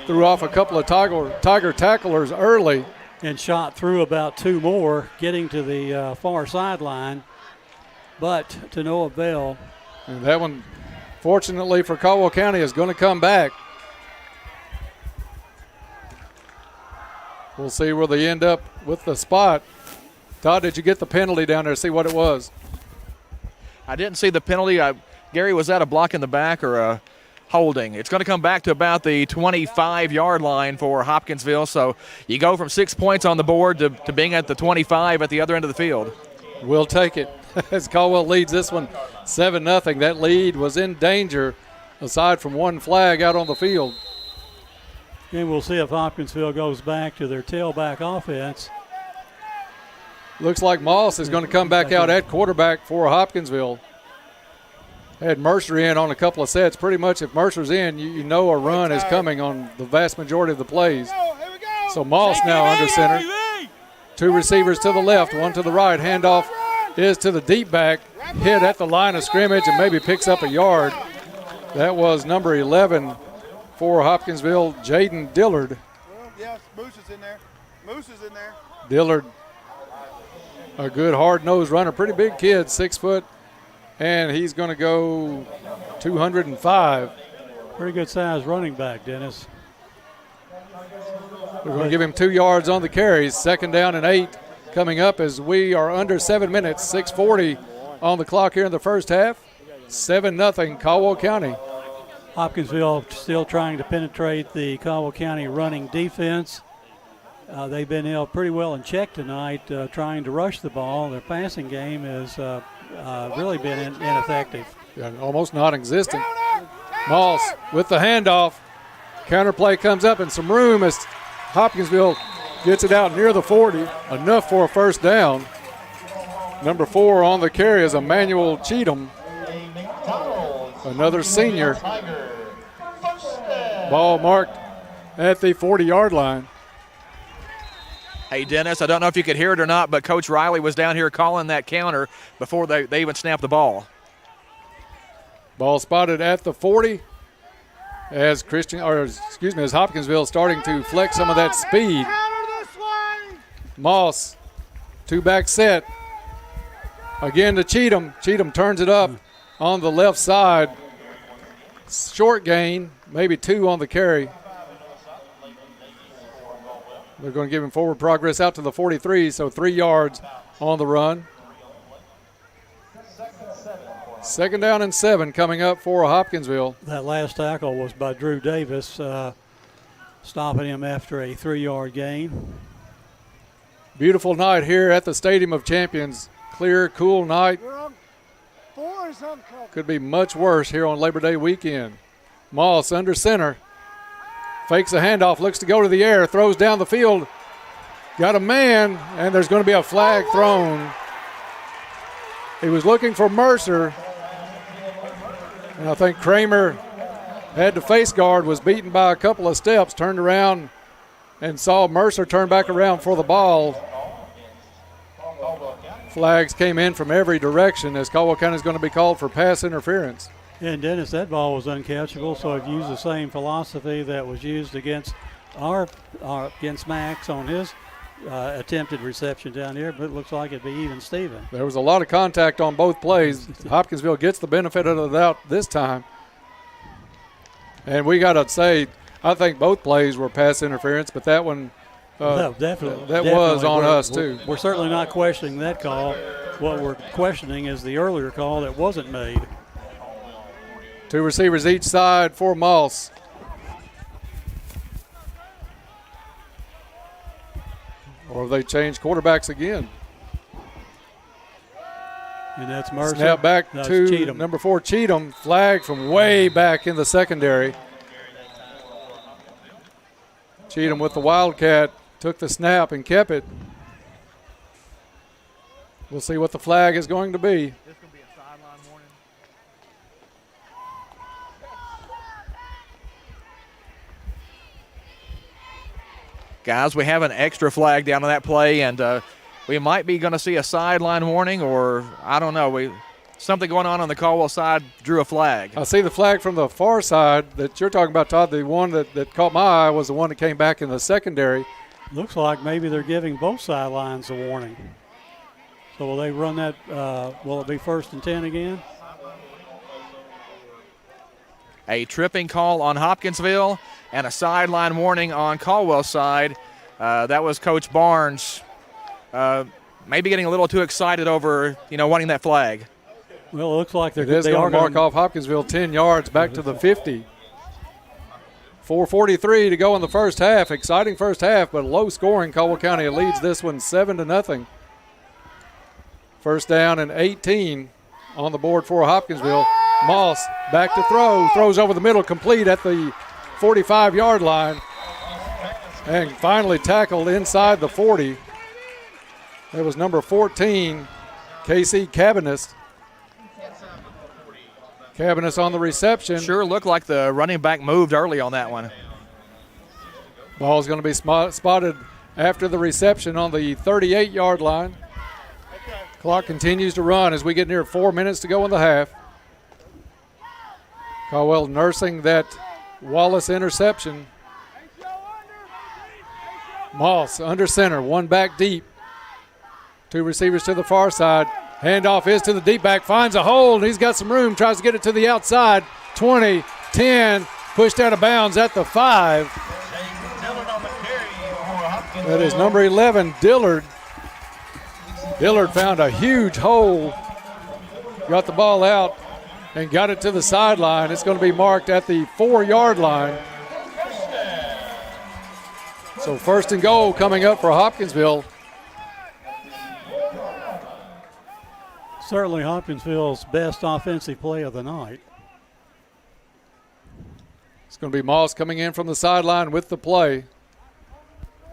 threw off a couple of Tiger tacklers early. And shot through about 2 more, getting to the far sideline, but to no avail. And that one, fortunately for Caldwell County, is going to come back. We'll see where they end up with the spot. Todd, did you get the penalty down there, see what it was? I didn't see the penalty. Gary, was that a block in the back or a holding? It's going to come back to about the 25-yard line for Hopkinsville. So you go from 6 points on the board to being at the 25 at the other end of the field. We'll take it as Caldwell leads this one 7-0. That lead was in danger aside from one flag out on the field. And we'll see if Hopkinsville goes back to their tailback offense. Looks like Moss is going to come back out at quarterback for Hopkinsville. Had Mercer in on a couple of sets. Pretty much if Mercer's in, you know a run is coming on the vast majority of the plays. So Moss now under center. 2 receivers to the left, 1 to the right. Handoff is to the deep back. Hit at the line of scrimmage and maybe picks up a yard. That was number 11 for Hopkinsville, Jaden Dillard. Yes, Moose is in there. Moose is in there. Dillard, a good hard-nosed runner, pretty big kid, 6 foot, and he's going to go 205. Pretty good size running back, Dennis. We're going to give him 2 yards on the carries. 2nd down and 8 coming up as we are under 7 minutes. 6:40 on the clock here in the first half. 7-0 Caldwell County. Hopkinsville still trying to penetrate the Caldwell County running defense. They've been held pretty well in check tonight, trying to rush the ball. Their passing game has really been ineffective. Yeah, almost non-existent. Moss with the handoff. Counterplay comes up and some room as Hopkinsville gets it out near the 40. Enough for a first down. Number 4 on the carry is Emmanuel Cheatham, another senior. Ball marked at the 40-yard line. Hey, Dennis, I don't know if you could hear it or not, but Coach Riley was down here calling that counter before they even snapped the ball. Ball spotted at the 40 as as Hopkinsville starting to flex some of that speed. Moss, two-back set. Again to Cheatham. Cheatham turns it up on the left side. Short gain, maybe 2 on the carry. They're going to give him forward progress out to the 43, so 3 yards on the run. 2nd down and 7 coming up for Hopkinsville. That last tackle was by Drew Davis, stopping him after a 3-yard gain. Beautiful night here at the Stadium of Champions. Clear, cool night. Could be much worse here on Labor Day weekend. Moss under center. Fakes a handoff, looks to go to the air, throws down the field. Got a man, and there's going to be a flag thrown. He was looking for Mercer. And I think Kramer had to face guard, was beaten by a couple of steps, turned around and saw Mercer turn back around for the ball. Flags came in from every direction as Caldwell County is going to be called for pass interference. And Dennis, that ball was uncatchable, so I've used the same philosophy that was used against against Max on his attempted reception down here, but it looks like it'd be even Steven. There was a lot of contact on both plays. Hopkinsville gets the benefit of the doubt this time. And we got to say, I think both plays were pass interference, but that one definitely was on us too. We're certainly not questioning that call. What we're questioning is the earlier call that wasn't made. 2 receivers each side for Moss. Or they change quarterbacks again. And that's Mercer. Snap back to Cheatham. number 4, Cheatham. Flag from way back in the secondary. Cheatham with the Wildcat took the snap and kept it. We'll see what the flag is going to be. Guys, we have an extra flag down on that play, and we might be going to see a sideline warning, or I don't know. Something going on the Caldwell side drew a flag. I see the flag from the far side that you're talking about, Todd. The one that caught my eye was the one that came back in the secondary. Looks like maybe they're giving both sidelines a warning. So will they run that? Will it be 1st and 10 again? A tripping call on Hopkinsville and a sideline warning on Caldwell's side. That was Coach Barnes maybe getting a little too excited over, wanting that flag. Well, it looks like they are going to mark off Hopkinsville 10 yards back to the 50. 4:43 to go in the first half. Exciting first half, but low scoring. Caldwell County leads this one 7-0. 1st down and 18 on the board for Hopkinsville. Moss back to throw. Throws over the middle, complete at the 45-yard line. And finally tackled inside the 40. That was number 14, KC Cabanis. Cabanis on the reception. Sure looked like the running back moved early on that one. Ball's going to be spotted after the reception on the 38-yard line. Clock continues to run as we get near 4 minutes to go in the half. Caldwell nursing that Wallace interception. Moss under center, 1 back deep. 2 receivers to the far side. Handoff is to the deep back, finds a hole, and he's got some room, tries to get it to the outside. 20, 10, pushed out of bounds at the 5. That is number 11, Dillard. Dillard found a huge hole, got the ball out, and got it to the sideline. It's going to be marked at the 4-yard line. So 1st and goal coming up for Hopkinsville. Certainly Hopkinsville's best offensive play of the night. It's going to be Moss coming in from the sideline with the play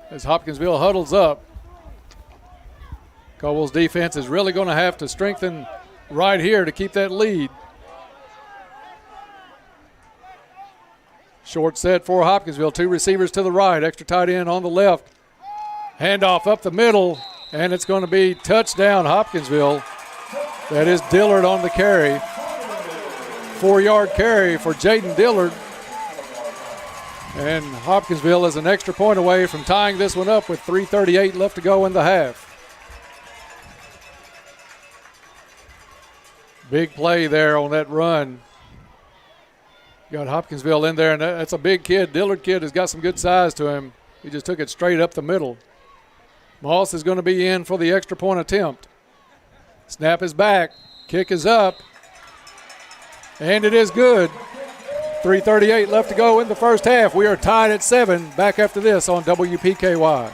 as Hopkinsville huddles up. Caldwell's defense is really going to have to strengthen right here to keep that lead. Short set for Hopkinsville. 2 receivers to the right, extra tight end on the left. Handoff up the middle, and it's going to be touchdown Hopkinsville. That is Dillard on the carry. 4-yard carry for Jaden Dillard. And Hopkinsville is an extra point away from tying this one up with 3:38 left to go in the half. Big play there on that run. Got Hopkinsville in there, and that's a big kid. Dillard kid has got some good size to him. He just took it straight up the middle. Moss is going to be in for the extra point attempt. Snap is back. Kick is up. And it is good. 3:38 left to go in the first half. We are tied at 7. Back after this on WPKY.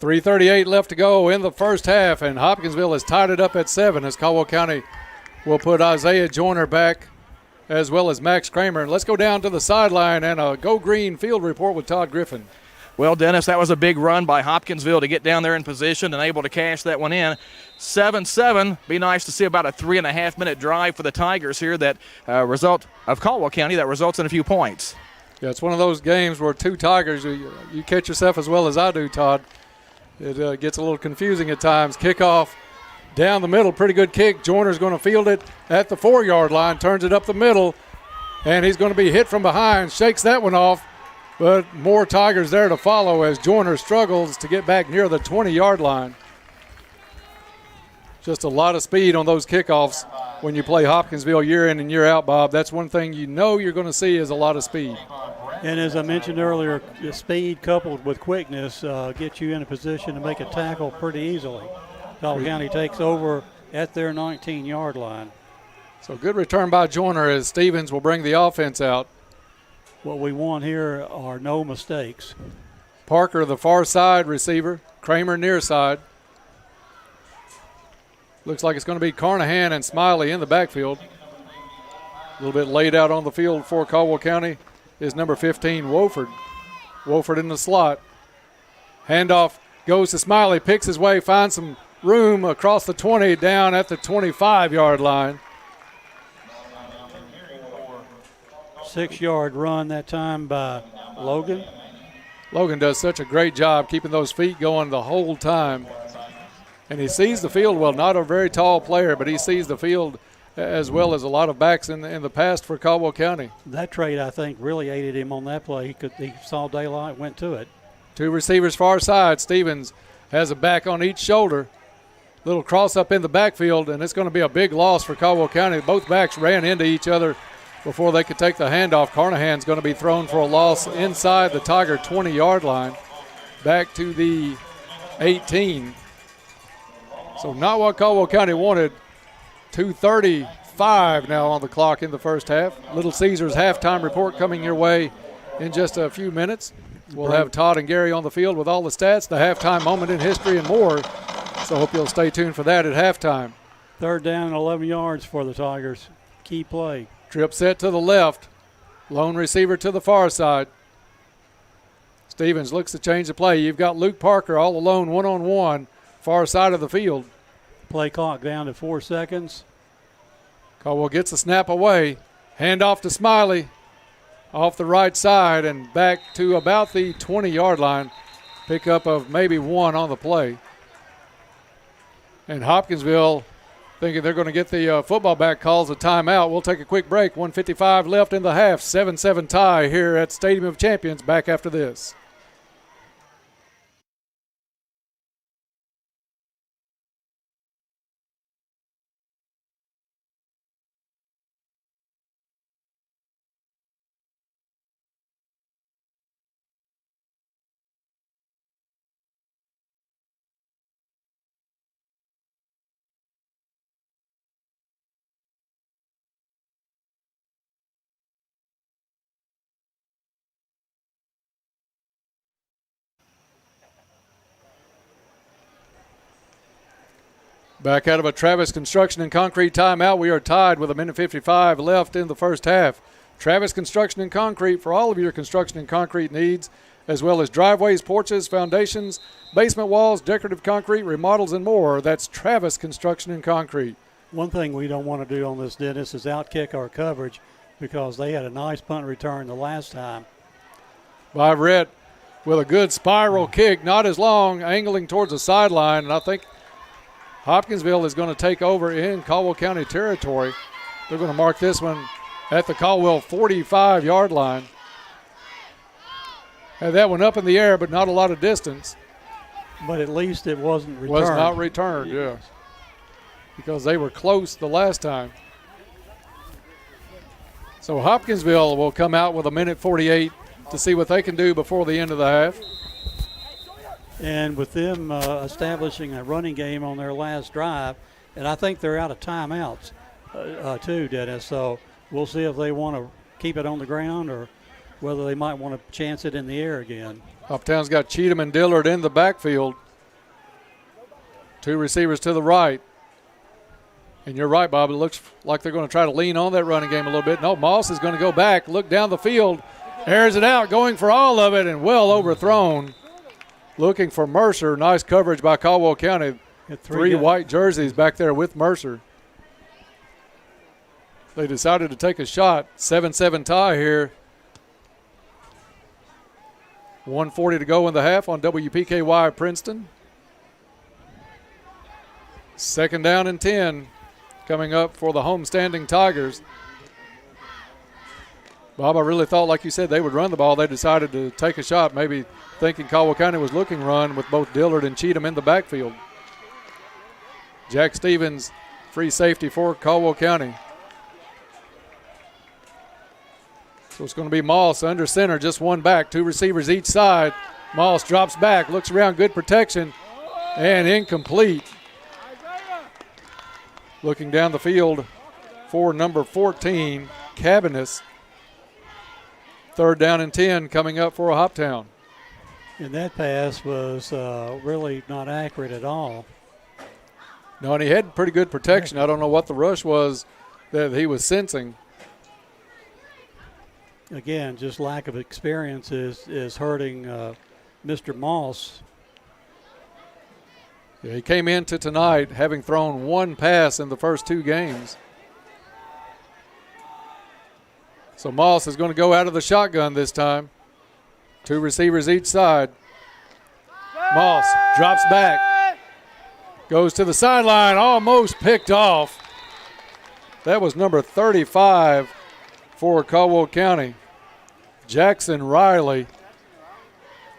.338 left to go in the first half, and Hopkinsville has tied it up at 7 as Caldwell County will put Isaiah Joyner back as well as Max Kramer. And let's go down to the sideline and a Go Green field report with Todd Griffin. Well, Dennis, that was a big run by Hopkinsville to get down there in position and able to cash that one in. 7-7. Be nice to see about a 3.5-minute drive for the Tigers here that result of Caldwell County that results in a few points. Yeah, it's one of those games where two Tigers, you catch yourself as well as I do, Todd. It gets a little confusing at times. Kickoff down the middle, pretty good kick. Joyner's going to field it at the 4-yard line, turns it up the middle, and he's going to be hit from behind, shakes that one off, but more Tigers there to follow as Joyner struggles to get back near the 20-yard line. Just a lot of speed on those kickoffs when you play Hopkinsville year in and year out, Bob. That's one thing you know you're going to see is a lot of speed. And as I mentioned earlier, the speed coupled with quickness gets you in a position to make a tackle pretty easily. Caldwell County takes over at their 19-yard line. So good return by Joyner as Stevens will bring the offense out. What we want here are no mistakes. Parker, the far side receiver. Kramer, near side. Looks like it's going to be Carnahan and Smiley in the backfield. A little bit laid out on the field for Caldwell County is number 15, Wofford. Wofford in the slot. Handoff goes to Smiley, picks his way, finds some room across the 20, down at the 25-yard line. 6-yard run that time by Logan. Logan does such a great job keeping those feet going the whole time. And he sees the field well, not a very tall player, but he sees the field as well as a lot of backs in the past for Caldwell County. That trade, I think, really aided him on that play. He saw daylight, went to it. Two receivers far side. Stevens has a back on each shoulder. Little cross up in the backfield, and it's going to be a big loss for Caldwell County. Both backs ran into each other before they could take the handoff. Carnahan's going to be thrown for a loss inside the Tiger 20-yard line, back to the 18. So not what Caldwell County wanted. 2:35 now on the clock in the first half. Little Caesars halftime report coming your way in just a few minutes. We'll have Todd and Gary on the field with all the stats, the halftime moment in history, and more. So hope you'll stay tuned for that at halftime. 3rd down and 11 yards for the Tigers. Key play. Trip set to the left. Lone receiver to the far side. Stevens looks to change the play. You've got Luke Parker all alone, one-on-one, far side of the field. Play clock down to 4 seconds. Caldwell gets the snap away. Hand off to Smiley. Off the right side and back to about the 20-yard line. Pickup of maybe 1 on the play. And Hopkinsville thinking they're going to get the football back, calls a timeout. We'll take a quick break. 1:55 left in the half. 7-7 tie here at Stadium of Champions. Back after this. Back out of a Travis Construction and Concrete timeout. We are tied with 1:55 left in the first half. Travis Construction and Concrete for all of your construction and concrete needs, as well as driveways, porches, foundations, basement walls, decorative concrete, remodels, and more. That's Travis Construction and Concrete. One thing we don't want to do on this, Dennis, is outkick our coverage because they had a nice punt return the last time. Viverette with a good spiral kick, not as long, angling towards the sideline, and I think Hopkinsville is going to take over in Caldwell County territory. They're going to mark this one at the Caldwell 45-yard line. Had that one up in the air, but not a lot of distance. But at least it wasn't returned. Was not returned, yes. Because they were close the last time. So Hopkinsville will come out with 1:48 to see what they can do before the end of the half. And with them establishing a running game on their last drive, and I think they're out of timeouts too, Dennis. So we'll see if they want to keep it on the ground or whether they might want to chance it in the air again. Uptown's got Cheatham and Dillard in the backfield. Two receivers to the right. And you're right, Bob. It looks like they're going to try to lean on that running game a little bit. No, Moss is going to go back, look down the field, airs it out, going for all of it, and well overthrown. Looking for Mercer. Nice coverage by Caldwell County. Three white jerseys back there with Mercer. They decided to take a shot. 7-7 tie here. 1:40 to go in the half on WPKY Princeton. Second down and 10 coming up for the homestanding Tigers. Bob, I really thought, like you said, they would run the ball. They decided to take a shot, maybe thinking Caldwell County was looking run with both Dillard and Cheatham in the backfield. Jack Stevens, free safety for Caldwell County. So it's going to be Moss under center, just one back, two receivers each side. Moss drops back, looks around, good protection, and incomplete. Looking down the field for number 14, Cabanis. Third down and 10 coming up for Hoptown. And that pass was really not accurate at all. No, and he had pretty good protection. I don't know what the rush was that he was sensing. Again, just lack of experience is hurting Mr. Moss. Yeah, he came into tonight having thrown one pass in the first two games. So Moss is going to go out of the shotgun this time. Two receivers each side. Moss drops back. Goes to the sideline, almost picked off. That was number 35 for Caldwell County. Jackson Riley.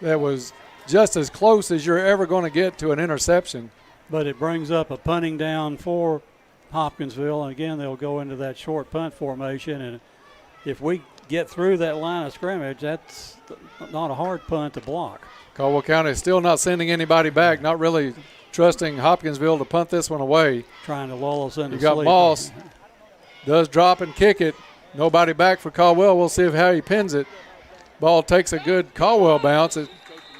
That was just as close as you're ever going to get to an interception. But it brings up a punting down for Hopkinsville. And again, they'll go into that short punt formation. And if we get through that line of scrimmage, that's not a hard punt to block. Caldwell County still not sending anybody back, not really trusting Hopkinsville to punt this one away. Trying to lull us into sleep. You got sleep. Moss, does drop and kick it. Nobody back for Caldwell. We'll see how he pins it. Ball takes a good Caldwell bounce. It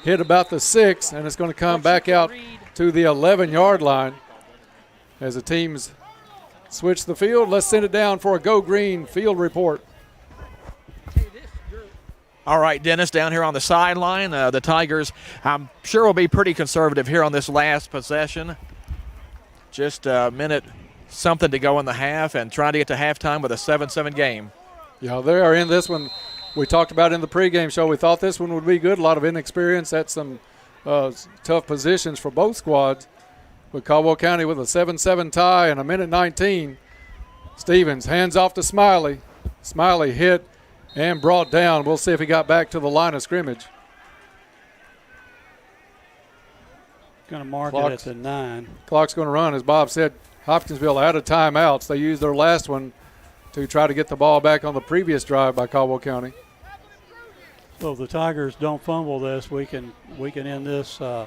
hit about the 6, and it's going to come back out to the 11-yard line as the teams switch the field. Let's send it down for a Go Green field report. All right, Dennis, down here on the sideline. The Tigers, I'm sure, will be pretty conservative here on this last possession. Just a minute something to go in the half and trying to get to halftime with a 7-7 game. Yeah, they are in this one. We talked about in the pregame show. We thought this one would be good. A lot of inexperience at some tough positions for both squads. With Caldwell County with a 7-7 tie and a minute 19. Stevens hands off to Smiley. Smiley hit and brought down. We'll see if he got back to the line of scrimmage. Going to mark it at the 9. Clock's going to run. As Bob said, Hopkinsville out of timeouts. They used their last one to try to get the ball back on the previous drive by Caldwell County. So if the Tigers don't fumble this, we can end this by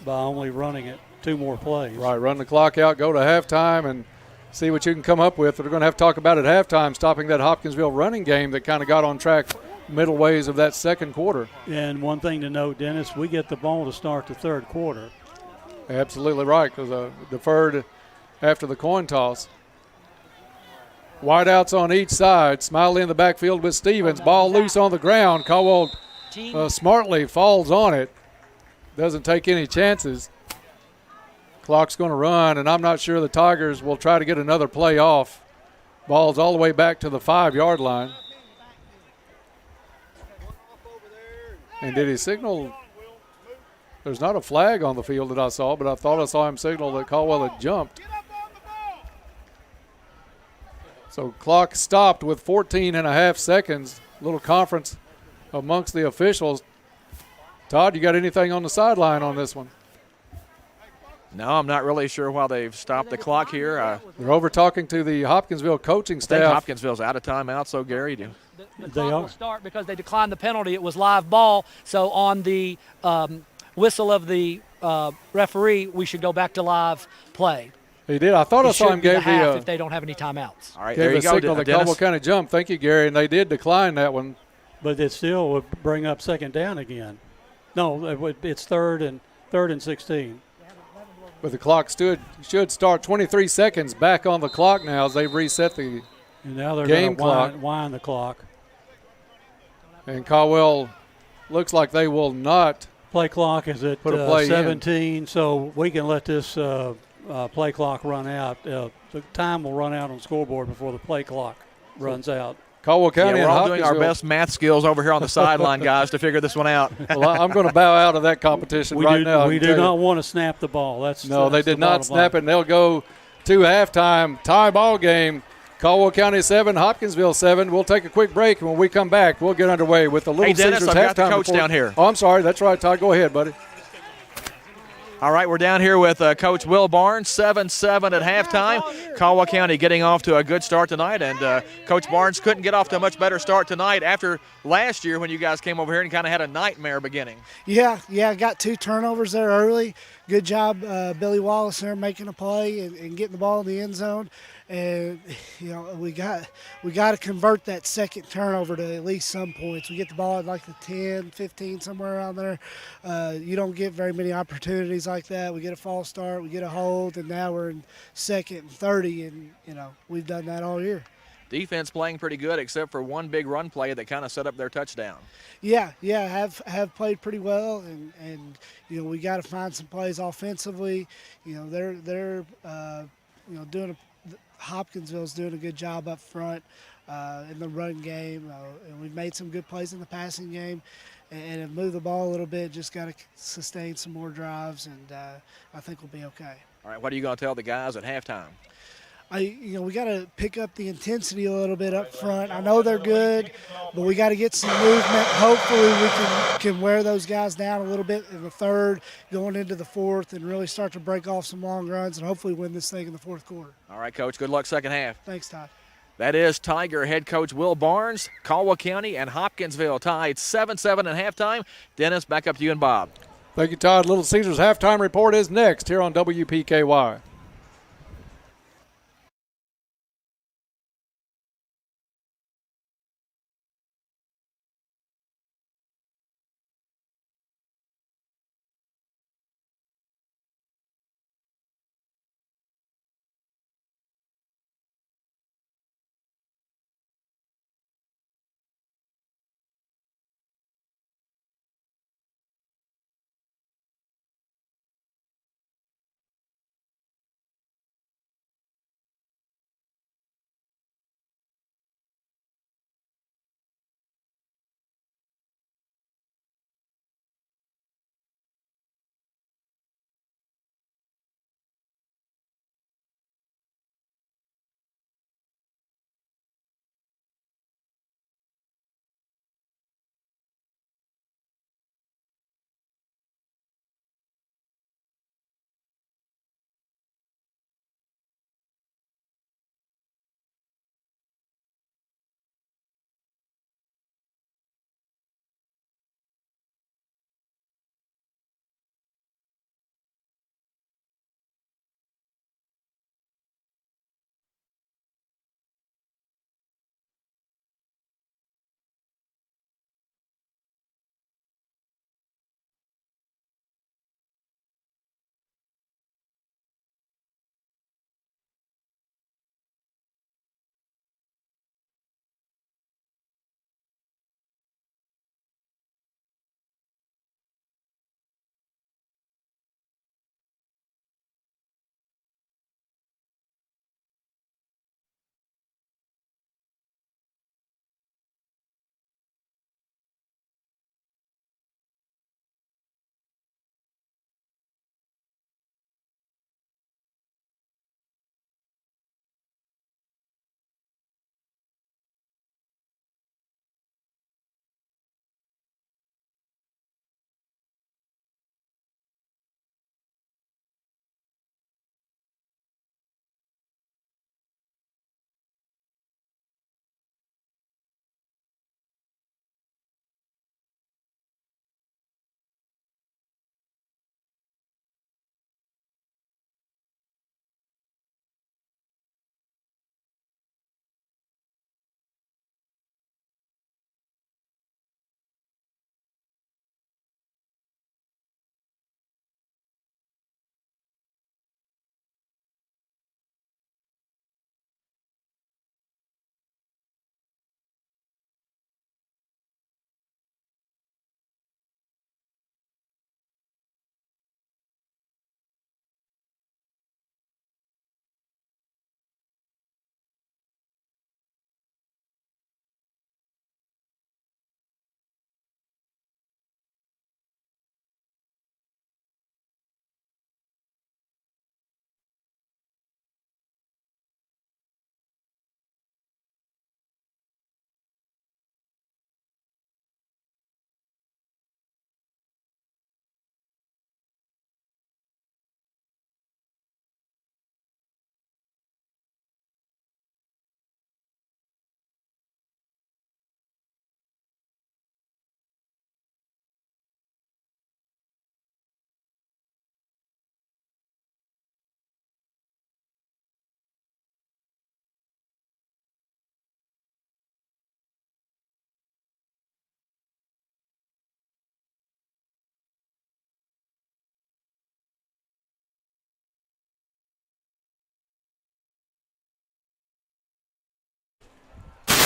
only running it 2 more plays. Right, run the clock out, go to halftime, and see what you can come up with. They're going to have to talk about at halftime, stopping that Hopkinsville running game that kind of got on track middle ways of that second quarter. And one thing to note, Dennis, we get the ball to start the third quarter. Absolutely right, because deferred after the coin toss. Wideouts on each side. Smiley in the backfield with Stevens. Ball loose on the ground. Caldwell smartly falls on it. Doesn't take any chances. Clock's going to run, and I'm not sure the Tigers will try to get another play off. Ball's all the way back to the 5-yard line. And did he signal? There's not a flag on the field that I saw, but I thought I saw him signal that Caldwell had jumped. So clock stopped with 14 and a half seconds. Little conference amongst the officials. Todd, you got anything on the sideline on this one? No, I'm not really sure why they've stopped the clock here. They're over talking to the Hopkinsville coaching staff. I think Hopkinsville's out of timeout, so Gary, do. The clock will start because they declined the penalty. It was live ball. So on the whistle of the referee, we should go back to live play. He did. I thought I saw him give the if they don't have any timeouts. All right, gave there you a go, signal that Caldwell County jumped. Thank you, Gary. And they did decline that one. But it still would bring up second down again. No, it's third and 16. But the clock should start 23 seconds back on the clock now as they've reset the and now they're game clock. Wind the clock. And Caldwell looks like they will not. Play clock is at put a play 17, in. so we can let this play clock run out. The time will run out on the scoreboard before the play clock runs out. Caldwell County we're and all doing our Hopkinsville. best math skills over here on the sideline, guys, to figure this one out. Well, I'm going to bow out of that competition now. We do not want to snap the ball. They did not snap it, and they'll go to halftime. Tie ball game. Caldwell County 7, Hopkinsville 7. We'll take a quick break, and when we come back, we'll get underway with the Little Hey, Dennis, Caesars I've got the halftime coach report. down here. Oh, I'm sorry. That's right, Todd. Go ahead, buddy. All right, we're down here with Coach Will Barnes, 7-7 at halftime. Caldwell County getting off to a good start tonight, and Coach Barnes couldn't get off to a much better start tonight after last year when you guys came over here and kind of had a nightmare beginning. Yeah, got 2 turnovers there early. Good job, Billy Wallace there making a play and getting the ball in the end zone. And we got to convert that second turnover to at least some points. We get the ball at like the 10, 15, somewhere around there. You don't get very many opportunities like that. We get a false start, we get a hold, and now we're in 2nd and 30, and we've done that all year. Defense playing pretty good except for one big run play that kind of set up their touchdown. Yeah, have played pretty well, and we got to find some plays offensively. They're doing Hopkinsville's doing a good job up front in the run game, and we've made some good plays in the passing game, and have moved the ball a little bit. Just got to sustain some more drives, and I think we'll be okay. All right, what are you going to tell the guys at halftime? We got to pick up the intensity a little bit up front. I know they're good, but we got to get some movement. Hopefully we can wear those guys down a little bit in the third, going into the fourth, and really start to break off some long runs and hopefully win this thing in the fourth quarter. All right, Coach, good luck second half. Thanks, Todd. That is Tiger head coach Will Barnes. Caldwell County and Hopkinsville tied 7-7 at halftime. Dennis, back up to you and Bob. Thank you, Todd. Little Caesars halftime report is next here on WPKY.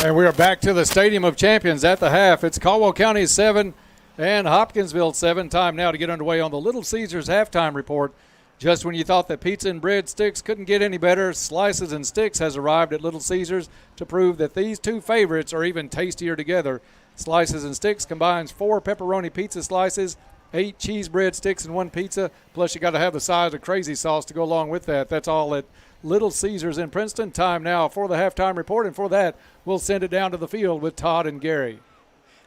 And we are back to the Stadium of Champions at the half. It's Caldwell County 7 and Hopkinsville 7. Time now to get underway on the Little Caesars halftime report. Just when you thought that pizza and bread sticks couldn't get any better, Slices and Sticks has arrived at Little Caesars to prove that these two favorites are even tastier together. Slices and Sticks combines 4 pepperoni pizza slices, 8 cheese bread sticks, and 1 pizza. Plus, you got to have the size of crazy sauce to go along with that. That's all at Little Caesars in Princeton. Time now for the halftime report, and for that, we'll send it down to the field with Todd and Gary.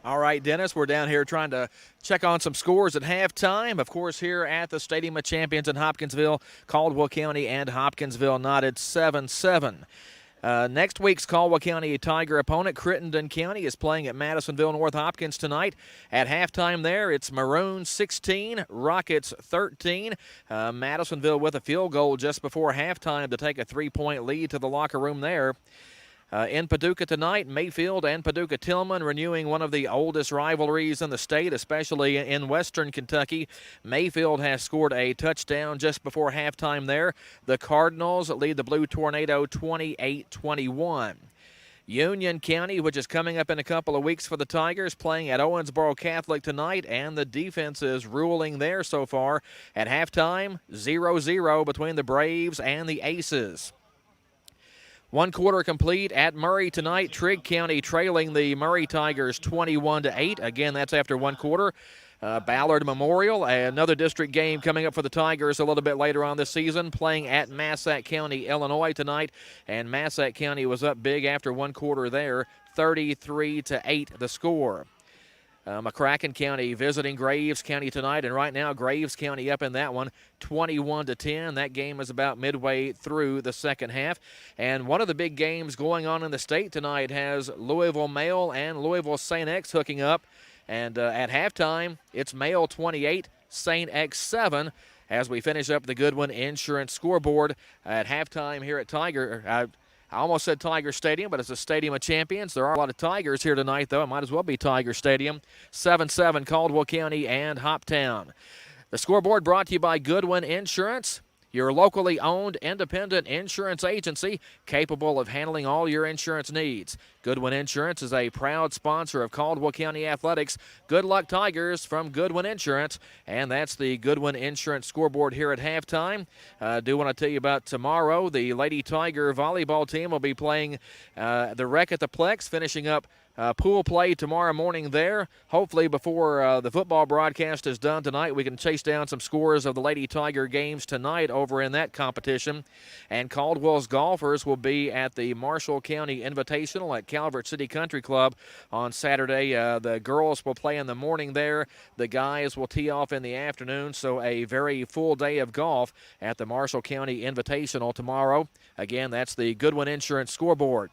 All right, Dennis, we're down here trying to check on some scores at halftime. Of course, here at the Stadium of Champions in Hopkinsville, Caldwell County and Hopkinsville knotted 7-7. Next week's Caldwell County Tiger opponent, Crittenden County, is playing at Madisonville North Hopkins tonight. At halftime there, it's Maroons 16, Rockets 13. Madisonville with a field goal just before halftime to take a 3-point lead to the locker room there. In Paducah tonight, Mayfield and Paducah Tillman renewing one of the oldest rivalries in the state, especially in western Kentucky. Mayfield has scored a touchdown just before halftime there. The Cardinals lead the Blue Tornado 28-21. Union County, which is coming up in a couple of weeks for the Tigers, playing at Owensboro Catholic tonight, and the defense is ruling there so far. At halftime, 0-0 between the Braves and the Aces. 1 quarter complete at Murray tonight. Trigg County trailing the Murray Tigers 21-8. Again, that's after 1 quarter. Ballard Memorial, another district game coming up for the Tigers a little bit later on this season, playing at Massac County, Illinois tonight. And Massac County was up big after 1 quarter there, 33-8 the score. McCracken County visiting Graves County tonight, and right now Graves County up in that one 21-10. That game is about midway through the second half. And one of the big games going on in the state tonight has Louisville Male and Louisville St. X hooking up. And at halftime, it's Male 28, St. X 7. As we finish up the Goodwin Insurance scoreboard at halftime here at I almost said Tiger Stadium, but it's a Stadium of Champions. There are a lot of Tigers here tonight, though. It might as well be Tiger Stadium. 7-7 Caldwell County and Hoptown. The scoreboard brought to you by Goodwin Insurance, your locally owned independent insurance agency capable of handling all your insurance needs. Goodwin Insurance is a proud sponsor of Caldwell County Athletics. Good luck, Tigers, from Goodwin Insurance. And that's the Goodwin Insurance scoreboard here at halftime. I do want to tell you about tomorrow. The Lady Tiger volleyball team will be playing the Rec at the Plex, finishing up pool play tomorrow morning there. Hopefully before the football broadcast is done tonight, we can chase down some scores of the Lady Tiger games tonight over in that competition. And Caldwell's golfers will be at the Marshall County Invitational at Calvert City Country Club on Saturday. The girls will play in the morning there. The guys will tee off in the afternoon, so a very full day of golf at the Marshall County Invitational tomorrow. Again, that's the Goodwin Insurance scoreboard.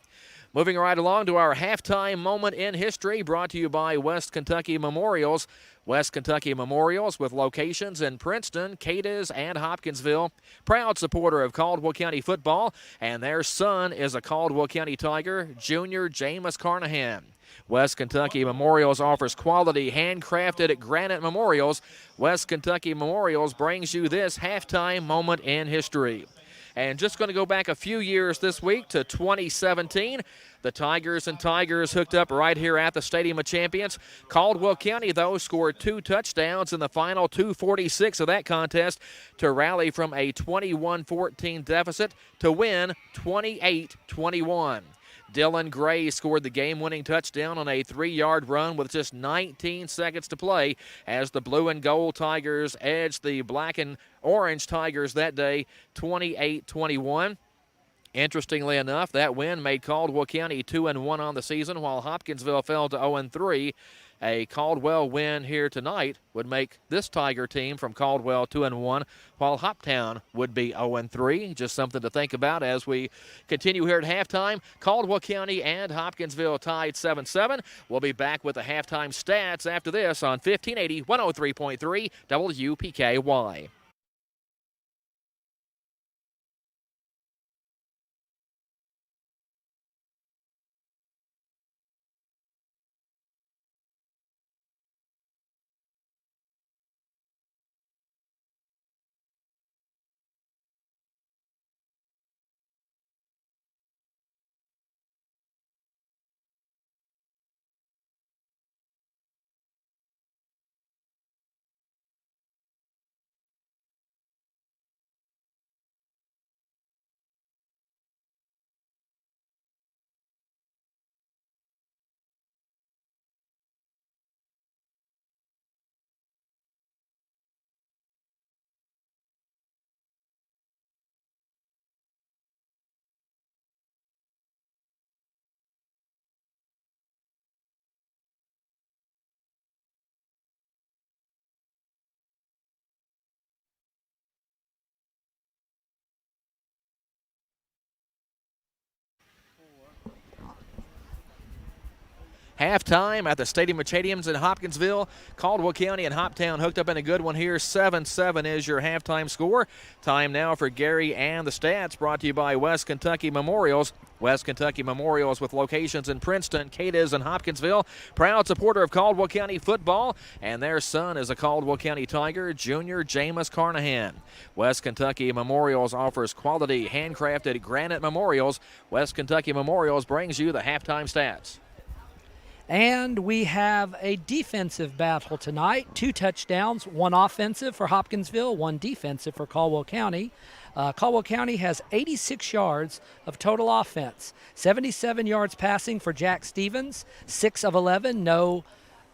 Moving right along to our halftime moment in history, brought to you by West Kentucky Memorials. West Kentucky Memorials with locations in Princeton, Cadiz, and Hopkinsville. Proud supporter of Caldwell County football, and their son is a Caldwell County Tiger, Junior Jameis Carnahan. West Kentucky Memorials offers quality handcrafted granite memorials. West Kentucky Memorials brings you this halftime moment in history. And just going to go back a few years this week to 2017. The Tigers and Tigers hooked up right here at the Stadium of Champions. Caldwell County, though, scored 2 touchdowns in the final 2:46 of that contest to rally from a 21-14 deficit to win 28-21. Dylan Gray scored the game-winning touchdown on a 3-yard run with just 19 seconds to play as the blue and gold Tigers edged the black and orange Tigers that day 28-21. Interestingly enough, that win made Caldwell County 2-1 on the season, while Hopkinsville fell to 0-3. A Caldwell win here tonight would make this Tiger team from Caldwell 2-1, while Hoptown would be 0-3. Just something to think about as we continue here at halftime. Caldwell County and Hopkinsville tied 7-7. We'll be back with the halftime stats after this on 1580 103.3 WPKY. Halftime at the Stadium of Champions in Hopkinsville. Caldwell County and Hoptown hooked up in a good one here. 7-7 is your halftime score. Time now for Gary and the Stats, brought to you by West Kentucky Memorials. West Kentucky Memorials with locations in Princeton, Cadiz, and Hopkinsville. Proud supporter of Caldwell County football, and their son is a Caldwell County Tiger, junior Jameis Carnahan. West Kentucky Memorials offers quality handcrafted granite memorials. West Kentucky Memorials brings you the halftime stats. And we have a defensive battle tonight. 2 touchdowns, 1 offensive for Hopkinsville, 1 defensive for Caldwell County. Caldwell County has 86 yards of total offense, 77 yards passing for Jack Stevens, 6 of 11, no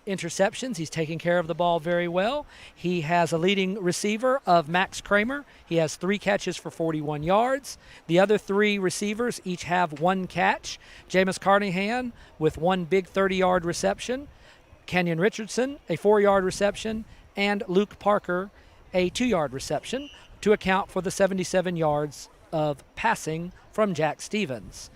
interceptions. He's taking care of the ball very well. He has a leading receiver of Max Kramer. He has 3 catches for 41 yards. The other 3 receivers each have 1 catch. Jameis Carnahan with 1 big 30-yard reception, Kenyon Richardson a 4-yard reception, and Luke Parker a 2-yard reception, to account for the 77 yards of passing from Jack Stevens.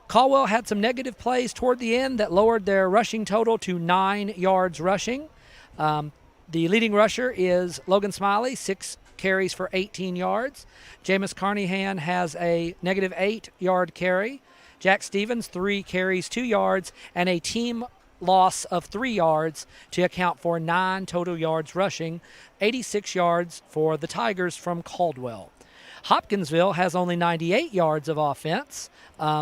Caldwell had some negative plays toward the end that lowered their rushing total to 9 yards rushing. The leading rusher is Logan Smiley, 6 carries for 18 yards. Jameis Carnahan has a negative 8-yard carry. Jack Stevens, 3 carries, 2 yards, and a team loss of 3 yards to account for 9 total yards rushing, 86 yards for the Tigers from Caldwell. Hopkinsville has only 98 yards of offense.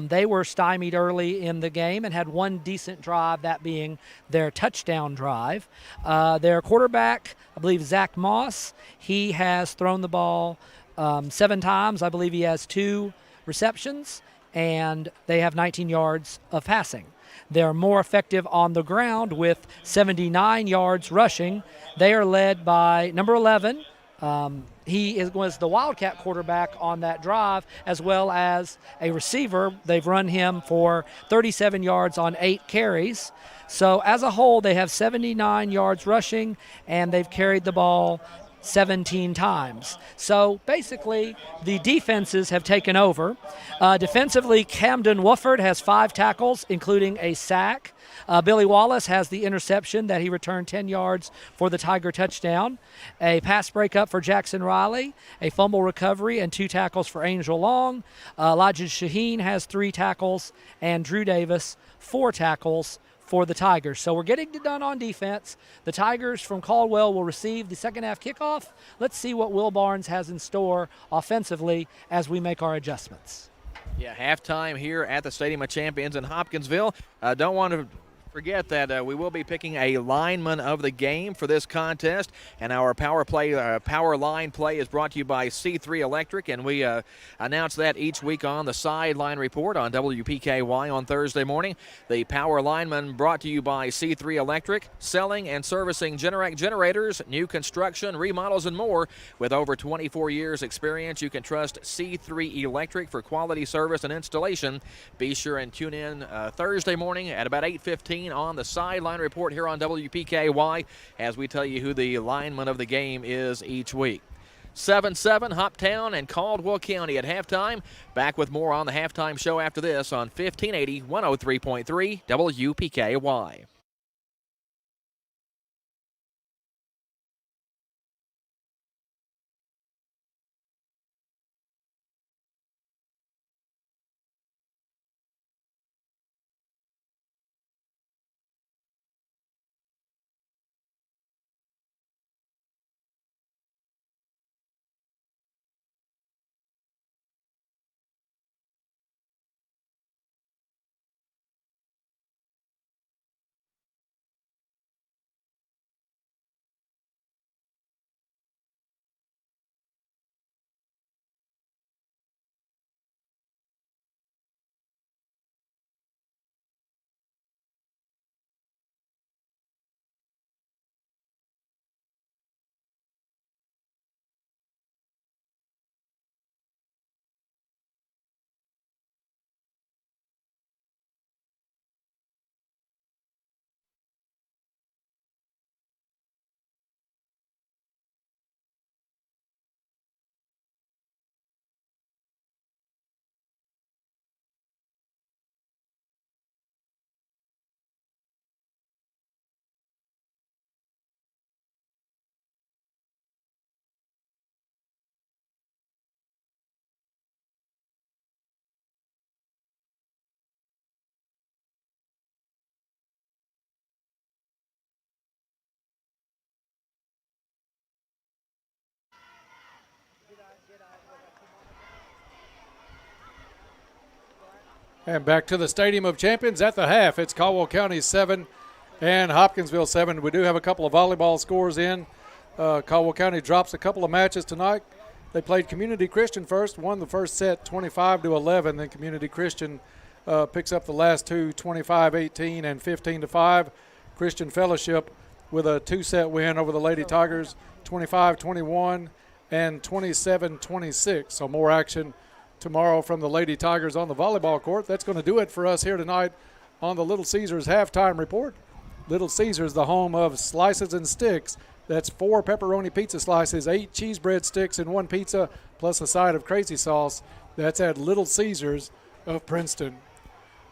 They were stymied early in the game and had 1 decent drive, that being their touchdown drive. Their quarterback, I believe Zach Moss, he has thrown the ball 7 times. I believe he has 2 receptions, and they have 19 yards of passing. They're more effective on the ground with 79 yards rushing. They are led by number 11. Was the Wildcat quarterback on that drive, as well as a receiver. They've run him for 37 yards on 8 carries. So as a whole, they have 79 yards rushing, and they've carried the ball 17 times. So basically, the defenses have taken over. Defensively, Camden Wofford has 5 tackles, including a sack. Billy Wallace has the interception that he returned 10 yards for the Tiger touchdown. A pass breakup for Jackson Riley, a fumble recovery, and 2 tackles for Angel Long. Elijah Shaheen has 3 tackles, and Drew Davis 4 tackles for the Tigers. So we're getting it done on defense. The Tigers from Caldwell will receive the second half kickoff. Let's see what Will Barnes has in store offensively as we make our adjustments. Yeah, halftime here at the Stadium of Champions in Hopkinsville. Don't want to forget that we will be picking a lineman of the game for this contest, and our power line play is brought to you by C3 Electric, and we announce that each week on the sideline report on WPKY on Thursday morning. The power lineman brought to you by C3 Electric, selling and servicing Generac generators, new construction, remodels, and more. With over 24 years experience, you can trust C3 Electric for quality service and installation. Be sure and tune in Thursday morning at about 8:15 on the sideline report here on WPKY as we tell you who the lineman of the game is each week. 7-7, Hoptown and Caldwell County at halftime. Back with more on the halftime show after this on 1580 103.3 WPKY. And back to the Stadium of Champions at the half. It's Caldwell County 7 and Hopkinsville 7. We do have a couple of volleyball scores in. Caldwell County drops a couple of matches tonight. They played Community Christian first, won the first set 25-11. Then Community Christian picks up the last two, 25-18 and 15-5. Christian Fellowship with a two-set win over the Lady Tigers, 25-21 and 27-26. So more action tomorrow from the Lady Tigers on the volleyball court. That's going to do it for us here tonight on the Little Caesars halftime report. Little Caesars, the home of Slices and Sticks. That's 4 pepperoni pizza slices, 8 cheese bread sticks, and 1 pizza, plus a side of crazy sauce. That's at Little Caesars of Princeton.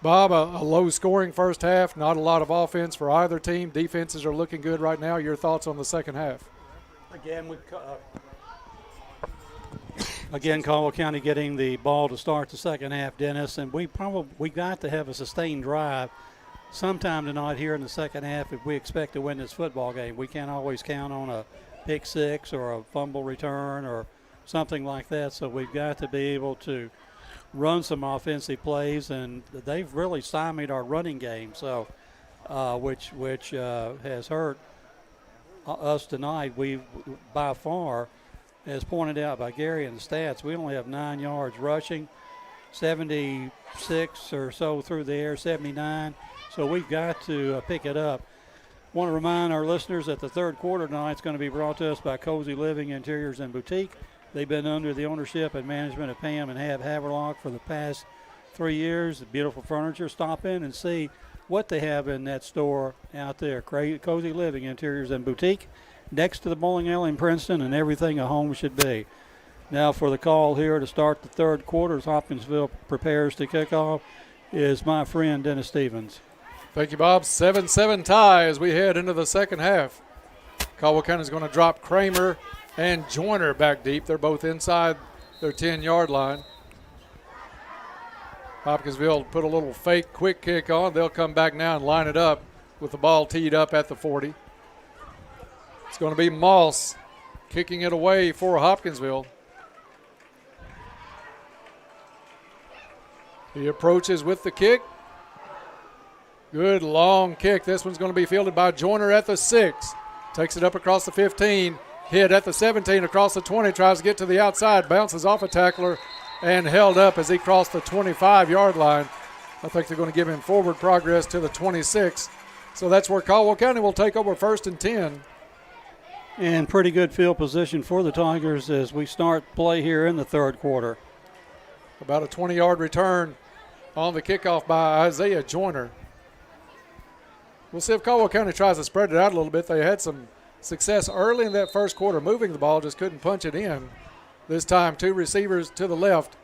Bob, a low-scoring first half, not a lot of offense for either team. Defenses are looking good right now. Your thoughts on the second half? Again, Caldwell County getting the ball to start the second half, Dennis, and we got to have a sustained drive sometime tonight here in the second half if we expect to win this football game. We can't always count on a pick six or a fumble return or something like that, so we've got to be able to run some offensive plays, and they've really stymied our running game, so which has hurt us tonight. We, by far, as pointed out by Gary in the stats, we only have 9 yards rushing, 76 or so through the air, 79. So we've got to pick it up. Want to remind our listeners that the third quarter tonight is going to be brought to us by Cozy Living Interiors and Boutique. They've been under the ownership and management of Pam and Hab Haverlock for the past 3 years. Beautiful furniture. Stop in and see what they have in that store out there. Cozy Living Interiors and Boutique, next to the bowling alley in Princeton, and everything a home should be. Now for the call here to start the third quarter as Hopkinsville prepares to kick off is my friend Dennis Stevens. Thank you, Bob. 7-7 tie as we head into the second half. Caldwell County is going to drop Kramer and Joyner back deep. They're both inside their 10-yard line. Hopkinsville put a little fake quick kick on. They'll come back now and line it up with the ball teed up at the 40. It's going to be Moss kicking it away for Hopkinsville. He approaches with the kick. Good long kick. This one's going to be fielded by Joyner at the 6. Takes it up across the 15. Hit at the 17, across the 20. Tries to get to the outside. Bounces off a tackler and held up as he crossed the 25-yard line. I think they're going to give him forward progress to the 26. So that's where Caldwell County will take over 1st and 10. And pretty good field position for the Tigers as we start play here in the third quarter. About a 20-yard return on the kickoff by Isaiah Joyner. We'll see if Caldwell County tries to spread it out a little bit. They had some success early in that first quarter moving the ball, just couldn't punch it in. This time 2 receivers to the left.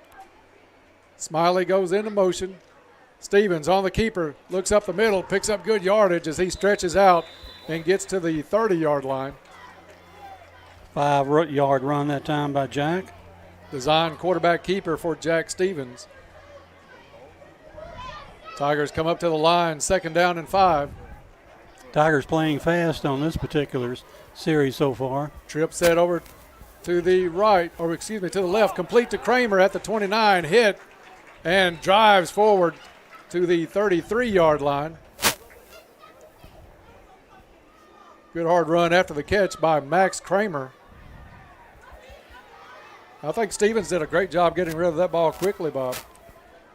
Smiley goes into motion. Stevens on the keeper, looks up the middle, picks up good yardage as he stretches out and gets to the 30-yard line. 5-yard run that time by Jack. Design quarterback keeper for Jack Stevens. Tigers come up to the line, 2nd down and 5. Tigers playing fast on this particular series so far. Trip set over to the right, or excuse me, to the left, complete to Kramer at the 29, hit and drives forward to the 33-yard line. Good hard run after the catch by Max Kramer. I think Stevens did a great job getting rid of that ball quickly, Bob.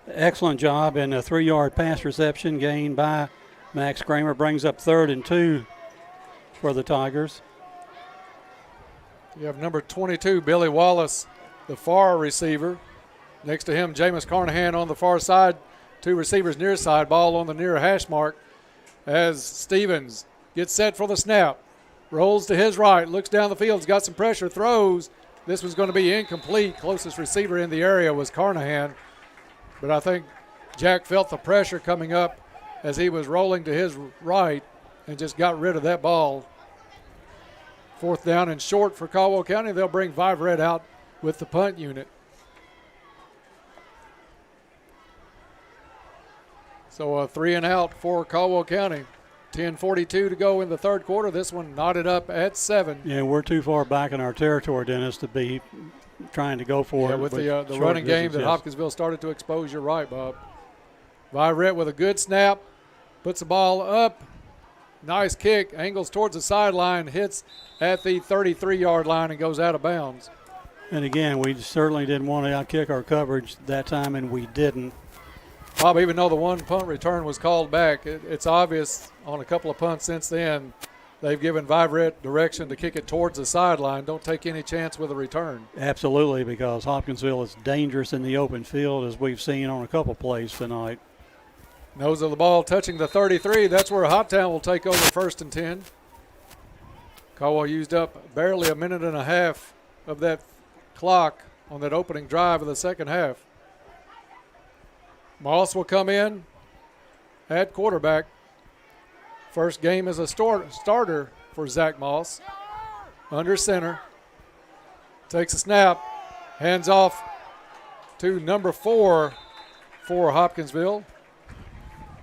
Excellent job, and a 3-yard pass reception gained by Max Kramer brings up 3rd and 2 for the Tigers. You have number 22, Billy Wallace, the far receiver. Next to him, Jameis Carnahan on the far side. 2 receivers near side, ball on the near hash mark as Stevens gets set for the snap. Rolls to his right, looks down the field, has got some pressure, throws. This was going to be incomplete. Closest receiver in the area was Carnahan. But I think Jack felt the pressure coming up as he was rolling to his right and just got rid of that ball. 4th down and short for Caldwell County. They'll bring Viverette out with the punt unit. So a 3 and out for Caldwell County. 10:42 to go in the third quarter. This one knotted up at 7. Yeah, we're too far back in our territory, Dennis, to be trying to go for it. With the running game that Hopkinsville started to expose. You're right, Bob. Virette with a good snap, puts the ball up. Nice kick, angles towards the sideline, hits at the 33-yard line and goes out of bounds. And again, we certainly didn't want to outkick our coverage that time, and we didn't. Bob, even though the one punt return was called back, it's obvious on a couple of punts since then they've given Virette direction to kick it towards the sideline. Don't take any chance with a return. Absolutely, because Hopkinsville is dangerous in the open field, as we've seen on a couple plays tonight. Nose of the ball touching the 33. That's where Hoptown will take over 1st and 10. Caldwell used up barely a minute and a half of that clock on that opening drive of the second half. Moss will come in at quarterback. First game as a starter for Zach Moss. Under center. Takes a snap. Hands off to number 4 for Hopkinsville.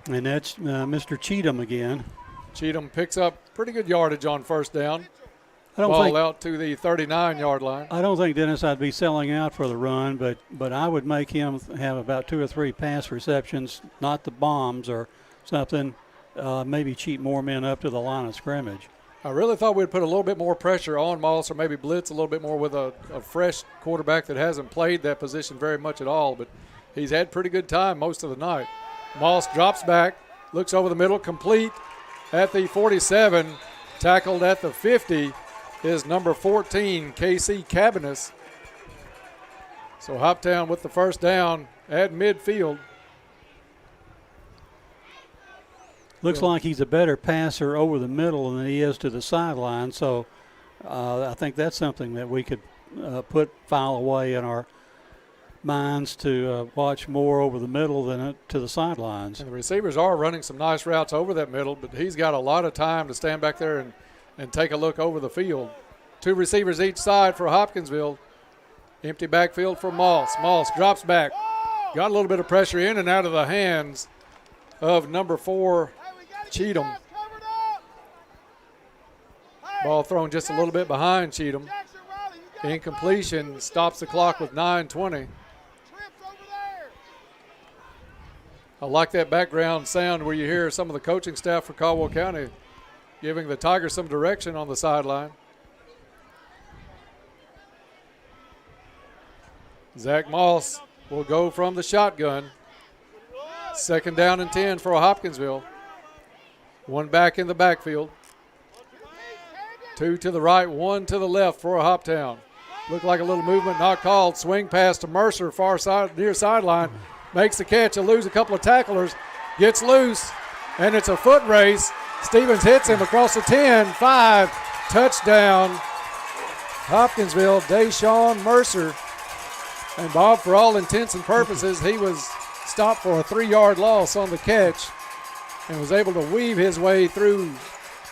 And that's Mr. Cheatham again. Cheatham picks up pretty good yardage on first down. I don't Ball think, out to the 39-yard line. I don't think, Dennis, I'd be selling out for the run, but I would make him have about 2 or 3 pass receptions, not the bombs or something, maybe cheat more men up to the line of scrimmage. I really thought we'd put a little bit more pressure on Moss or maybe blitz a little bit more with a fresh quarterback that hasn't played that position very much at all, but he's had pretty good time most of the night. Moss drops back, looks over the middle, complete at the 47, tackled at the 50 is number 14, Casey Cabanis. So Hoptown with the first down at midfield. Looks like he's a better passer over the middle than he is to the sideline, so I think that's something that we could file away in our minds to watch more over the middle than to the sidelines. And the receivers are running some nice routes over that middle, but he's got a lot of time to stand back there and take a look over the field. 2 receivers each side for Hopkinsville. Empty backfield for Moss. Moss drops back. Got a little bit of pressure in and out of the hands of number 4, Cheatham. Ball thrown just a little bit behind Cheatham. Incompletion stops the clock with 9:20. I like that background sound where you hear some of the coaching staff for Caldwell County giving the Tigers some direction on the sideline. Zach Moss will go from the shotgun. 2nd down and 10 for Hopkinsville. 1 back in the backfield. 2 to the right, 1 to the left for Hoptown. Looked like a little movement, not called. Swing pass to Mercer, far side, near sideline. Makes the catch. He'll lose a couple of tacklers. Gets loose, and it's a foot race. Stevens hits him across the 10, 5, touchdown. Hopkinsville, Deshaun Mercer. And Bob, for all intents and purposes, he was stopped for a 3-yard loss on the catch and was able to weave his way through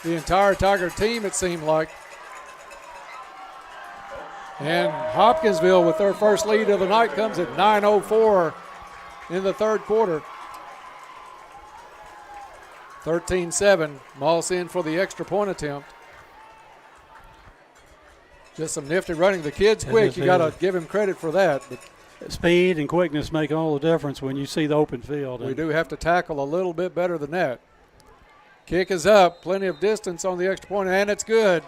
the entire Tiger team, it seemed like. And Hopkinsville, with their first lead of the night, comes at 9:04 in the 3rd quarter. 13-7. Moss in for the extra point attempt. Just some nifty running. The kid's quick. You got to give him credit for that. But speed and quickness make all the difference when you see the open field. We do have to tackle a little bit better than that. Kick is up. Plenty of distance on the extra point, and it's good.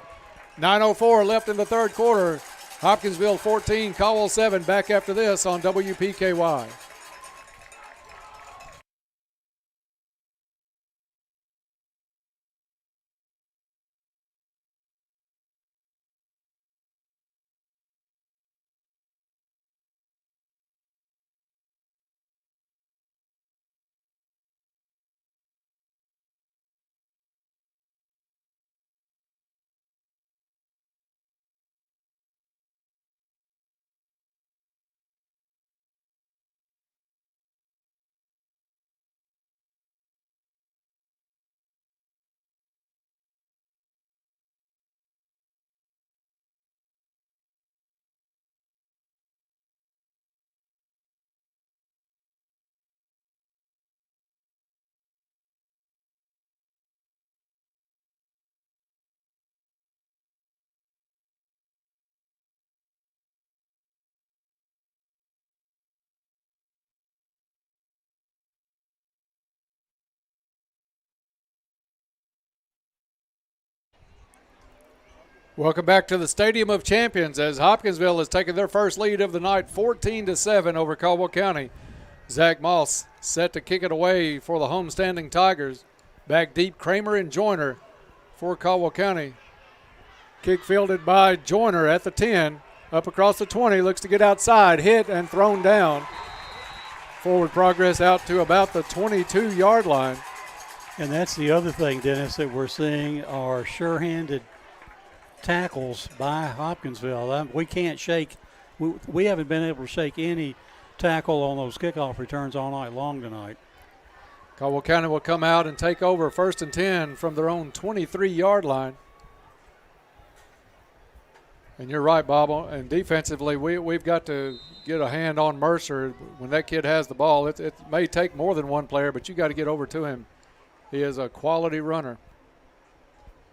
9:04 left in the 3rd quarter. Hopkinsville 14, Caldwell 7. Back after this on WPKY. Welcome back to the Stadium of Champions as Hopkinsville has taken their first lead of the night, 14-7 over Caldwell County. Zach Moss set to kick it away for the homestanding Tigers. Back deep, Kramer and Joyner for Caldwell County. Kick fielded by Joyner at the 10. Up across the 20, looks to get outside, hit and thrown down. Forward progress out to about the 22-yard line. And that's the other thing, Dennis, that we're seeing are sure-handed tackles by Hopkinsville. We can't shake. We haven't been able to shake any tackle on those kickoff returns all night long tonight. Caldwell County will come out and take over 1st and 10 from their own 23-yard line. And you're right, Bob. And defensively, we've got to get a hand on Mercer. When that kid has the ball, it may take more than one player, but you got to get over to him. He is a quality runner.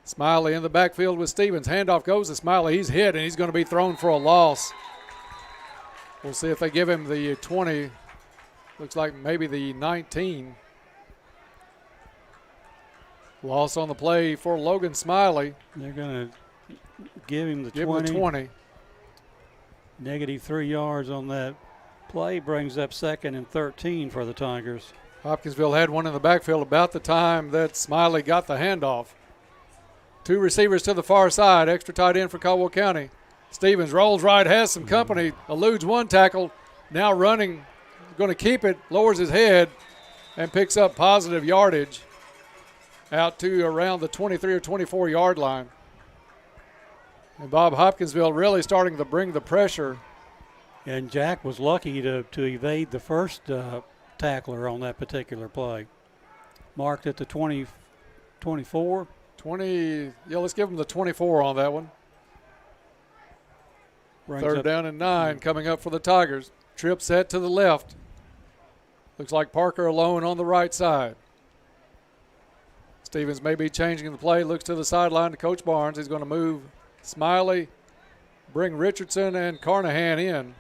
Smiley in the backfield with Stevens. Handoff goes to Smiley. He's hit, and he's going to be thrown for a loss. We'll see if they give him the 20. Looks like maybe the 19. Loss on the play for Logan Smiley. They're going to give him the 20. Give him the 20. Negative 3 yards on that play brings up 2nd and 13 for the Tigers. Hopkinsville had one in the backfield about the time that Smiley got the handoff. 2 receivers to the far side, extra tight end for Caldwell County. Stevens rolls right, has some company, eludes one tackle, now running, going to keep it, lowers his head, and picks up positive yardage out to around the 23 or 24-yard line. And Bob, Hopkinsville really starting to bring the pressure. And Jack was lucky to evade the first tackler on that particular play. Marked at the 24. 20, yeah, let's give him the 24 on that one. Third down and 9 coming up for the Tigers. Trip set to the left. Looks like Parker alone on the right side. Stevens may be changing the play. Looks to the sideline to Coach Barnes. He's going to move Smiley, bring Richardson and Carnahan in.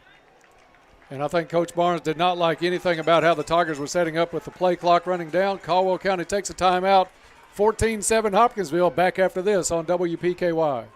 And I think Coach Barnes did not like anything about how the Tigers were setting up with the play clock running down. Caldwell County takes a timeout. 14-7 Hopkinsville. Back after this on WPKY.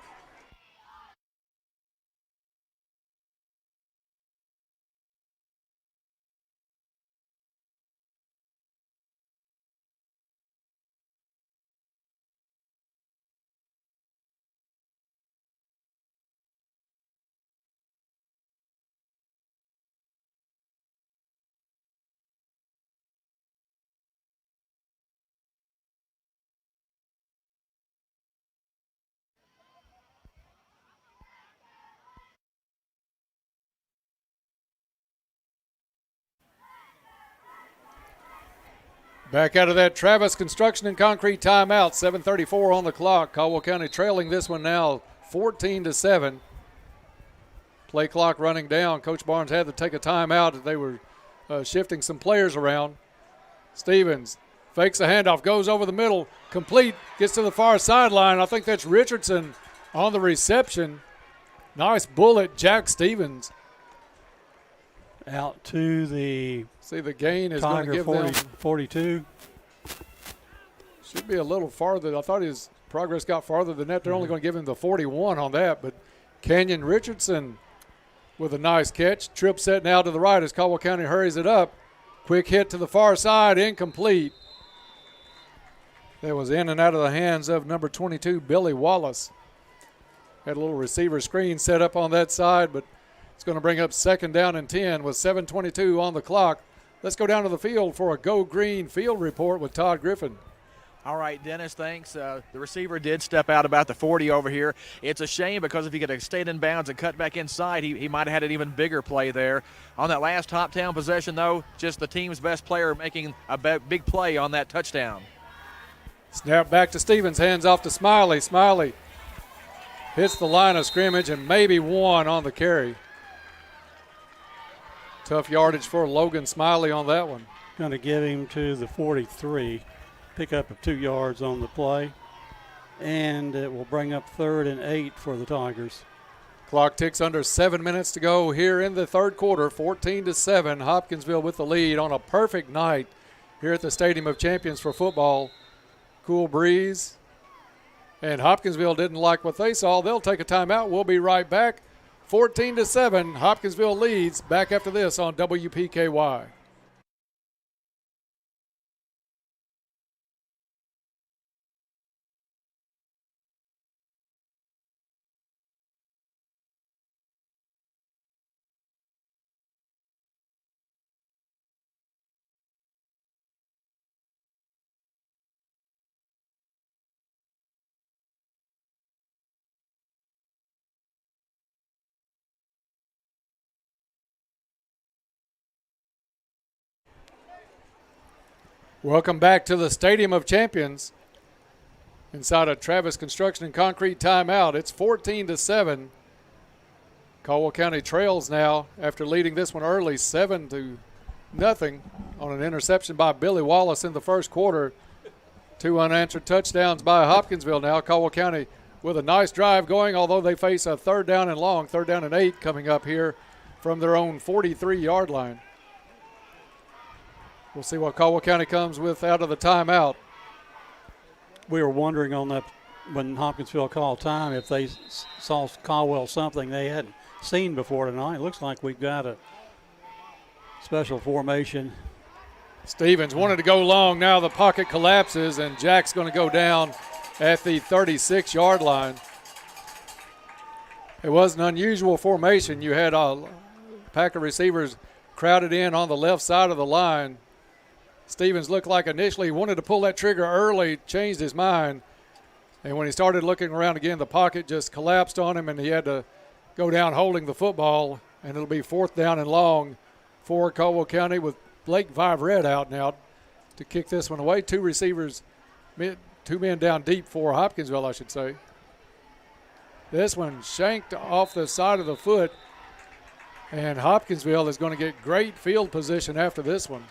Back out of that Travis Construction and Concrete timeout, 7:34 on the clock. Caldwell County trailing this one now 14-7. Play clock running down. Coach Barnes had to take a timeout. They were shifting some players around. Stevens fakes a handoff, goes over the middle, complete, gets to the far sideline. I think that's Richardson on the reception. Nice bullet, Jack Stevens. Out to the gain is going to give 40, them 42. Should be a little farther. I thought his progress got farther than that. They're only going to give him the 41 on that. But Kenyon Richardson with a nice catch. Trip set now to the right as Caldwell County hurries it up. Quick hit to the far side, incomplete. That was in and out of the hands of number 22, Billy Wallace. Had a little receiver screen set up on that side, but it's going to bring up 2nd down and 10 with 7:22 on the clock. Let's go down to the field for a Go Green field report with Todd Griffin. All right, Dennis, thanks. The receiver did step out about the 40 over here. It's a shame because if he could have stayed in bounds and cut back inside, he might have had an even bigger play there. On that last Hoptown possession, though, just the team's best player making a big play on that touchdown. Snap back to Stevens, hands off to Smiley. Smiley hits the line of scrimmage and maybe one on the carry. Tough yardage for Logan Smiley on that one. Going to give him to the 43. Pickup of 2 yards on the play. And it will bring up 3rd and 8 for the Tigers. Clock ticks under 7 minutes to go here in the third quarter. 14-7. Hopkinsville with the lead on a perfect night here at the Stadium of Champions for football. Cool breeze. And Hopkinsville didn't like what they saw. They'll take a timeout. We'll be right back. 14-7, Hopkinsville leads. Back after this on WPKY. Welcome back to the Stadium of Champions. Inside a Travis Construction and Concrete timeout, it's 14-7. Caldwell County trails now after leading this one early, 7-0 on an interception by Billy Wallace in the first quarter. 2 unanswered touchdowns by Hopkinsville now. Caldwell County with a nice drive going, although they face a 3rd down and long, 3rd down and 8 coming up here from their own 43-yard line. We'll see what Caldwell County comes with out of the timeout. We were wondering on that when Hopkinsville called time if they saw Caldwell something they hadn't seen before tonight. It looks like we've got a special formation. Stevens wanted to go long. Now the pocket collapses, and Jack's going to go down at the 36-yard line. It was an unusual formation. You had a pack of receivers crowded in on the left side of the line. Stevens looked like initially he wanted to pull that trigger early, changed his mind. And when he started looking around again, the pocket just collapsed on him, and he had to go down holding the football. And it'll be 4th down and long for Caldwell County with Blake Viverette out now to kick this one away. 2 receivers, 2 men down deep for Hopkinsville, I should say. This one shanked off the side of the foot, and Hopkinsville is going to get great field position after this one.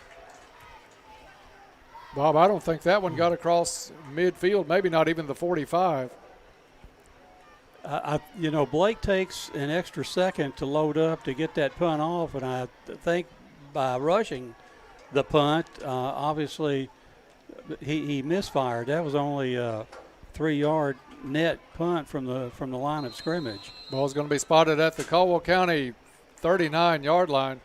Bob, I don't think that one got across midfield, maybe not even the 45. Blake takes an extra second to load up to get that punt off, and I think by rushing the punt, obviously he misfired. That was only a 3-yard net punt from the line of scrimmage. Ball's going to be spotted at the Caldwell County 39-yard line.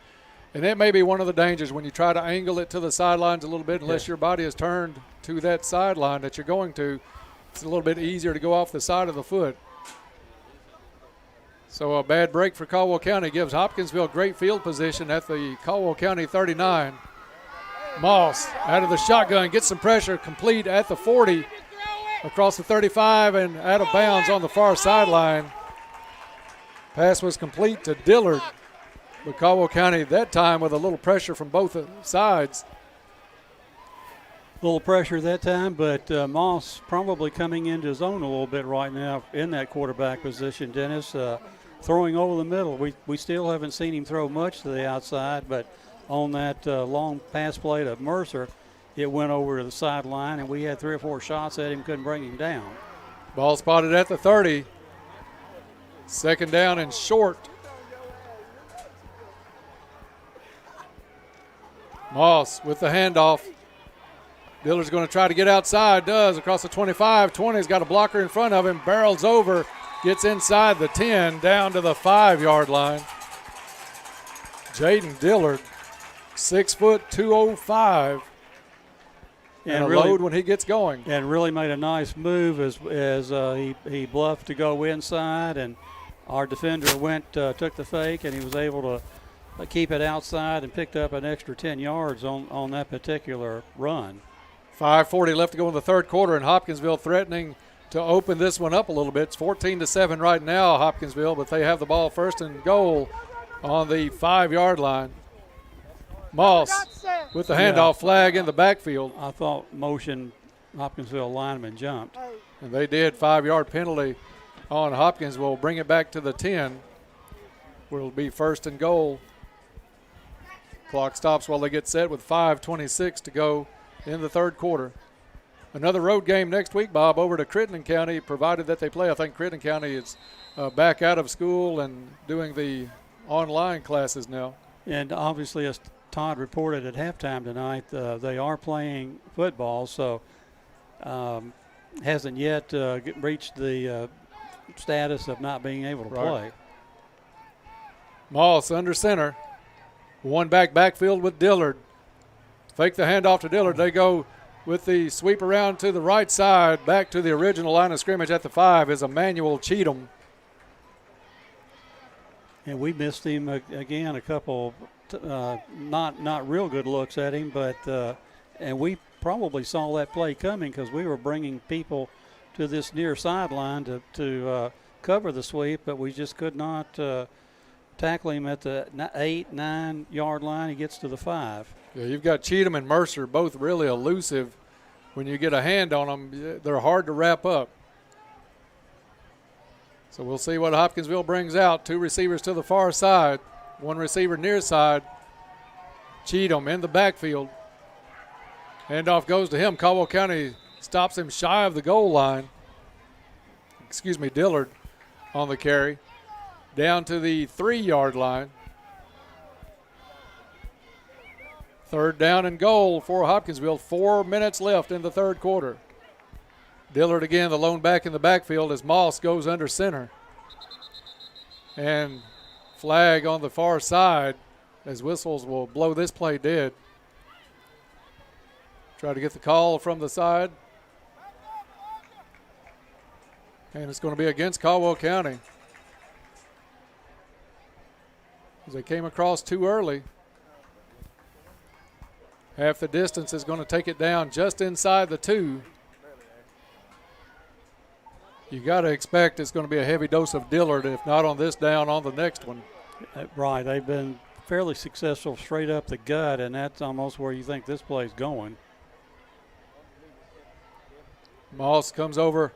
And that may be one of the dangers when you try to angle it to the sidelines a little bit, unless your body is turned to that sideline that you're going to. It's a little bit easier to go off the side of the foot. So a bad break for Caldwell County gives Hopkinsville great field position at the Caldwell County 39. Moss out of the shotgun, gets some pressure, complete at the 40, across the 35 and out of bounds on the far sideline. Pass was complete to Dillard. But Caldwell County that time with a little pressure from both sides. A little pressure that time, but Moss probably coming into his own a little bit right now in that quarterback position, Dennis. Throwing over the middle. We still haven't seen him throw much to the outside, but on that long pass play to Mercer, it went over to the sideline, and we had 3 or 4 shots at him, couldn't bring him down. Ball spotted at the 30. 2nd down and short. Moss with the handoff. Dillard's going to try to get outside, does, across the 25. 20's got a blocker in front of him, barrels over, gets inside the 10, down to the 5-yard line. Jaden Dillard, 6 foot 205. And really, load when he gets going. And really made a nice move as he bluffed to go inside, and our defender took the fake, and he was able to keep it outside and picked up an extra 10 yards on that particular run. 5:40 left to go in the 3rd quarter, and Hopkinsville threatening to open this one up a little bit. It's 14-7 right now, Hopkinsville, but they have the ball 1st and goal on the 5-yard line. Moss with the handoff flag in the backfield. I thought motion Hopkinsville lineman jumped. And they did. 5-yard penalty on Hopkinsville. Bring it back to the 10, where it'll be 1st and goal. Clock stops while they get set with 5:26 to go in the 3rd quarter. Another road game next week, Bob, over to Crittenden County, provided that they play. I think Crittenden County is back out of school and doing the online classes now. And obviously, as Todd reported at halftime tonight, they are playing football, so hasn't yet reached the status of not being able to play. Moss under center. One backfield with Dillard. Fake the handoff to Dillard. They go with the sweep around to the right side. Back to the original line of scrimmage at the 5 is Emmanuel Cheatham. And we missed him again, a couple not real good looks at him, but and we probably saw that play coming because we were bringing people to this near sideline to cover the sweep, but we just could not tackle him at the 8-9 yard line. He gets to the 5. Yeah, you've got Cheatham and Mercer both really elusive. When you get a hand on them, they're hard to wrap up. So we'll see what Hopkinsville brings out. 2 receivers to the far side, 1 receiver near side. Cheatham in the backfield. Handoff goes to him. Caldwell County stops him shy of the goal line. Dillard on the carry. Down to the 3-yard line. 3rd down and goal for Hopkinsville. 4 minutes left in the 3rd quarter. Dillard again, the lone back in the backfield as Moss goes under center. And flag on the far side as whistles will blow this play dead. Try to get the call from the side. And it's going to be against Caldwell County. As they came across too early. Half the distance is going to take it down just inside the 2. You got to expect it's going to be a heavy dose of Dillard, if not on this down, on the next one. Right. They've been fairly successful straight up the gut, and that's almost where you think this play's going. Moss comes over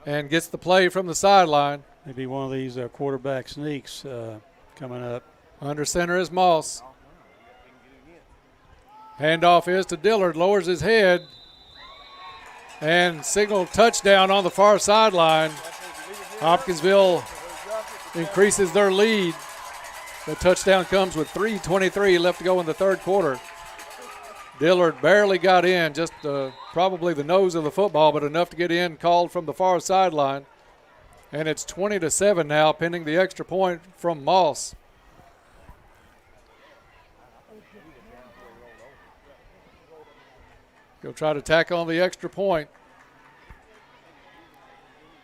and gets the play from the sideline. Maybe one of these quarterback sneaks coming up. Under center is Moss. Handoff is to Dillard, lowers his head, and signal touchdown on the far sideline. Hopkinsville increases their lead. The touchdown comes with 3:23 left to go in the 3rd quarter. Dillard barely got in, just probably the nose of the football, but enough to get in, called from the far sideline. And it's 20-7 now, pending the extra point from Moss. Go try to tack on the extra point.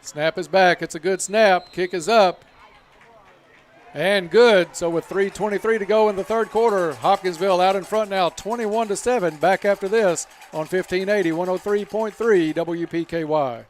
Snap is back. It's a good snap. Kick is up. And good. So with 3:23 to go in the 3rd quarter, Hopkinsville out in front now, 21-7. Back after this on 1580, 103.3 WPKY.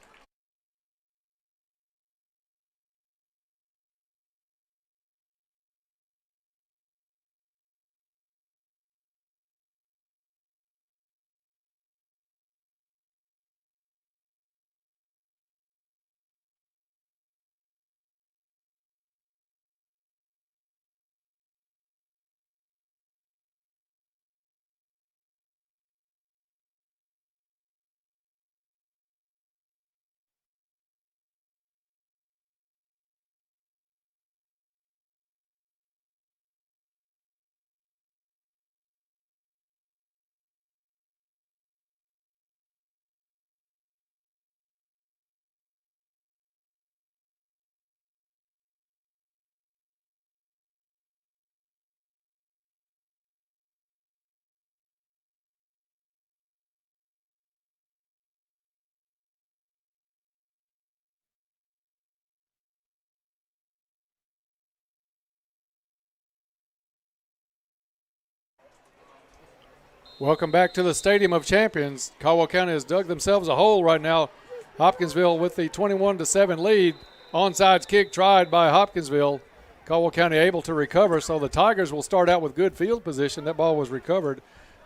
Welcome back to the Stadium of Champions. Caldwell County has dug themselves a hole right now. Hopkinsville with the 21-7 lead. Onside kick tried by Hopkinsville. Caldwell County able to recover, so the Tigers will start out with good field position. That ball was recovered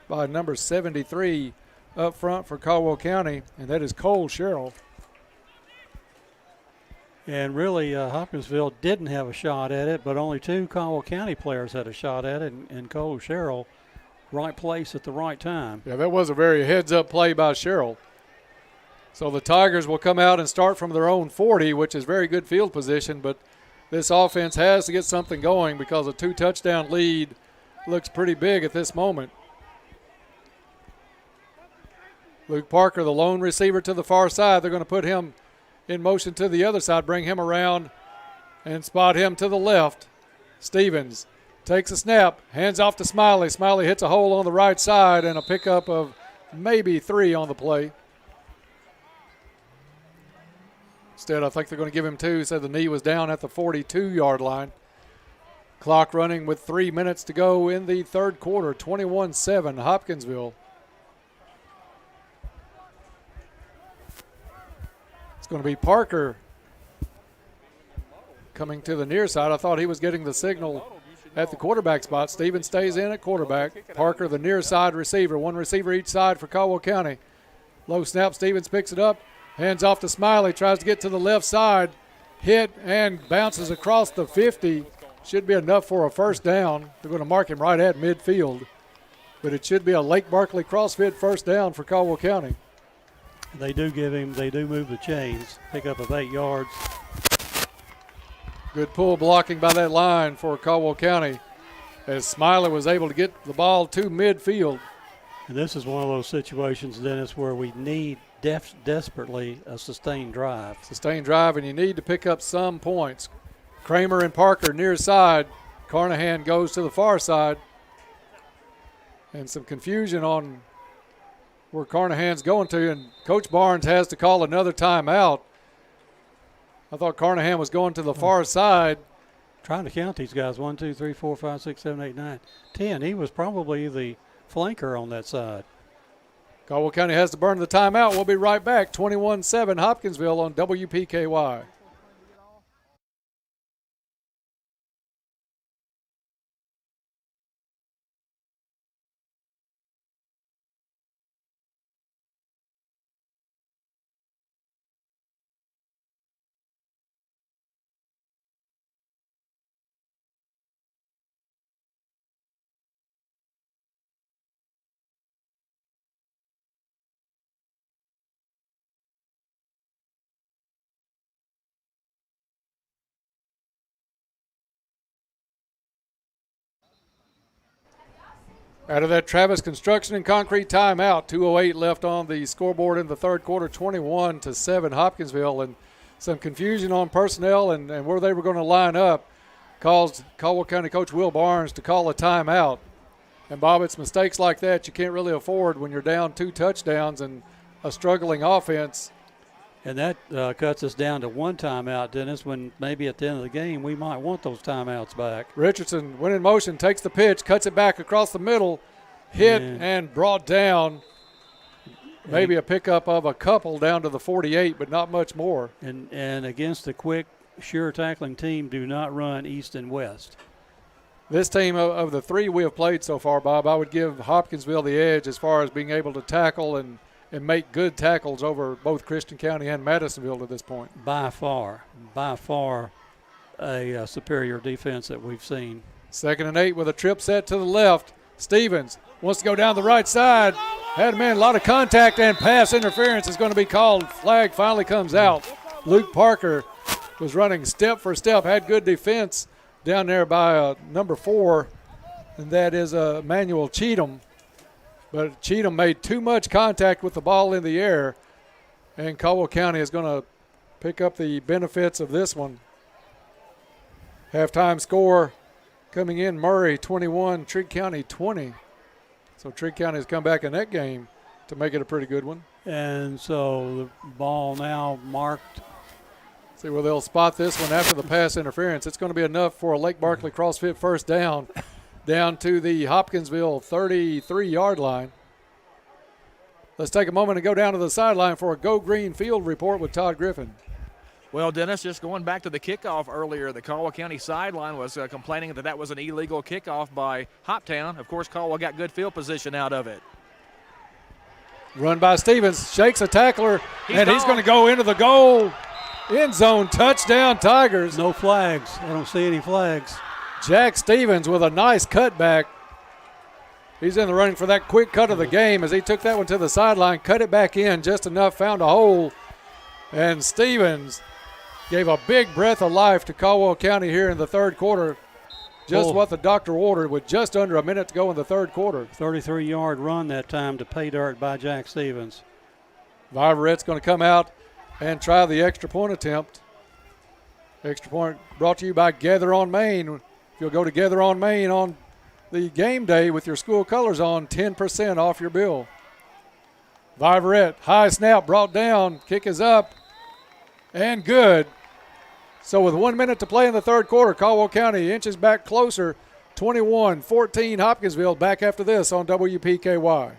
by number 73 up front for Caldwell County, and that is Cole Sherrill. And really, Hopkinsville didn't have a shot at it, but only 2 Caldwell County players had a shot at it, and Cole Sherrill, right place at the right time. Yeah, that was a very heads-up play by Sherrill. So the Tigers will come out and start from their own 40, which is very good field position, but this offense has to get something going because a 2-touchdown lead looks pretty big at this moment. Luke Parker, the lone receiver to the far side. They're going to put him in motion to the other side, bring him around and spot him to the left. Stevens takes a snap, hands off to Smiley. Smiley hits a hole on the right side and a pickup of maybe 3 on the play. Instead, I think they're going to give him 2. Said the knee was down at the 42-yard line. Clock running with 3 minutes to go in the third quarter. 21-7 Hopkinsville. It's going to be Parker coming to the near side. I thought he was getting the signal at the quarterback spot. Stevens stays in at quarterback. Parker, the near side receiver. One receiver each side for Caldwell County. Low snap. Stevens picks it up. Hands off to Smiley. Tries to get to the left side. Hit and bounces across the 50. Should be enough for a first down. They're going to mark him right at midfield. But it should be a Lake Barkley CrossFit first down for Caldwell County. They do move the chains. Pickup of 8 yards. Good pull blocking by that line for Caldwell County as Smiley was able to get the ball to midfield. And this is one of those situations, Dennis, where we need desperately a sustained drive. Sustained drive, and you need to pick up some points. Kramer and Parker near side. Carnahan goes to the far side. And some confusion on where Carnahan's going to, and Coach Barnes has to call another timeout. I thought Carnahan was going to the far side. Trying to count these guys. 1, 2, 3, 4, 5, 6, 7, 8, 9, 10. He was probably the flanker on that side. Caldwell County has to burn the timeout. We'll be right back. 21-7 Hopkinsville on WPKY. Out of that Travis Construction and Concrete timeout, 2:08 left on the scoreboard in the third quarter, 21-7 Hopkinsville, and some confusion on personnel and where they were going to line up caused Caldwell County coach Will Barnes to call a timeout. And Bob, it's mistakes like that you can't really afford when you're down 2 touchdowns and a struggling offense. And that cuts us down to 1 timeout, Dennis, when maybe at the end of the game we might want those timeouts back. Richardson went in motion, takes the pitch, cuts it back across the middle, hit and brought down. Maybe a pickup of a couple down to the 48, but not much more. And against the quick, sure tackling team, do not run east and west. This team, of the 3 we have played so far, Bob, I would give Hopkinsville the edge as far as being able to tackle and make good tackles over both Christian County and Madisonville to this point. By far a superior defense that we've seen. 2nd and 8 with a trip set to the left. Stevens wants to go down the right side. Had a man, a lot of contact, and pass interference is going to be called. Flag finally comes out. Luke Parker was running step for step, had good defense down there by number 4, and that is Manuel Cheatham. But Cheatham made too much contact with the ball in the air, and Caldwell County is going to pick up the benefits of this one. Halftime score coming in, Murray 21, Trigg County 20. So Trigg County has come back in that game to make it a pretty good one. And so the ball now marked. See where they'll spot this one after the pass interference. It's going to be enough for a Lake Barkley CrossFit first down to the Hopkinsville 33-yard line. Let's take a moment and go down to the sideline for a Go Green Field report with Todd Griffin. Well, Dennis, just going back to the kickoff earlier, the Caldwell County sideline was complaining that was an illegal kickoff by Hoptown. Of course, Caldwell got good field position out of it. Run by Stevens, shakes a tackler, and he's going to go into the goal. End zone, touchdown Tigers. No flags. I don't see any flags. Jack Stevens with a nice cutback. He's in the running for that quick cut of the game as he took that one to the sideline, cut it back in just enough, found a hole, and Stevens gave a big breath of life to Caldwell County here in the third quarter. Just what the doctor ordered with just under a minute to go in the third quarter. 33-yard run that time to pay dirt by Jack Stevens. Viverette's going to come out and try the extra point attempt. Extra point brought to you by Gather on Main. If you'll go to Gather on Main on the game day with your school colors on, 10% off your bill. Viverette, high snap, brought down. Kick is up and good. So with 1 minute to play in the third quarter, Caldwell County inches back closer, 21-14 Hopkinsville. Back after this on WPKY.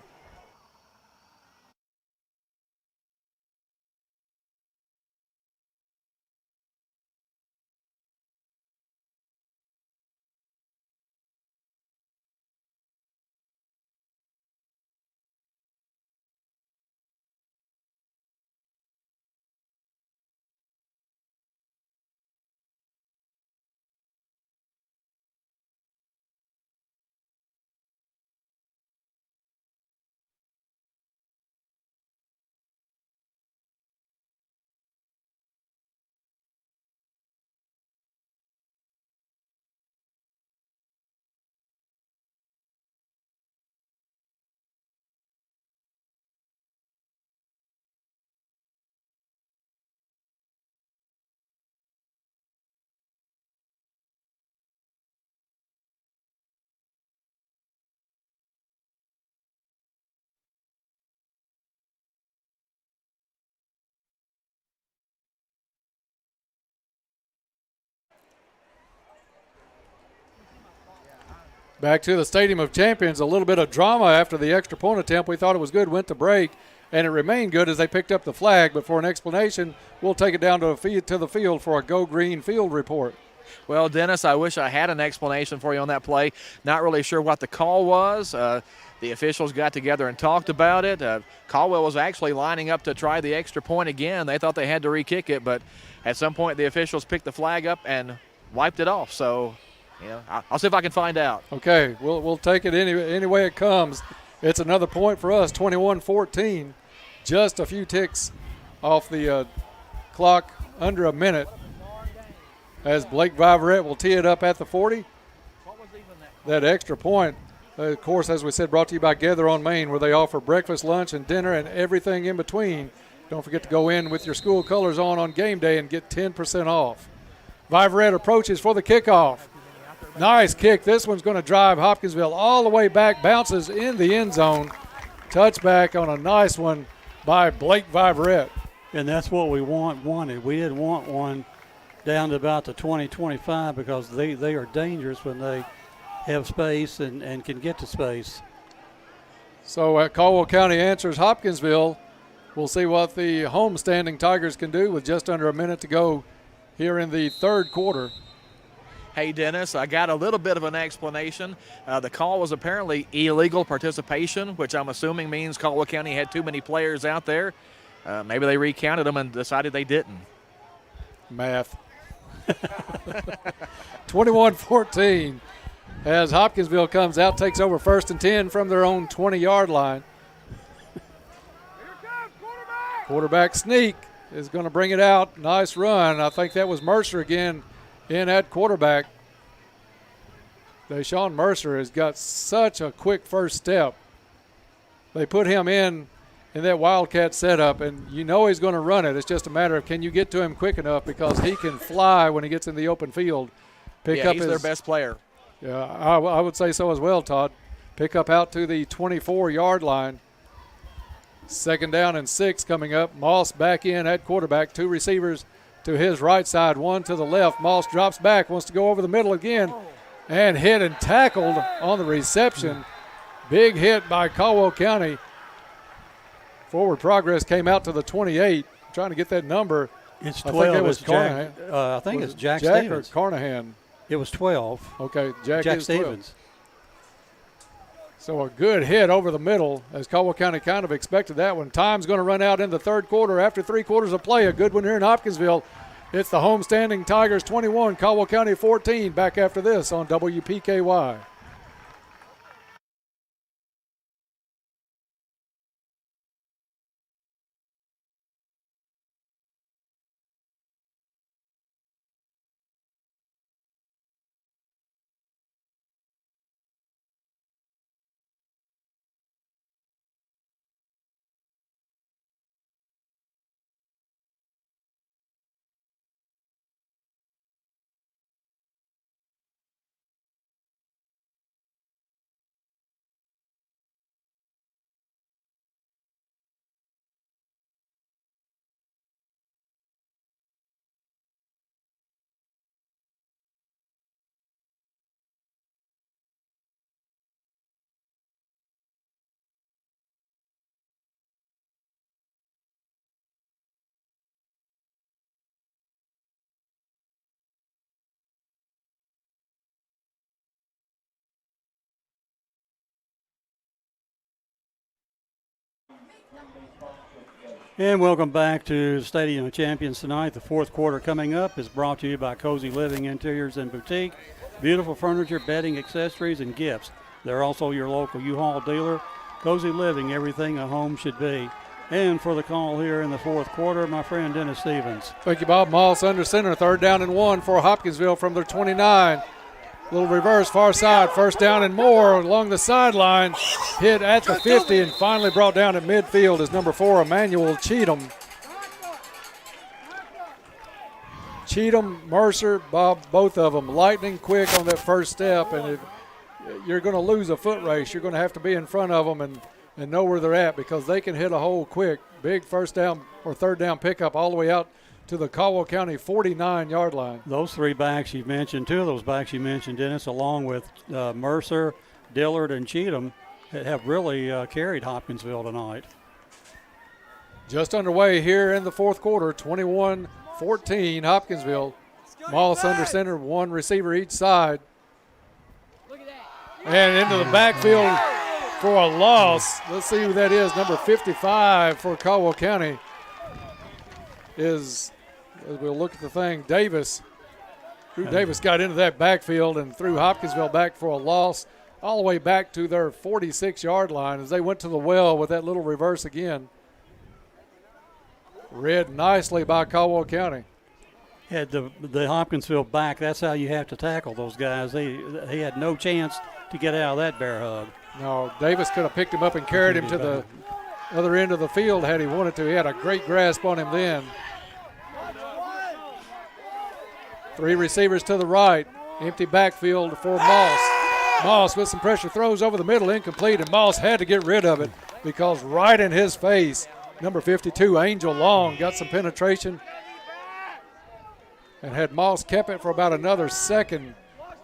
Back to the Stadium of Champions. A little bit of drama after the extra point attempt. We thought it was good, went to break, and it remained good as they picked up the flag. But for an explanation, we'll take it down to the field for a Go Green field report. Well, Dennis, I wish I had an explanation for you on that play. Not really sure what the call was. The officials got together and talked about it. Caldwell was actually lining up to try the extra point again. They thought they had to re-kick it, but at some point the officials picked the flag up and wiped it off. So, I'll see if I can find out. Okay, we'll take it any way it comes. It's another point for us, 21-14. Just a few ticks off the clock, under a minute. As Blake Viverette will tee it up at the 40. That extra point, of course, as we said, brought to you by Gather on Main, where they offer breakfast, lunch, and dinner and everything in between. Don't forget to go in with your school colors on game day and get 10% off. Viverette approaches for the kickoff. Nice kick. This one's going to drive Hopkinsville all the way back, bounces in the end zone. Touchback on a nice one by Blake Viverette. And that's what we wanted. We didn't want one down to about the 20-25 because they are dangerous when they have space and can get to space. So Caldwell County answers Hopkinsville. We'll see what the home-standing Tigers can do with just under a minute to go here in the third quarter. Hey, Dennis, I got a little bit of an explanation. The call was apparently illegal participation, which I'm assuming means Caldwell County had too many players out there. Maybe they recounted them and decided they didn't. Math. 21-14 as Hopkinsville comes out, takes over 1st and 10 from their own 20-yard line. Quarterback sneak is going to bring it out. Nice run. I think that was Mercer again in at quarterback. Deshaun Mercer has got such a quick first step. They put him in that Wildcat setup, and you know he's going to run it. It's just a matter of can you get to him quick enough because he can fly when he gets in the open field. He's their best player. Yeah, I would say so as well, Todd. Pick up out to the 24-yard line. 2nd down and 6 coming up. Moss back in at quarterback. 2 receivers to his right side, 1 to the left. Moss drops back, wants to go over the middle again, and hit and tackled on the reception. Big hit by Caldwell County. Forward progress came out to the 28. Trying to get that number. It's 12. I think it was Carnahan. I think it's Jack Stevens. Or Carnahan. It was 12. Okay, Jack is Stevens. 12. So a good hit over the middle as Caldwell County kind of expected that one. Time's going to run out in the third quarter after 3 quarters of play. A good one here in Hopkinsville. It's the homestanding Tigers 21, Caldwell County 14. Back after this on WPKY. And welcome back to Stadium of Champions tonight. The fourth quarter coming up is brought to you by Cozy Living Interiors and Boutique. Beautiful furniture, bedding, accessories, and gifts. They're also your local U-Haul dealer. Cozy Living, everything a home should be. And for the call here in the fourth quarter, my friend Dennis Stevens. Thank you, Bob. Moss under center, 3rd down and 1 for Hopkinsville from their 29. Little reverse, far side, 1st down and more along the sideline. Hit at the 50 and finally brought down at midfield is number 4, Emmanuel Cheatham. Cheatham, Mercer, Bob, both of them lightning quick on that first step, and you're going to lose a foot race. You're going to have to be in front of them and know where they're at because they can hit a hole quick. Big 1st down or 3rd down pickup all the way out to the Caldwell County 49-yard line. Those 3 backs you mentioned, 2 of those backs you mentioned, Dennis, along with Mercer, Dillard, and Cheatham, have really carried Hopkinsville tonight. Just underway here in the fourth quarter, 21-14 Hopkinsville. Moss under center, 1 receiver each side. And into the backfield for a loss. Let's see who that is. Number 55 for Caldwell County is, as we'll look at the thing, Davis. Drew Davis got into that backfield and threw Hopkinsville back for a loss all the way back to their 46-yard line as they went to the well with that little reverse again. Read nicely by Caldwell County. Had the Hopkinsville back, that's how you have to tackle those guys. He had no chance to get out of that bear hug. No, Davis could have picked him up and carried him to the other end of the field had he wanted to. He had a great grasp on him then. 3 receivers to the right. Empty backfield for Moss. Moss with some pressure throws over the middle, incomplete, and Moss had to get rid of it because right in his face, number 52, Angel Long, got some penetration. And had Moss kept it for about another second,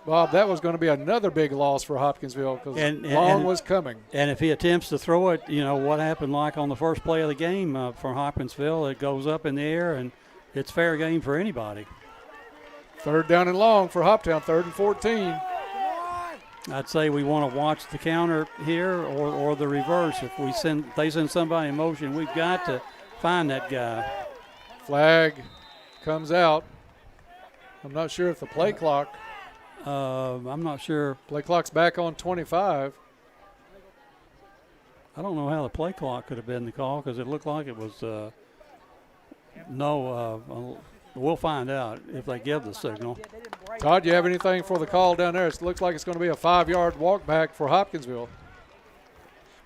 Bob, that was going to be another big loss for Hopkinsville because Long was coming. And if he attempts to throw it, you know, what happened like on the first play of the game for Hopkinsville, it goes up in the air and it's fair game for anybody. 3rd down and long for Hoptown, 3rd and 14. I'd say we want to watch the counter here or the reverse. If they send somebody in motion, we've got to find that guy. Flag comes out. I'm not sure if the play clock. I'm not sure. Play clock's back on 25. I don't know how the play clock could have been the call because it looked like it was we'll find out if they give the signal. Todd, you have anything for the call down there? It looks like it's going to be a 5-yard walk back for Hopkinsville.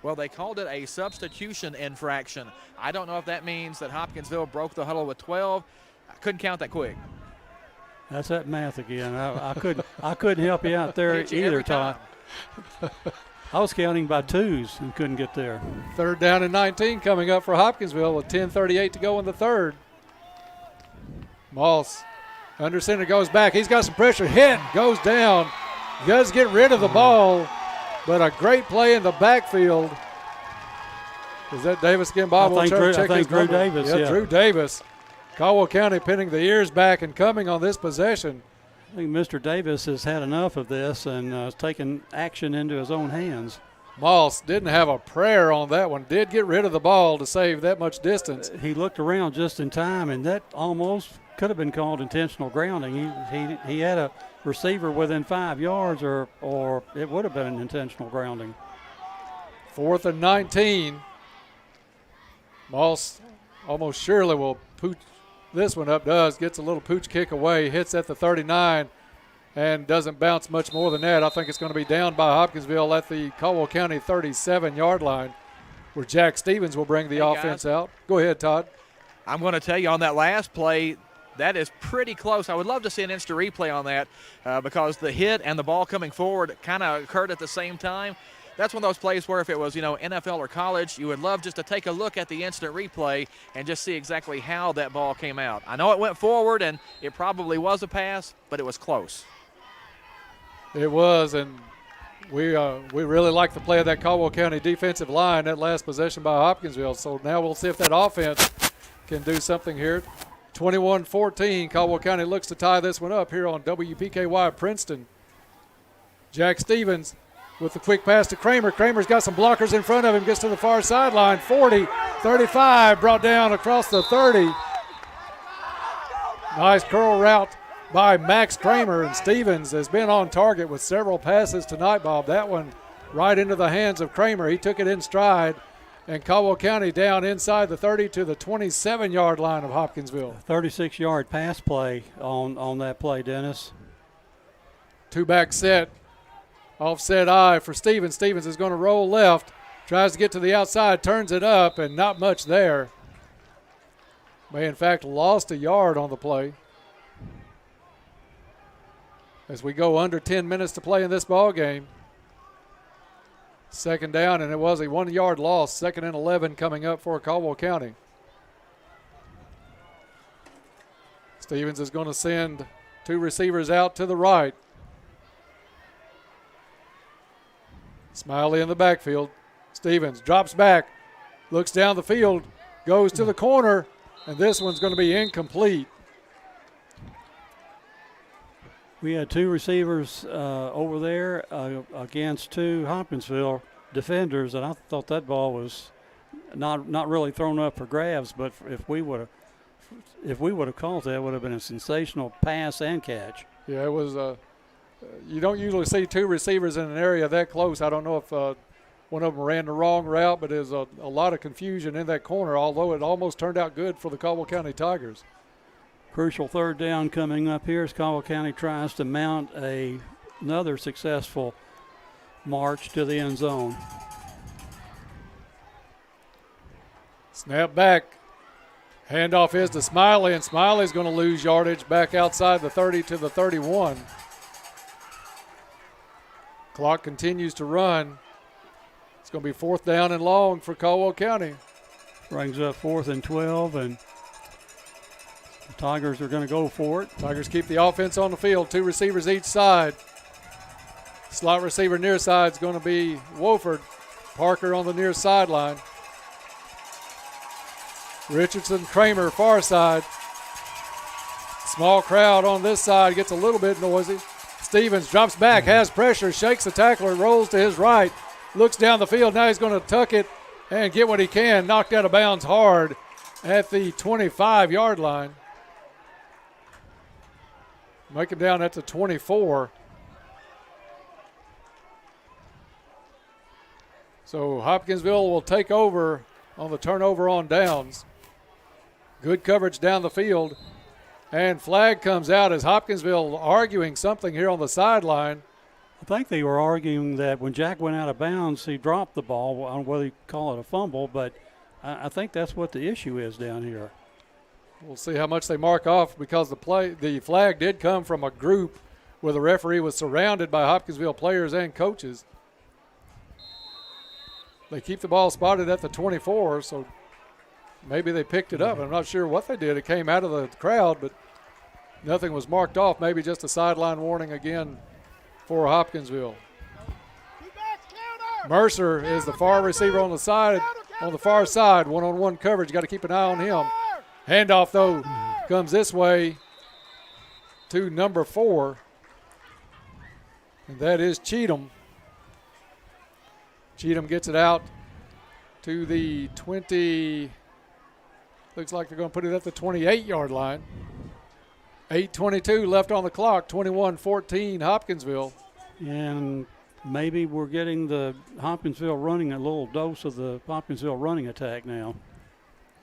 Well, they called it a substitution infraction. I don't know if that means that Hopkinsville broke the huddle with 12. I couldn't count that quick. That's that math again. I couldn't help you out there either, Todd. I was counting by 2s and couldn't get there. 3rd down and 19 coming up for Hopkinsville with 10:38 to go in the 3rd. Moss under center goes back. He's got some pressure. Hit, goes down. Does get rid of the ball, but a great play in the backfield. Is that Davis again, Bob? I think Drew Davis. Yeah, Drew Davis. Caldwell County pinning the ears back and coming on this possession. I think Mr. Davis has had enough of this and has taken action into his own hands. Moss didn't have a prayer on that one. Did get rid of the ball to save that much distance. He looked around just in time, and that almost could have been called intentional grounding. He had a receiver within 5 yards, or it would have been an intentional grounding. 4th and 19. Moss almost surely will pooch this one up. Gets a little pooch kick away, hits at the 39, and doesn't bounce much more than that. I think it's going to be down by Hopkinsville at the Caldwell County 37-yard line, where Jack Stevens will bring the offense out. Go ahead, Todd. I'm going to tell you on that last play, that is pretty close. I would love to see an instant replay on that because the hit and the ball coming forward kind of occurred at the same time. That's one of those plays where if it was, NFL or college, you would love just to take a look at the instant replay and just see exactly how that ball came out. I know it went forward and it probably was a pass, but it was close. It was, and we really like the play of that Caldwell County defensive line, that last possession by Hopkinsville. So now we'll see if that offense can do something here. 21-14, Caldwell County looks to tie this one up here on WPKY Princeton. Jack Stevens with the quick pass to Kramer. Kramer's got some blockers in front of him, gets to the far sideline. 40, 35, brought down across the 30. Nice curl route by Max Kramer, and Stevens has been on target with several passes tonight, Bob. That one right into the hands of Kramer. He took it in stride, and Caldwell County down inside the 30 to the 27-yard line of Hopkinsville. 36-yard pass play on that play, Dennis. Two-back set, offset eye for Stevens. Stevens is going to roll left, tries to get to the outside, turns it up, and not much there. May, in fact, lost a yard on the play. As we go under 10 minutes to play in this ball game. Second down, and it was a 1-yard loss. 2nd and 11 coming up for Caldwell County. Stevens is going to send two receivers out to the right. Smiley in the backfield. Stevens drops back, looks down the field, goes to the corner, and this one's going to be incomplete. We had two receivers over there against two Hopkinsville defenders, and I thought that ball was not really thrown up for grabs. But if we would have caught that, it would have been a sensational pass and catch. Yeah, it was. You don't usually see two receivers in an area that close. I don't know if one of them ran the wrong route, but there's a lot of confusion in that corner. Although it almost turned out good for the Caldwell County Tigers. Crucial third down coming up here as Caldwell County tries to mount another successful march to the end zone. Snap back. Handoff is to Smiley, and Smiley's going to lose yardage back outside the 30 to the 31. Clock continues to run. It's going to be 4th down and long for Caldwell County. Brings up 4th and 12, and the Tigers are going to go for it. Tigers keep the offense on the field. Two receivers each side. Slot receiver near side is going to be Wofford. Parker on the near sideline. Richardson, Kramer, far side. Small crowd on this side, gets a little bit noisy. Stevens drops back, has pressure, shakes the tackler, rolls to his right, looks down the field. Now he's going to tuck it and get what he can. Knocked out of bounds hard at the 25-yard line. Make him down at the 24. So Hopkinsville will take over on the turnover on downs. Good coverage down the field. And flag comes out as Hopkinsville arguing something here on the sideline. I think they were arguing that when Jack went out of bounds, he dropped the ball. I don't know whether you call it a fumble, but I think that's what the issue is down here. We'll see how much they mark off because the flag did come from a group where the referee was surrounded by Hopkinsville players and coaches. They keep the ball spotted at the 24, so maybe they picked it up. I'm not sure what they did. It came out of the crowd, but nothing was marked off. Maybe just a sideline warning again for Hopkinsville. Mercer is the far receiver on the side, on the far side. One-on-one coverage. Got to keep an eye on him. Handoff, though, comes this way to number 4, and that is Cheatham. Cheatham gets it out to the 20. Looks like they're going to put it at the 28-yard line. 8:22 left on the clock, 21-14 Hopkinsville. And maybe we're getting the Hopkinsville running a little dose of the Hopkinsville running attack now.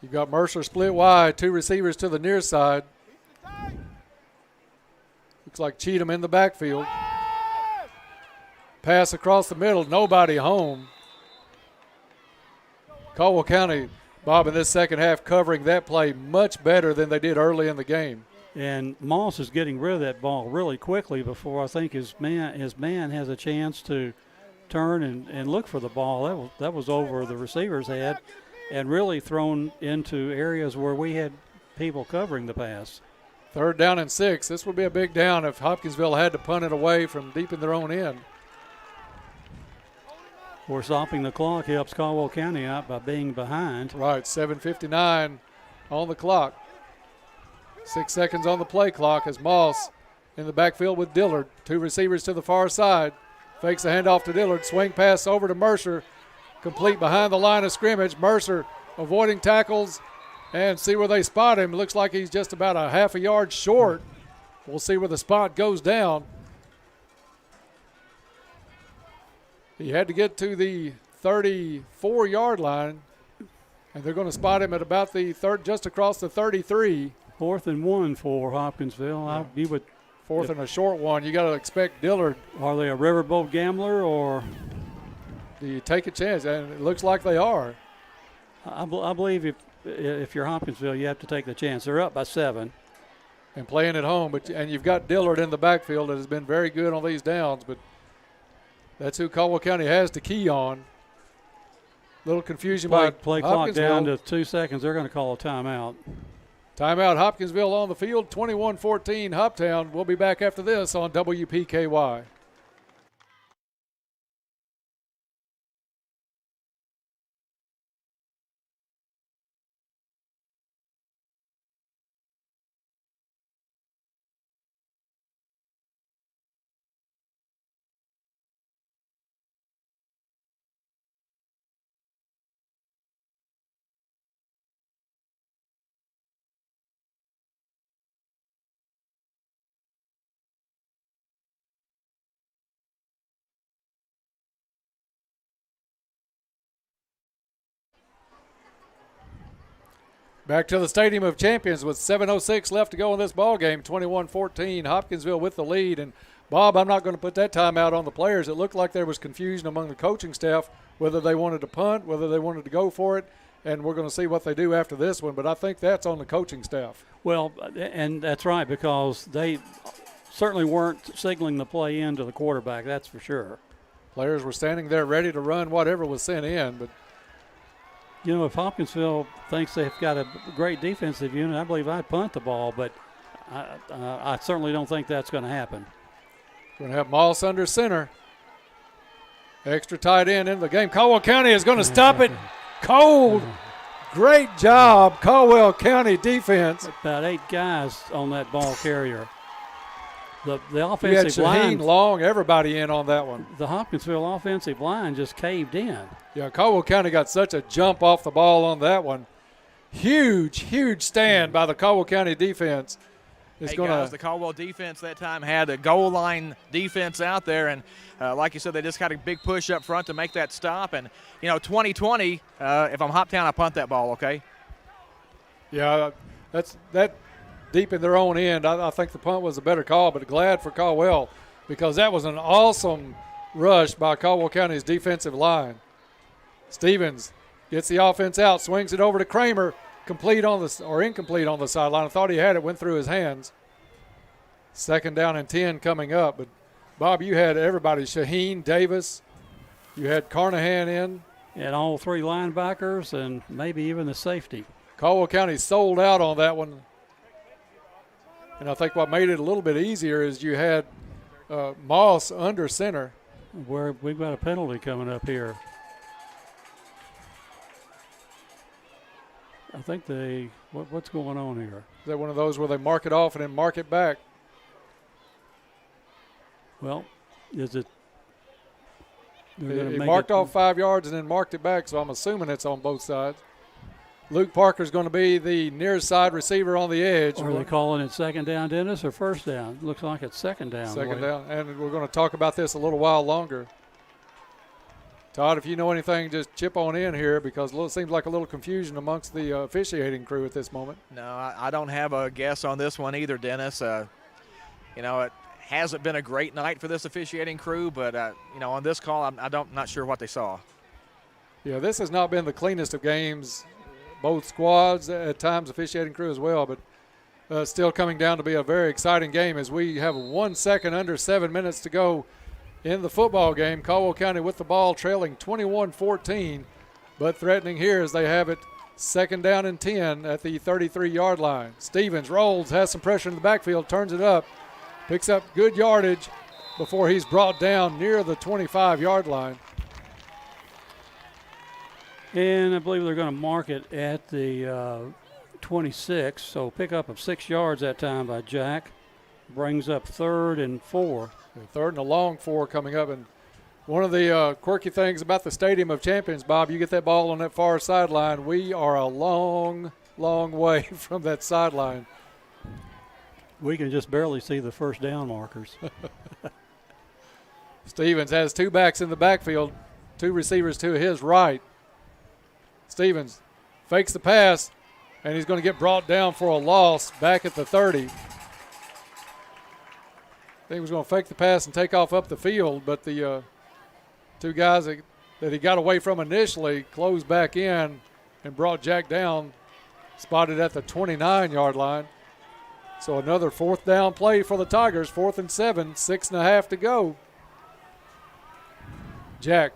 You've got Mercer split wide, two receivers to the near side. Looks like Cheatham in the backfield. Pass across the middle, nobody home. Caldwell County, Bob, in this second half covering that play much better than they did early in the game. And Moss is getting rid of that ball really quickly before I think his man has a chance to turn and look for the ball. That was over the receiver's head and really thrown into areas where we had people covering the pass. 3rd down and 6. This would be a big down if Hopkinsville had to punt it away from deep in their own end. We're stopping the clock helps Caldwell County out by being behind. Right, 7:59 on the clock. 6 seconds on the play clock as Moss in the backfield with Dillard. Two receivers to the far side. Fakes the handoff to Dillard. Swing pass over to Mercer. Complete behind the line of scrimmage. Mercer avoiding tackles and see where they spot him. Looks like he's just about a half a yard short. We'll see where the spot goes down. He had to get to the 34-yard line, and they're going to spot him at about the just across the 33. 4th and 1 for Hopkinsville. Yeah. Fourth and a short one. You got to expect Dillard. Are they a riverboat gambler, or do you take a chance? And it looks like they are. I believe if you're Hopkinsville, you have to take the chance. They're up by 7. And playing at home, and you've got Dillard in the backfield that has been very good on these downs, but that's who Caldwell County has to key on. Little confusion by play clock down to 2 seconds. They're going to call a timeout. Timeout, Hopkinsville on the field, 21-14 Hoptown. We'll be back after this on WPKY. Back to the Stadium of Champions with 7:06 left to go in this ball game. 21-14, Hopkinsville with the lead. And Bob, I'm not going to put that timeout on the players. It looked like there was confusion among the coaching staff whether they wanted to punt, whether they wanted to go for it, and we're going to see what they do after this one. But I think that's on the coaching staff. Well, and that's right, because they certainly weren't signaling the play in to the quarterback. That's for sure. Players were standing there ready to run whatever was sent in, but. You know, if Hopkinsville thinks they've got a great defensive unit, I believe I'd punt the ball, but I certainly don't think that's going to happen. Going to have Moss under center. Extra tight end in the game. Caldwell County is going to stop it cold. Great job, Caldwell County defense. About 8 guys on that ball carrier. The You had offensive line, Shaheen Long, everybody in on that one. the Hopkinsville offensive line just caved in. Yeah, Caldwell County got such a jump off the ball on that one. Huge stand by the Caldwell County defense. Hey, guys, the Caldwell defense that time had a goal line defense out there, and like you said, they just got a big push up front to make that stop. And, 2020, if I'm Hoptown, I punt that ball, okay? Yeah, that's deep in their own end. I think the punt was a better call, but glad for Caldwell because that was an awesome rush by Caldwell County's defensive line. Stevens gets the offense out, swings it over to Kramer, incomplete on the sideline. I thought he had it, went through his hands. 2nd down and 10 coming up. But, Bob, you had everybody, Shaheen, Davis, you had Carnahan in. And all 3 linebackers and maybe even the safety. Caldwell County sold out on that one. And I think what made it a little bit easier is you had Moss under center. Where we've got a penalty coming up here. I think what's going on here? Is that one of those where they mark it off and then mark it back? Well, is it? He marked off 5 yards and then marked it back, so I'm assuming it's on both sides. Luke Parker's going to be the near side receiver on the edge. Are they calling it 2nd down, Dennis, or 1st down? Looks like it's 2nd down. 2nd down, and we're going to talk about this a little while longer. Todd, if you know anything, just chip on in here because it seems like a little confusion amongst the officiating crew at this moment. No, I don't have a guess on this one either, Dennis. It hasn't been a great night for this officiating crew, but, on this call, I'm not sure what they saw. Yeah, this has not been the cleanest of games. Both squads, at times officiating crew as well, but still coming down to be a very exciting game as we have 1 second under 7 minutes to go in the football game. Caldwell County with the ball trailing 21-14, but threatening here as they have it 2nd down and 10 at the 33-yard line. Stevens rolls, has some pressure in the backfield, turns it up, picks up good yardage before he's brought down near the 25-yard line. And I believe they're going to mark it at the 26, so pick up of 6 yards that time by Jack. Brings up 3rd and 4. 3rd and a long 4 coming up, and One of the quirky things about the Stadium of Champions, Bob, you get that ball on that far sideline, we are a long, long way from that sideline. We can just barely see the first down markers. Stevens has two backs in the backfield, two receivers to his right. Stevens fakes the pass, and he's going to get brought down for a loss back at the 30. I think he was going to fake the pass and take off up the field, but the two guys that he got away from initially closed back in and brought Jack down, spotted at the 29-yard line. So another fourth down play for the Tigers, 4th and 7, 6.5 to go. Jack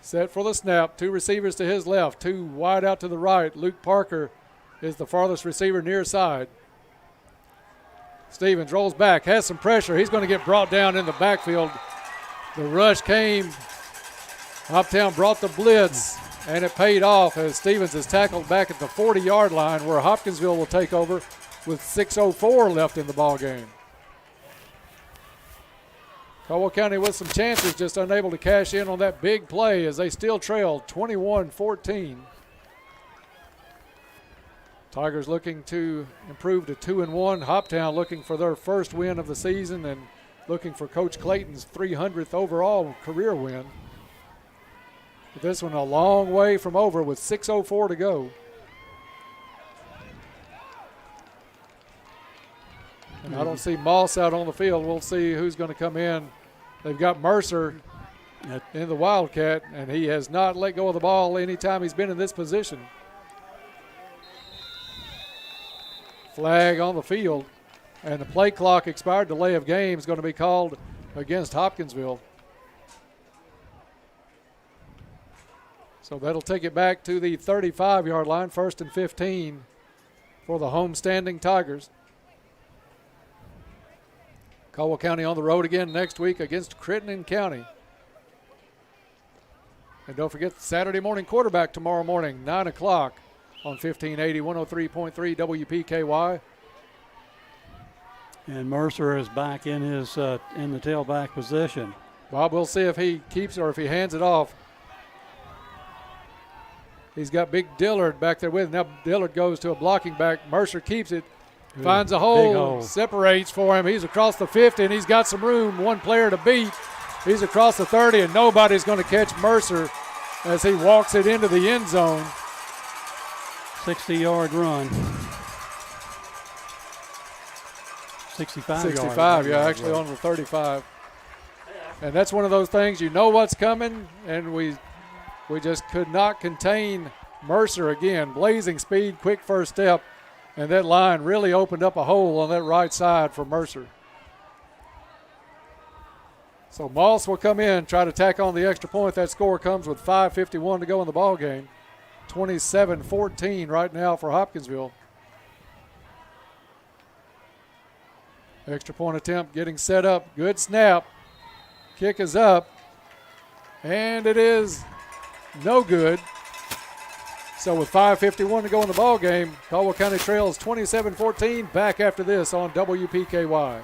set for the snap, two receivers to his left, two wide out to the right. Luke Parker is the farthest receiver near side. Stevens rolls back, has some pressure. He's going to get brought down in the backfield. The rush came. Hoptown brought the blitz, and it paid off as Stevens is tackled back at the 40-yard line, where Hopkinsville will take over with 6:04 left in the ball game. Caldwell County with some chances, just unable to cash in on that big play as they still trail 21-14. Tigers looking to improve to 2-1. Hoptown looking for their first win of the season and looking for Coach Clayton's 300th overall career win. But this one a long way from over with 6:04 to go. And I don't see Moss out on the field. We'll see who's going to come in. They've got Mercer in the Wildcat, and he has not let go of the ball anytime he's been in this position. Flag on the field, and the play clock expired. Delay of game is going to be called against Hopkinsville. So that'll take it back to the 35-yard line, 1st and 15 for the homestanding Tigers. Caldwell County on the road again next week against Crittenden County. And don't forget the Saturday morning quarterback tomorrow morning, 9 o'clock on 1580, 103.3 WPKY. And Mercer is back in his in the tailback position. Bob, we'll see if he keeps or if he hands it off. He's got big Dillard back there with him. Now Dillard goes to a blocking back. Mercer keeps it. Finds a hole, separates for him. He's across the 50, and he's got some room. One player to beat. He's across the 30, and nobody's going to catch Mercer as he walks it into the end zone. 60-yard run. 65 65, yeah, actually on the 35. And that's one of those things, you know what's coming, and we just could not contain Mercer again. Blazing speed, quick first step. And that line really opened up a hole on that right side for Mercer. So Moss will come in, try to tack on the extra point. That score comes with 5:51 to go in the ball game. 27-14 right now for Hopkinsville. Extra point attempt getting set up. Good snap. Kick is up. And it is no good. So with 5:51 to go in the ball game, Caldwell County trails 27-14. Back after this on WPKY.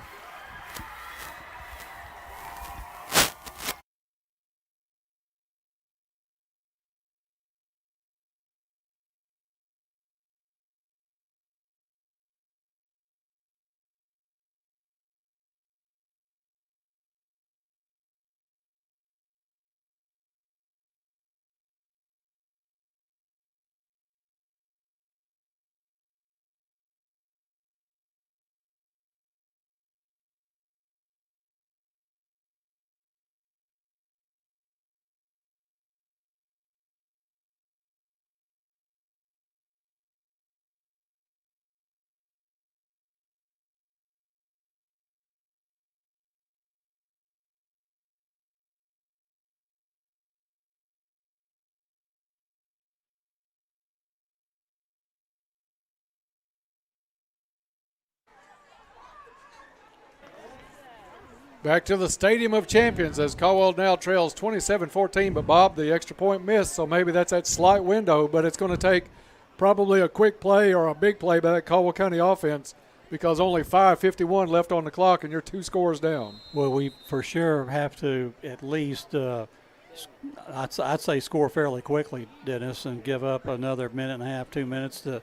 Back to the Stadium of Champions as Caldwell now trails 27-14, but Bob, the extra point missed, so maybe that's that slight window, but it's going to take probably a quick play or a big play by that Caldwell County offense because only 5:51 left on the clock and you're 2 scores down. Well, we for sure have to at least, I'd say score fairly quickly, Dennis, and give up another minute and a half, 2 minutes to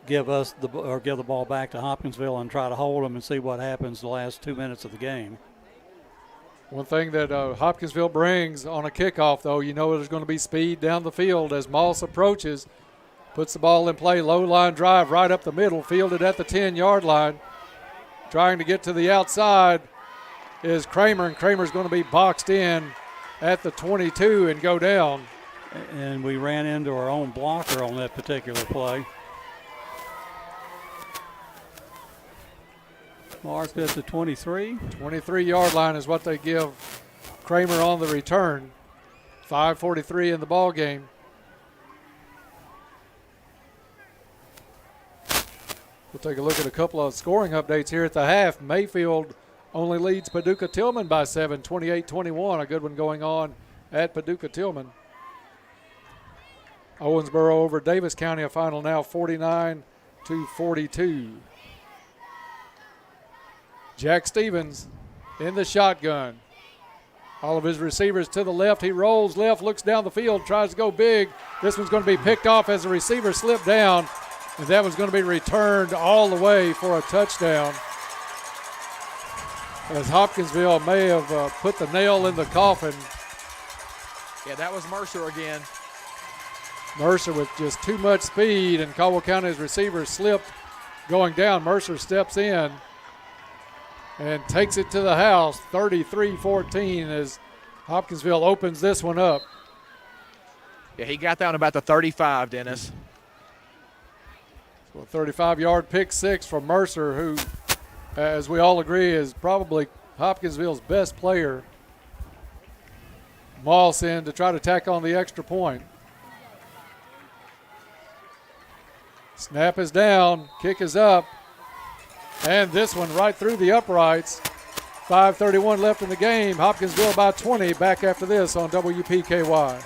give the ball back to Hopkinsville and try to hold them and see what happens the last 2 minutes of the game. One thing that Hopkinsville brings on a kickoff, though, you know there's going to be speed down the field as Moss approaches, puts the ball in play, low line drive right up the middle, fielded at the 10-yard line. Trying to get to the outside is Kramer, and Kramer's going to be boxed in at the 22 and go down. And we ran into our own blocker on that particular play. Mark at the 23. 23-yard line is what they give Kramer on the return. 5:43 in the ball game. We'll take a look at a couple of scoring updates here at the half. Mayfield only leads Paducah Tillman by 7, 28-21. A good one going on at Paducah Tillman. Owensboro over Davis County, a final now 49-42. Jack Stevens in the shotgun. All of his receivers to the left. He rolls left, looks down the field, tries to go big. This one's going to be picked off as the receiver slipped down, and that one's going to be returned all the way for a touchdown. As Hopkinsville may have put the nail in the coffin. Yeah, that was Mercer again. Mercer with just too much speed, and Caldwell County's receiver slipped going down. Mercer steps in and takes it to the house, 33-14, as Hopkinsville opens this one up. Yeah, he got down about the 35, Dennis. So a 35-yard pick six from Mercer, who, as we all agree, is probably Hopkinsville's best player. Moss in to try to tack on the extra point. Snap is down, kick is up. And this one right through the uprights. 5:31 left in the game. Hopkinsville by 20. Back after this on WPKY.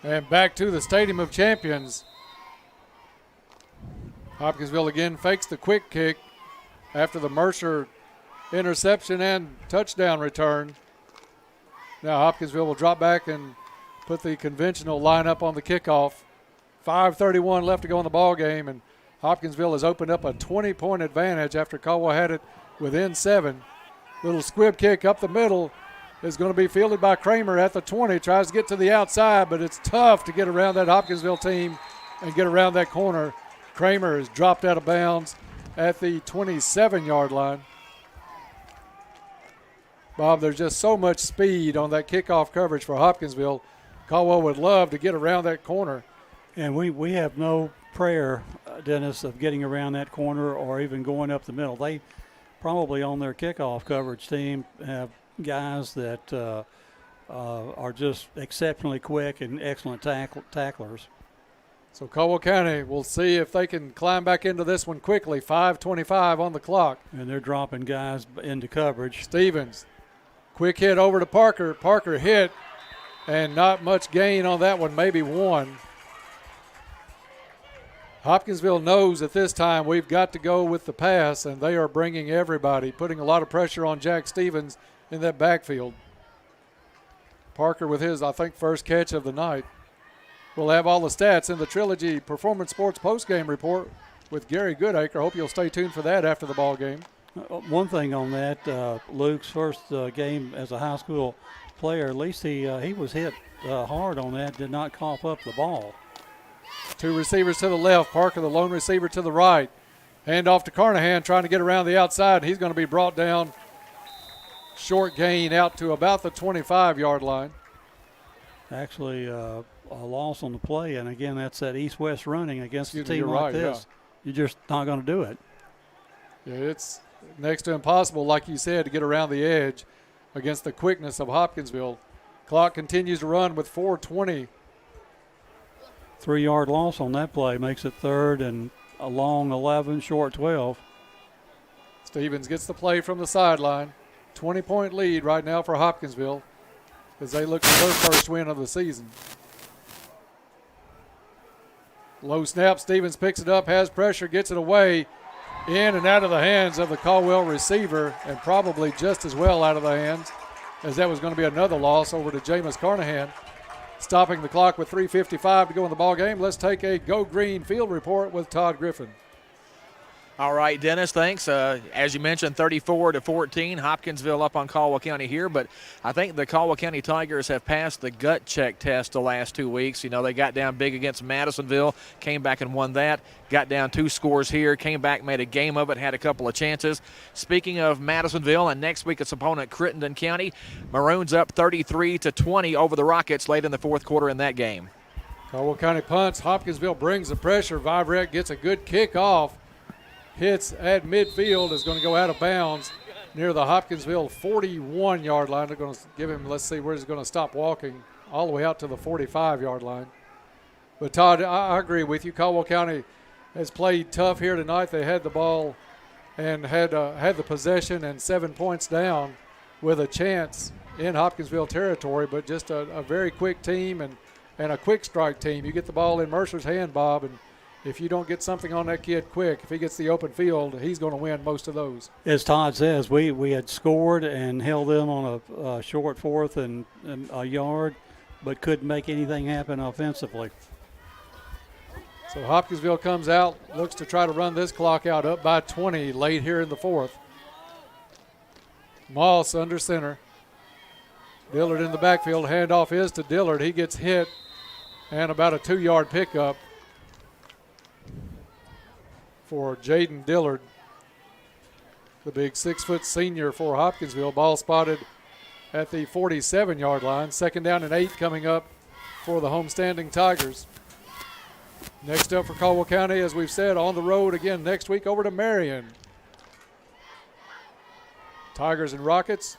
And back to the Stadium of Champions. Hopkinsville again fakes the quick kick after the Mercer interception and touchdown return. Now Hopkinsville will drop back and put the conventional lineup on the kickoff. 5:31 left to go in the ball game, and Hopkinsville has opened up a 20-point advantage after Caldwell had it within 7. Little squib kick up the middle is going to be fielded by Kramer at the 20. Tries to get to the outside, but it's tough to get around that Hopkinsville team and get around that corner. Kramer is dropped out of bounds at the 27-yard line. Bob, there's just so much speed on that kickoff coverage for Hopkinsville. Caldwell would love to get around that corner. And we have no prayer, Dennis, of getting around that corner or even going up the middle. They probably on their kickoff coverage team have guys that are just exceptionally quick and excellent tacklers. So Caldwell County will see if they can climb back into this one quickly. 5:25 on the clock. And they're dropping guys into coverage. Stevens, quick hit over to Parker. Parker hit, and not much gain on that one, maybe one. Hopkinsville knows at this time we've got to go with the pass, and they are bringing everybody, putting a lot of pressure on Jack Stevens in that backfield. Parker with his, I think, first catch of the night. We'll have all the stats in the Trilogy Performance Sports postgame report with Gary Goodacre. Hope you'll stay tuned for that after the ball game. One thing on that, Luke's first game as a high school player, at least he was hit hard on that, did not cough up the ball. Two receivers to the left, Parker the lone receiver to the right. Hand off to Carnahan, trying to get around the outside. He's going to be brought down. Short gain out to about the 25-yard line. Actually, a loss on the play, and again, that's that east-west running against a team like like this. Yeah. You're just not going to do it. Yeah, it's next to impossible, like you said, to get around the edge against the quickness of Hopkinsville. Clock continues to run with 4:20. 3-yard loss on that play makes it third and a long 11, short 12. Stevens gets the play from the sideline. 20-point lead right now for Hopkinsville as they look for their first win of the season. Low snap, Stevens picks it up, has pressure, gets it away, in and out of the hands of the Caldwell receiver, and probably just as well out of the hands, as that was going to be another loss over to Jameis Carnahan. Stopping the clock with 3:55 to go in the ball game. Let's take a Go Green field report with Todd Griffin. All right, Dennis, thanks. As you mentioned, 34-14, Hopkinsville up on Caldwell County here, but I think the Caldwell County Tigers have passed the gut check test the last 2 weeks. You know, they got down big against Madisonville, came back and won that, got down 2 scores here, came back, made a game of it, had a couple of chances. Speaking of Madisonville and next week its opponent, Crittenden County, Maroons up 33-20 over the Rockets late in the fourth quarter in that game. Caldwell County punts, Hopkinsville brings the pressure, Vibrett gets a good kickoff. Hits at midfield, is going to go out of bounds near the Hopkinsville 41-yard line. They're going to give him, let's see where he's going to stop walking, all the way out to the 45-yard line. But, Todd, I agree with you. Caldwell County has played tough here tonight. They had the ball and had the possession and 7 points down with a chance in Hopkinsville territory, but just a very quick team and a quick strike team. You get the ball in Mercer's hand, Bob, and if you don't get something on that kid quick, if he gets the open field, he's going to win most of those. As Todd says, we had scored and held them on a short fourth and a yard, but couldn't make anything happen offensively. So Hopkinsville comes out, looks to try to run this clock out, up by 20 late here in the fourth. Moss under center. Dillard in the backfield. Handoff is to Dillard. He gets hit and about a 2-yard pickup for Jaden Dillard, the big 6-foot senior for Hopkinsville. Ball spotted at the 47-yard line. 2nd down and 8 coming up for the homestanding Tigers. Next up for Caldwell County, as we've said, on the road again next week over to Marion. Tigers and Rockets.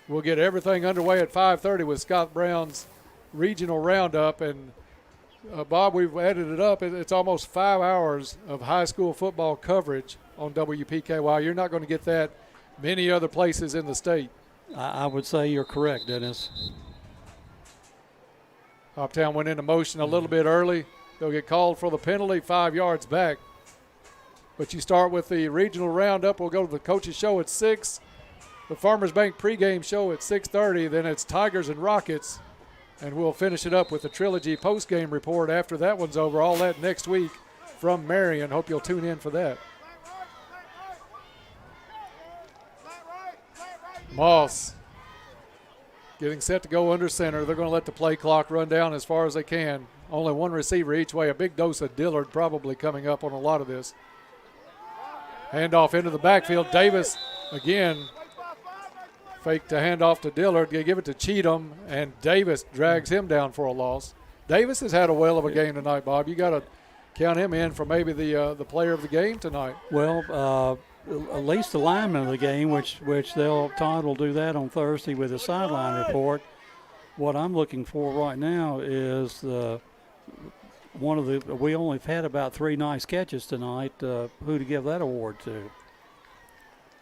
We'll get everything underway at 5:30 with Scott Brown's regional roundup. And Bob, we've added it up. It's almost 5 hours of high school football coverage on WPKY. You're not going to get that many other places in the state. I would say you're correct, Dennis. Hoptown went into motion a little bit early. They'll get called for the penalty, 5 yards back. But you start with the regional roundup. We'll go to the coaches' show at 6. The Farmers Bank pregame show at 6:30. Then it's Tigers and Rockets. And we'll finish it up with the Trilogy postgame report after that one's over. All that next week from Marion. Hope you'll tune in for that. Moss getting set to go under center. They're going to let the play clock run down as far as they can. Only one receiver each way. A big dose of Dillard probably coming up on a lot of this. Handoff into the backfield. Davis again. Fake to hand off to Dillard. They give it to Cheatham, and Davis drags him down for a loss. Davis has had a whale of a game tonight, Bob. You got to count him in for maybe the player of the game tonight. Well, at least the lineman of the game, which Todd will do that on Thursday with the sideline report. What I'm looking for right now is we only had about 3 nice catches tonight. Who to give that award to?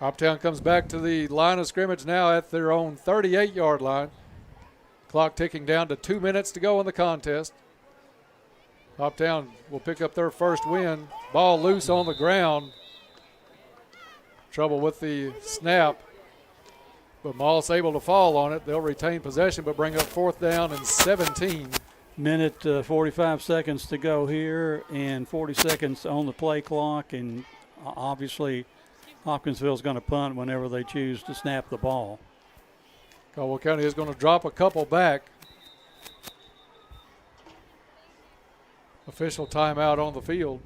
Hoptown comes back to the line of scrimmage now at their own 38-yard line. Clock ticking down to 2 minutes to go in the contest. Hoptown will pick up their first win. Ball loose on the ground. Trouble with the snap. But Moss able to fall on it. They'll retain possession but bring up 4th down and 17. Minute 45 seconds to go here and 40 seconds on the play clock. And obviously Hopkinsville's going to punt whenever they choose to snap the ball. Caldwell County is going to drop a couple back. Official timeout on the field.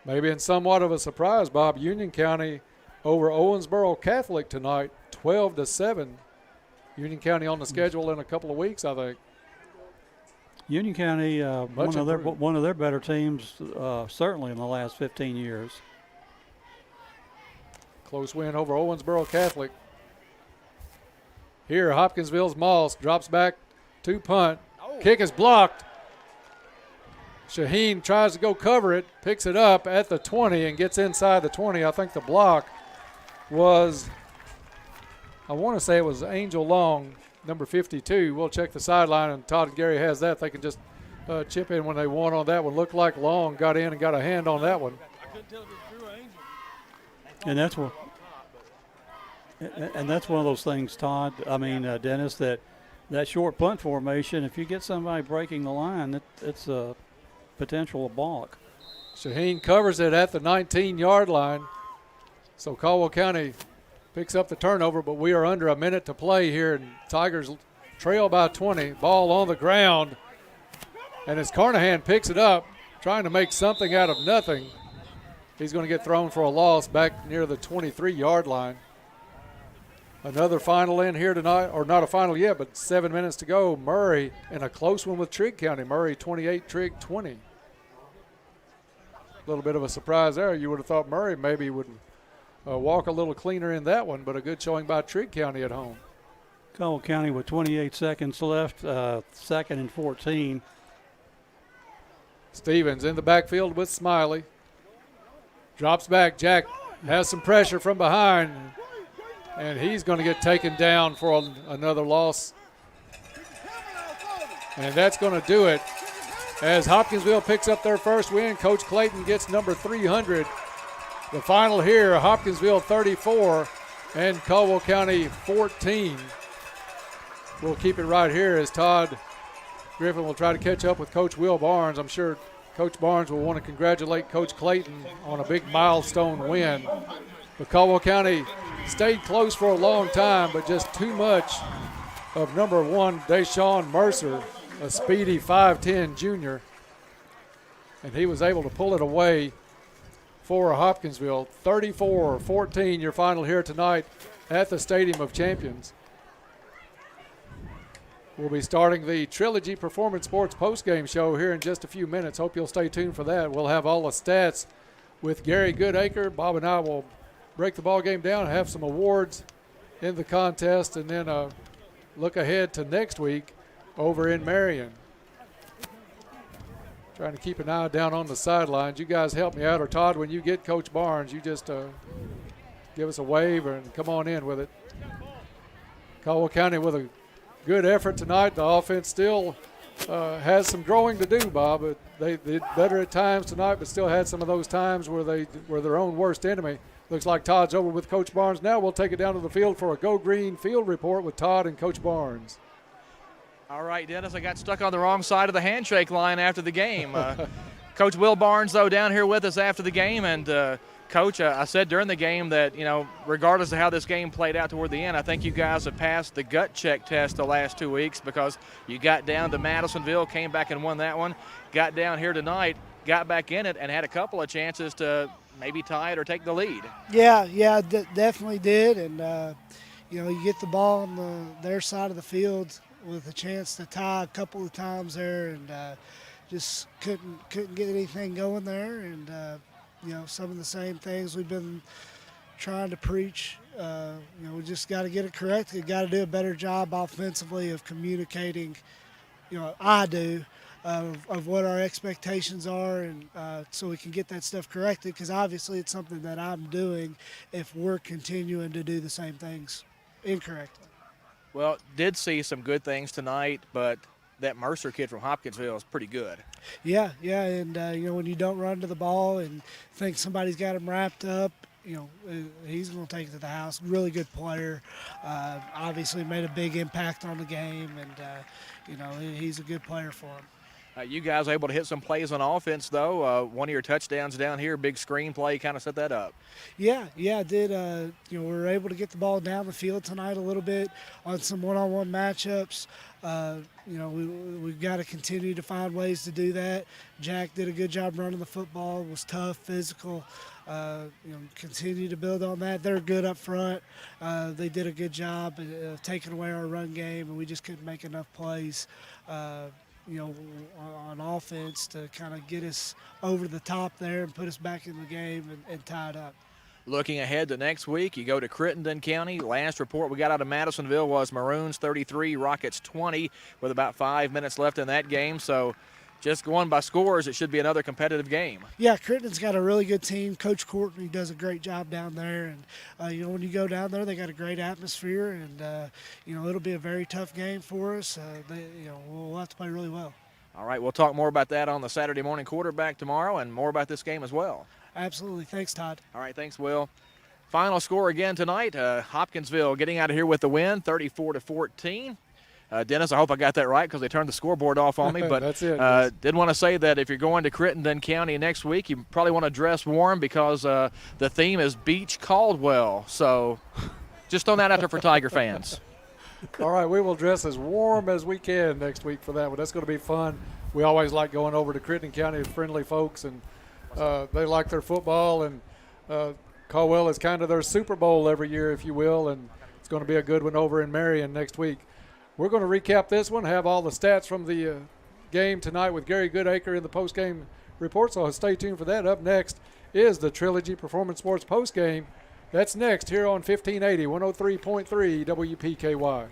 Maybe in somewhat of a surprise, Bob, Union County over Owensboro Catholic tonight, 12-7. Union County on the schedule in a couple of weeks, I think. Union County, one of their better teams, certainly in the last 15 years. Close win over Owensboro Catholic. Here, Hopkinsville's Moss drops back to punt. Kick is blocked. Shaheen tries to go cover it, picks it up at the 20 and gets inside the 20. I think the block was, I want to say it was Angel Long, number 52. We'll check the sideline, and Todd and Gary has that. They can just chip in when they want on that one. Looked like Long got in and got a hand on that one. And that's what. And that's one of those things, Todd. I mean, Dennis, that short punt formation, if you get somebody breaking the line, it's a potential balk. Shaheen covers it at the 19-yard line. So Caldwell County picks up the turnover, but we are under a minute to play here, and Tigers trail by 20. Ball on the ground, and as Carnahan picks it up, trying to make something out of nothing, he's going to get thrown for a loss back near the 23-yard line. Another final in here tonight, or not a final yet, but 7 minutes to go. Murray in a close one with Trigg County. Murray 28, Trigg 20. A little bit of a surprise there. You would have thought Murray maybe would walk a little cleaner in that one, but a good showing by Trigg County at home. Caldwell County with 28 seconds left, 2nd and 14. Stevens in the backfield with Smiley. Drops back. Jack has some pressure from behind, and he's going to get taken down for another loss. And that's going to do it. As Hopkinsville picks up their first win, Coach Clayton gets number 300. The final here, Hopkinsville 34 and Caldwell County 14. We'll keep it right here as Todd Griffin will try to catch up with Coach Will Barnes. I'm sure Coach Barnes will want to congratulate Coach Clayton on a big milestone win. But Caldwell County stayed close for a long time, but just too much of number 1, Deshaun Mercer, a speedy 5'10 junior. And he was able to pull it away for Hopkinsville. 34-14, your final here tonight at the Stadium of Champions. We'll be starting the Trilogy Performance Sports postgame show here in just a few minutes. Hope you'll stay tuned for that. We'll have all the stats with Gary Goodacre. Bob and I will break the ball game down, have some awards in the contest, and then look ahead to next week over in Marion. Trying to keep an eye down on the sidelines. You guys help me out, or Todd, when you get Coach Barnes, you just give us a wave and come on in with it. Caldwell County with a good effort tonight. The offense still has some growing to do, Bob. But they did better at times tonight, but still had some of those times where they were their own worst enemy. Looks like Todd's over with Coach Barnes. Now we'll take it down to the field for a Go Green field report with Todd and Coach Barnes. All right, Dennis, I got stuck on the wrong side of the handshake line after the game. Coach Will Barnes, though, down here with us after the game. And, Coach, I said during the game that, regardless of how this game played out toward the end, I think you guys have passed the gut check test the last 2 weeks because you got down to Madisonville, came back and won that one, got down here tonight, got back in it, and had a couple of chances to maybe tie it or take the lead. Yeah, definitely did. And, you get the ball on their side of the field with a chance to tie a couple of times there, and just couldn't get anything going there. And some of the same things we've been trying to preach. We just got to get it correct. We got to do a better job offensively of communicating. I do of what our expectations are, and so we can get that stuff corrected. Because obviously it's something that I'm doing if we're continuing to do the same things incorrectly. Well, did see some good things tonight, but that Mercer kid from Hopkinsville is pretty good. Yeah, and when you don't run to the ball and think somebody's got him wrapped up, he's going to take it to the house. Really good player. Obviously made a big impact on the game, and he's a good player for him. You guys able to hit some plays on offense, though. One of your touchdowns down here, big screen play, kind of set that up. Yeah, I did. We were able to get the ball down the field tonight a little bit on some one-on-one matchups. We've got to continue to find ways to do that. Jack did a good job running the football, was tough, physical. Continue to build on that. They're good up front. They did a good job of taking away our run game, and we just couldn't make enough plays. On offense to kind of get us over the top there and put us back in the game and tie it up. Looking ahead to next week, you go to Crittenden County. Last report we got out of Madisonville was Maroons 33, Rockets 20, with about 5 minutes left in that game. So just going by scores, it should be another competitive game. Yeah, Crittenden's got a really good team. Coach Courtney does a great job down there. And, when you go down there, they got a great atmosphere. And, it'll be a very tough game for us. We'll have to play really well. All right, we'll talk more about that on the Saturday morning quarterback tomorrow and more about this game as well. Absolutely. Thanks, Todd. All right, thanks, Will. Final score again tonight, Hopkinsville getting out of here with the win, 34-14. Dennis, I hope I got that right because they turned the scoreboard off on me. But That's it. Did want to say that if you're going to Crittenden County next week, you probably want to dress warm because the theme is Beach Caldwell. So just throwing that out there for Tiger fans. All right, we will dress as warm as we can next week for that one. That's going to be fun. We always like going over to Crittenden County, friendly folks, and they like their football. And Caldwell is kind of their Super Bowl every year, if you will, and it's going to be a good one over in Marion next week. We're going to recap this one, have all the stats from the game tonight with Gary Goodacre in the postgame report, so stay tuned for that. Up next is the Trilogy Performance Sports postgame. That's next here on 1580, 103.3 WPKY.